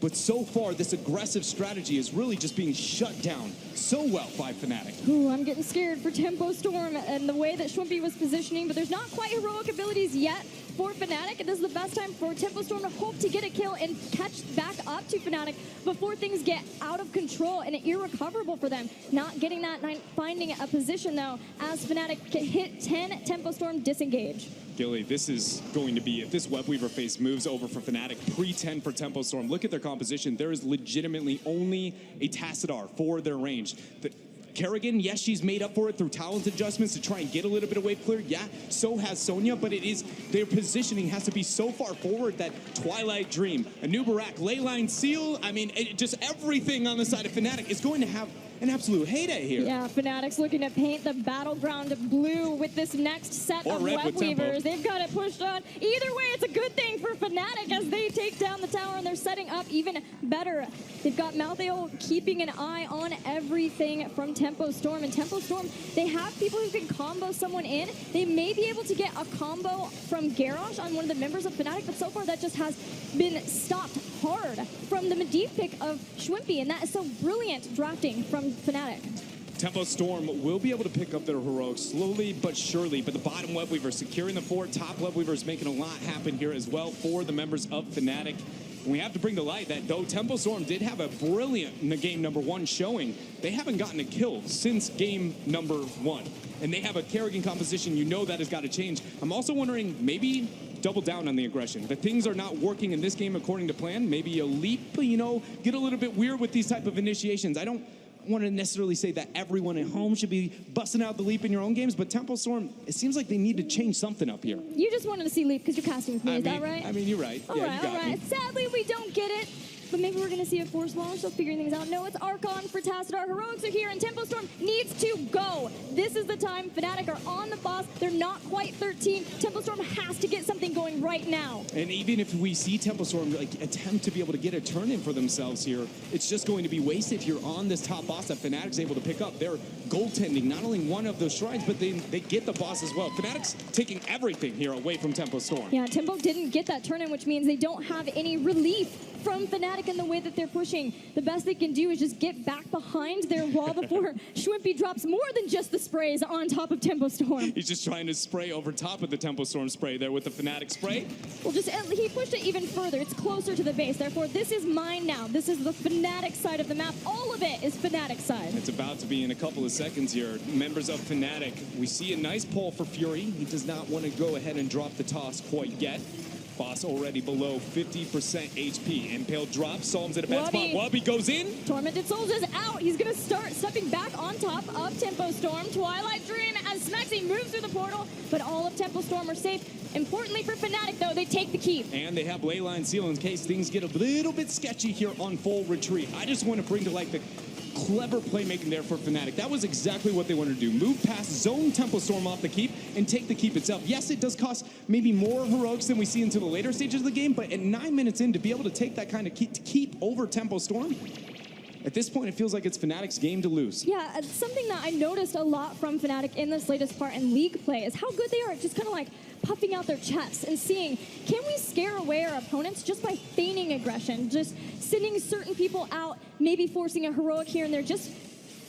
But so far, this aggressive strategy is really just being shut down so well by Fnatic. Ooh, I'm getting scared for Tempo Storm and the way that Schwimpy was positioning, but there's not quite heroic abilities yet for Fnatic, and this is the best time for Tempo Storm to hope to get a kill and catch back up to Fnatic before things get out of control and irrecoverable for them. Not getting that, finding a position, though, as Fnatic hit 10, Tempo Storm disengage. Gilly, this is going to be, if this Webweaver phase moves over for Fnatic, pre-10 for Tempo Storm, look at their composition. There is legitimately only a Tassadar for their range. Kerrigan, yes, she's made up for it through talent adjustments to try and get a little bit of wave clear. Yeah, so has Sonya, but it is, their positioning has to be so far forward that Twilight Dream, Anubarak, Leyline Seal, I mean, just everything on the side of Fnatic is going to have an absolute heyday here. Yeah, Fnatic's looking to paint the battleground blue with this next set of web weavers. They've got it pushed on. Either way, it's a good thing for Fnatic as they take down the tower, and they're setting up even better. They've got Malthael keeping an eye on everything from Tempo Storm. And Tempo Storm, they have people who can combo someone in. They may be able to get a combo from Garrosh on one of the members of Fnatic, but so far that just has been stopped hard from the Medivh pick of Schwimpy, and that is so brilliant drafting from Fnatic. Tempo Storm will be able to pick up their heroics slowly but surely, but the bottom web weaver securing the fort, top web weaver is making a lot happen here as well for the members of Fnatic. And we have to bring to light that though Tempo Storm did have a brilliant in the game number 1 showing, they haven't gotten a kill since game number 1. And they have a Kerrigan composition, you know that has got to change. I'm also wondering, maybe double down on the aggression. The things are not working in this game according to plan. Maybe a leap, you know, get a little bit weird with these type of initiations. I don't want to necessarily say that everyone at home should be busting out the leap in your own games, but Tempo Storm, it seems like they need to change something up here. You just wanted to see leap because you're casting with me, is that right? I mean, you're right. All right. Sadly, we don't get it. But maybe we're going to see a Force Launch, so figuring things out. No, it's Archon for Tassadar. Heroics are here, and Tempo Storm needs to go. This is the time. Fnatic are on the boss. They're not quite 13. Tempo Storm has to get something going right now. And even if we see Tempo Storm like attempt to be able to get a turn in for themselves here, it's just going to be wasted here on this top boss that Fnatic's able to pick up. They're goaltending not only one of those shrines, but they get the boss as well. Fnatic's taking everything here away from Tempo Storm. Yeah, Tempo didn't get that turn in, which means they don't have any relief from Fnatic in the way that they're pushing. The best they can do is just get back behind their wall before Schwimpy drops more than just the sprays on top of Tempo Storm. He's just trying to spray over top of the Tempo Storm spray there with the Fnatic spray. Well, he pushed it even further. It's closer to the base. Therefore, this is mine now. This is the Fnatic side of the map. All of it is Fnatic side. It's about to be in a couple of seconds here. Members of Fnatic, we see a nice pull for Fury. He does not want to go ahead and drop the toss quite yet. Boss already below 50% HP. Impale drops, Psalms at a bad spot. Wubby goes in. Tormented Souls is out. He's going to start stepping back on top of Tempo Storm. Twilight Dream as Smexy moves through the portal, but all of Tempo Storm are safe. Importantly for Fnatic, though, they take the keep. And they have Leyline Seal in case things get a little bit sketchy here on full retreat. I just want to bring to light the clever playmaking there for Fnatic. That was exactly what they wanted to do. Move past, zone Tempo Storm off the keep, and take the keep itself. Yes, it does cost maybe more heroics than we see into the later stages of the game, but at 9 minutes in, to be able to take that kind of keep over Tempo Storm, at this point, it feels like it's Fnatic's game to lose. Yeah, something that I noticed a lot from Fnatic in this latest part in League play is how good they are at just kind of like puffing out their chests and seeing, can we scare away our opponents just by feigning aggression, just sending certain people out, maybe forcing a heroic here and there, just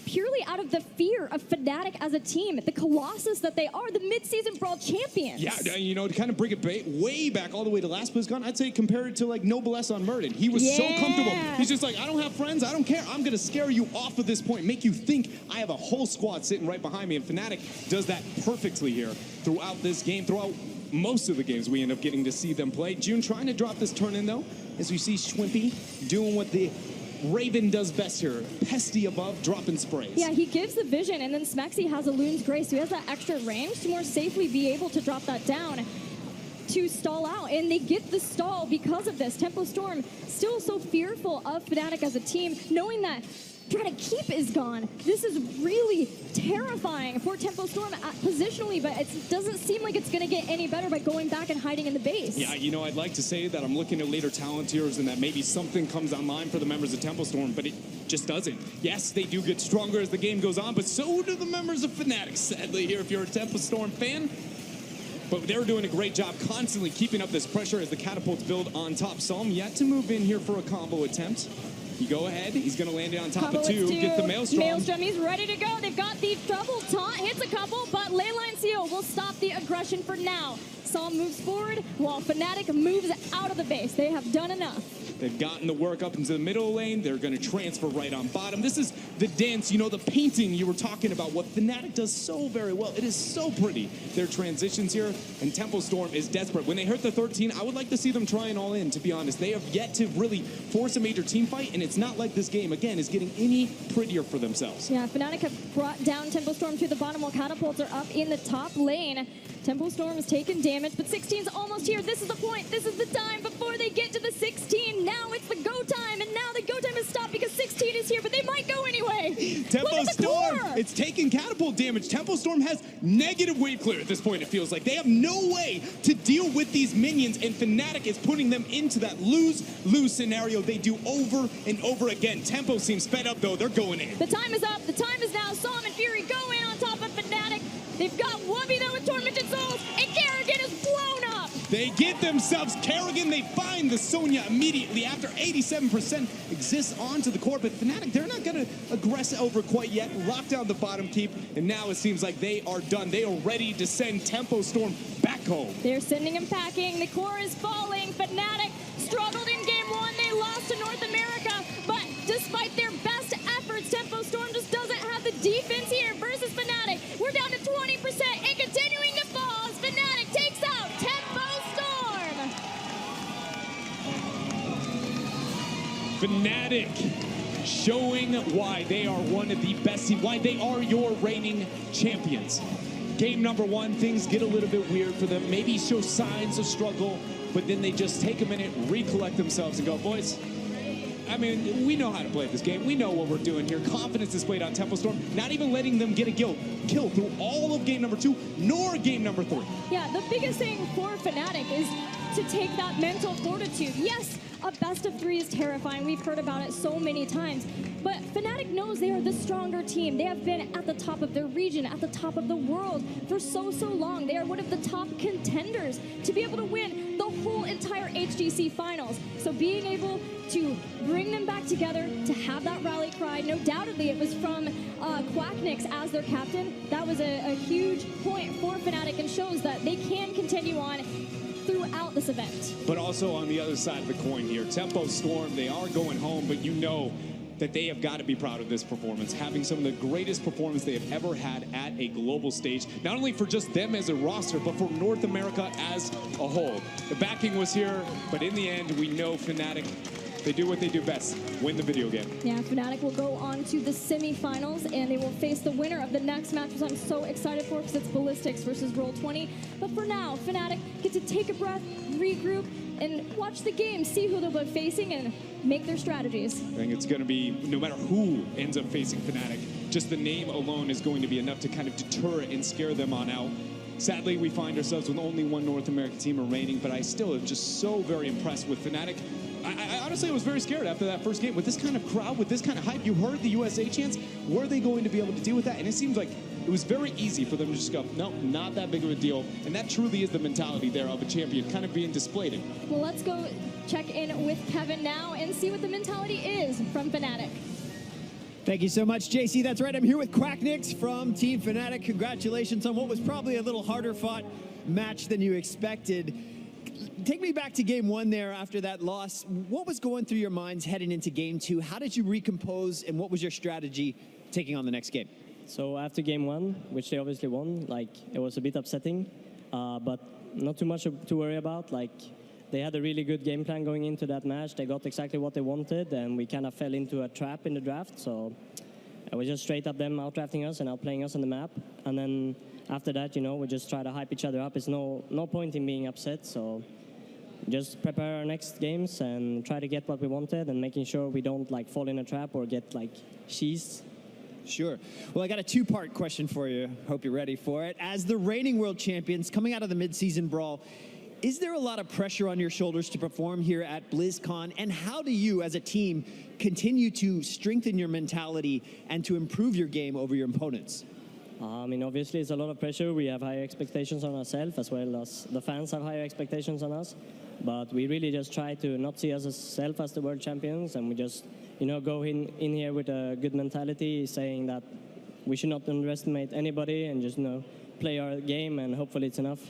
purely out of the fear of Fnatic as a team, the Colossus that they are, the mid-season Brawl champions. Yeah, you know, to kind of bring it way back all the way to last Blizzcon, I'd say compare it to like Noblesse on Murden. He was so comfortable. He's just like, I don't have friends, I don't care. I'm going to scare you off of this point, make you think I have a whole squad sitting right behind me. And Fnatic does that perfectly here throughout this game, throughout most of the games we end up getting to see them play. June trying to drop this turn in, though, as we see Schwimpy doing what the Raven does best here. Pesty above, dropping sprays. Yeah, he gives the vision, and then Smexy has a Loon's Grace, so he has that extra range to more safely be able to drop that down to stall out, and they get the stall because of this. Tempo Storm still so fearful of Fnatic as a team, knowing that try to keep is gone. This is really terrifying for Tempo Storm positionally, but it doesn't seem like it's going to get any better by going back and hiding in the base. Yeah, you know, I'd like to say that I'm looking at later talent tiers and that maybe something comes online for the members of Tempo Storm, but it just doesn't. Yes, they do get stronger as the game goes on, but so do the members of Fnatic, sadly, here if you're a Tempo Storm fan. But they're doing a great job constantly keeping up this pressure as the catapults build on top. Psalm yet to move in here for a combo attempt. You go ahead. He's going to land it on top of two. Get the Maelstrom. Maelstrom, he's ready to go. They've got the double taunt. Hits a couple, but Leyline Seal will stop the aggression for now. Psalm moves forward while Fnatic moves out of the base. They have done enough. They've gotten the work up into the middle lane. They're going to transfer right on bottom. This is the dance, you know, the painting you were talking about. What Fnatic does so very well. It is so pretty. Their transitions here, and Tempo Storm is desperate. When they hurt the 13, I would like to see them trying all in, to be honest. They have yet to really force a major team fight, and it's not like this game, again, is getting any prettier for themselves. Yeah, Fnatic have brought down Tempo Storm to the bottom while Catapults are up in the top lane. Tempo Storm has taken damage, but 16's almost here. This is the point. This is the time before they get to the 16. Now it's the go time, and now the go time is stopped because 16 is here, but they might go anyway. Tempo Storm, it's taking catapult damage. Tempo Storm has negative wave clear at this point, it feels like. They have no way to deal with these minions, and Fnatic is putting them into that lose-lose scenario they do over and over again. Tempo seems fed up, though. They're going in. The time is up. The time is now. Psalm and Fury go in on top of Fnatic. They've got Wubby, though, with Tormented Souls, and Kerrigan is blown up. They get themselves Kerrigan. They find the Sonya immediately after 87% exists onto the core. But Fnatic, they're not going to aggress over quite yet. Lock down the bottom keep, and now it seems like they are done. They are ready to send Tempo Storm back home. They're sending him packing. The core is falling. Fnatic struggled in game one. They lost to North America. But despite their best efforts, Tempo Storm just doesn't have the defense here versus Fnatic. We're down to 20% and continuing to fall as Fnatic takes out Tempo Storm. Fnatic showing why they are one of the best teams, why they are your reigning champions. Game number one, things get a little bit weird for them. Maybe show signs of struggle, but then they just take a minute, recollect themselves, and go, boys, I mean, we know how to play this game. We know what we're doing here. Confidence displayed on Tempo Storm, not even letting them get a kill through all of game number 2, nor game number 3. Yeah, the biggest thing for Fnatic is to take that mental fortitude. Yes, a best of 3 is terrifying. We've heard about it so many times. But Fnatic knows they are the stronger team. They have been at the top of their region, at the top of the world for so long. They are one of the top contenders to be able to win the whole entire HGC finals. So being able to bring them back together, to have that rally cry, no doubtedly it was from Quacknix as their captain. That was a huge point for Fnatic and shows that they can continue on throughout this event. But also on the other side of the coin here, Tempo Storm, they are going home, but you know that they have got to be proud of this performance, having some of the greatest performance they have ever had at a global stage, not only for just them as a roster, but for North America as a whole. The backing was here, but in the end, we know Fnatic, they do what they do best, win the video game. Yeah, Fnatic will go on to the semifinals, and they will face the winner of the next match, which I'm so excited for because it's Ballistics versus Roll20. But for now, Fnatic get to take a breath, regroup, and watch the game, see who they'll be facing, and make their strategies. I think it's going to be, no matter who ends up facing Fnatic, just the name alone is going to be enough to kind of deter and scare them on out. Sadly, we find ourselves with only one North American team remaining, but I still am just so very impressed with Fnatic. I honestly was very scared after that first game. With this kind of crowd, with this kind of hype, you heard the USA chants. Were they going to be able to deal with that? And it seems like it was very easy for them to just go, no, not that big of a deal. And that truly is the mentality there of a champion kind of being displayed. Well, let's go check in with Kevin now and see what the mentality is from Fnatic. Thank you so much, JC. That's right. I'm here with Quacknix from Team Fnatic. Congratulations on what was probably a little harder fought match than you expected. Take me back to game 1 there after that loss. What was going through your minds heading into game 2? How did you recompose, and what was your strategy taking on the next game? So after game 1, which they obviously won, it was a bit upsetting, but not too much to worry about. They had a really good game plan going into that match. They got exactly what they wanted, and we kind of fell into a trap in the draft. So it was just straight up them out-drafting us and out-playing us on the map. And then after that, we just try to hype each other up. It's no point in being upset. So just prepare our next games and try to get what we wanted, and making sure we don't like fall in a trap or get like cheesed. Sure. Well, I got a two-part question for you. Hope you're ready for it. As the reigning world champions coming out of the mid-season brawl, is there a lot of pressure on your shoulders to perform here at BlizzCon? And how do you, as a team, continue to strengthen your mentality and to improve your game over your opponents? I mean, obviously, it's a lot of pressure. We have high expectations on ourselves, as well as the fans have higher expectations on us. But we really just try to not see ourselves as the world champions, and we just, you know, go in here with a good mentality, saying that we should not underestimate anybody and just, you know, play our game, and hopefully it's enough.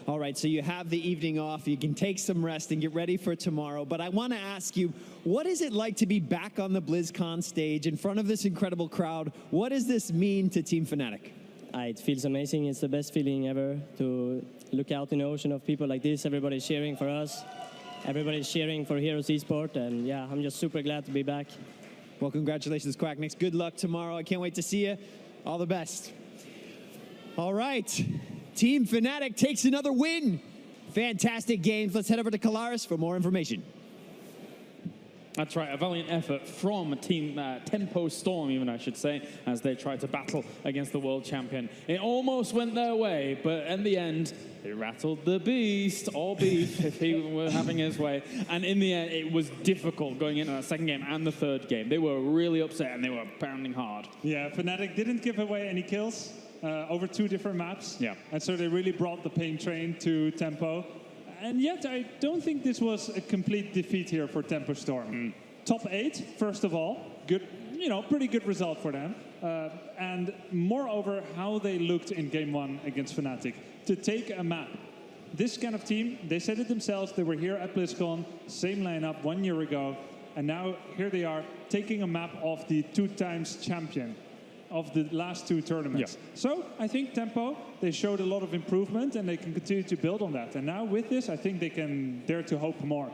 All right, so you have the evening off. You can take some rest and get ready for tomorrow. But I want to ask you, what is it like to be back on the BlizzCon stage in front of this incredible crowd? What does this mean to Team Fnatic? It feels amazing. It's the best feeling ever to look out in an ocean of people like this. Everybody's cheering for us. Everybody's cheering for Heroes Esport. And yeah, I'm just super glad to be back. Well, congratulations, Quacknix. Good luck tomorrow. I can't wait to see you. All the best. All right. Team Fnatic takes another win. Fantastic games. Let's head over to Kalaris for more information. That's right, a valiant effort from Team Tempo Storm, even I should say, as they tried to battle against the world champion. It almost went their way, but in the end, they rattled the beast, or beef, if he were having his way. And in the end, it was difficult going into that second game and the third game. They were really upset, and they were pounding hard. Yeah, Fnatic didn't give away any kills over 2 different maps. Yeah. And so they really brought the pain train to Tempo. And yet, I don't think this was a complete defeat here for Tempo Storm. Top 8, first of all, good, you know, pretty good result for them. And moreover, how they looked in Game 1 against Fnatic. To take a map, this kind of team, they said it themselves, they were here at BlizzCon, same lineup 1 year ago, and now here they are, taking a map of the 2-times champion of the last 2 tournaments. Yeah. So I think Tempo, they showed a lot of improvement, and they can continue to build on that. And now with this, I think they can dare to hope more.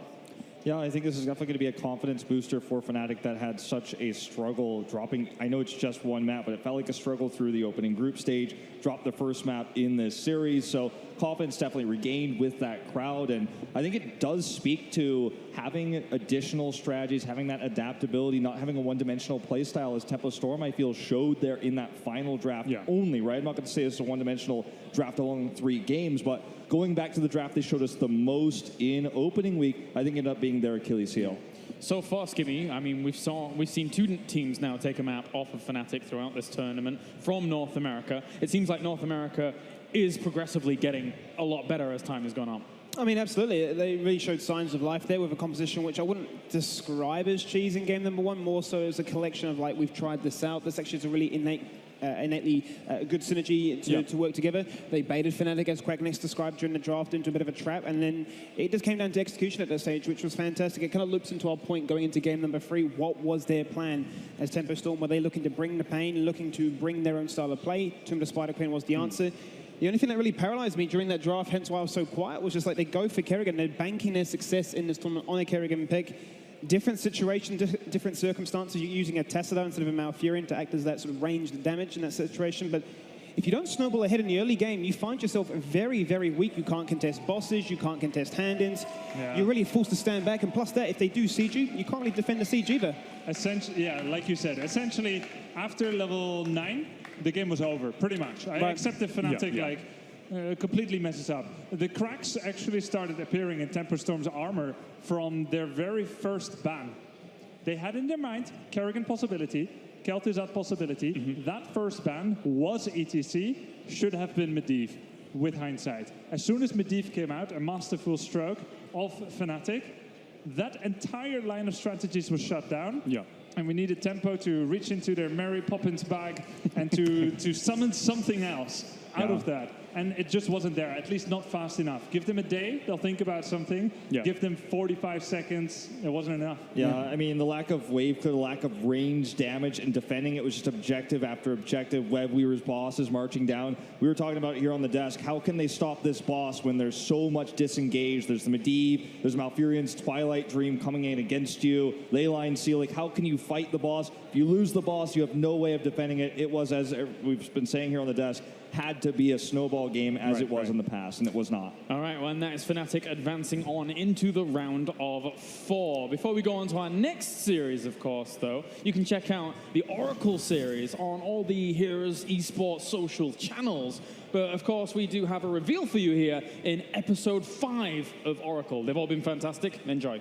Yeah, I think this is definitely going to be a confidence booster for Fnatic that had such a struggle dropping. I know it's just 1 map, but it felt like a struggle through the opening group stage, dropped the first map in this series. So confidence definitely regained with that crowd. And I think it does speak to having additional strategies, having that adaptability, not having a one-dimensional playstyle, as Tempo Storm, I feel, showed there in that final draft only, right? I'm not going to say it's a one-dimensional draft along 3 games, but going back to the draft, they showed us the most in opening week. I think ended up being their Achilles heel. So far, Skimmy, I mean, we've seen 2 teams now take a map off of Fnatic throughout this tournament from North America. It seems like North America is progressively getting a lot better as time has gone on. I mean, absolutely. They really showed signs of life there with a composition which I wouldn't describe as cheese in game number 1, more so as a collection of, like, we've tried this out. This actually is a really innately good synergy to work together. They baited Fnatic, as Quacknix described during the draft, into a bit of a trap, and then it just came down to execution at that stage, which was fantastic. It kind of loops into our point going into game number 3. What was their plan as Tempo Storm? Were they looking to bring the pain, looking to bring their own style of play? Tomb of the Spider Queen was the answer. The only thing that really paralyzed me during that draft, hence why I was so quiet, was just like they go for Kerrigan. They're banking their success in this tournament on a Kerrigan pick. Different situation, different circumstances. You're using a Tessida instead of a Malfurion to act as that sort of ranged damage in that situation. But if you don't snowball ahead in the early game, you find yourself very, very weak. You can't contest bosses. You can't contest hand-ins. Yeah. You're really forced to stand back. And plus that, if they do siege you, you can't really defend the siege either. Essentially, yeah, like you said, essentially, after level 9, the game was over, pretty much. Except if Fnatic, completely messes up. The cracks actually started appearing in Tempo Storm's armor from their very first ban. They had in their mind Kerrigan possibility, Kel'Thuzad possibility. That first ban was ETC, should have been Medivh, with hindsight. As soon as Medivh came out, a masterful stroke of Fnatic, that entire line of strategies was shut down. Yeah. And we needed Tempo to reach into their Mary Poppins bag and to summon something else out of that. And it just wasn't there, at least not fast enough. Give them a day, they'll think about something. Yeah. Give them 45 seconds, it wasn't enough. Yeah, I mean, the lack of wave clear, the lack of range damage and defending, it was just objective after objective. Webweaver's boss is marching down. We were talking about it here on the desk. How can they stop this boss when there's so much disengaged? There's the Medivh, there's Malfurion's Twilight Dream coming in against you, Leyline Seal. Like, how can you fight the boss? If you lose the boss, you have no way of defending it. It was, as we've been saying here on the desk, had to be a snowball game as it was in the past, and it was not. All right, well, and that is Fnatic advancing on into the round of 4. Before we go on to our next series, of course, though, you can check out the Oracle series on all the Heroes Esports social channels. But, of course, we do have a reveal for you here in episode 5 of Oracle. They've all been fantastic. Enjoy.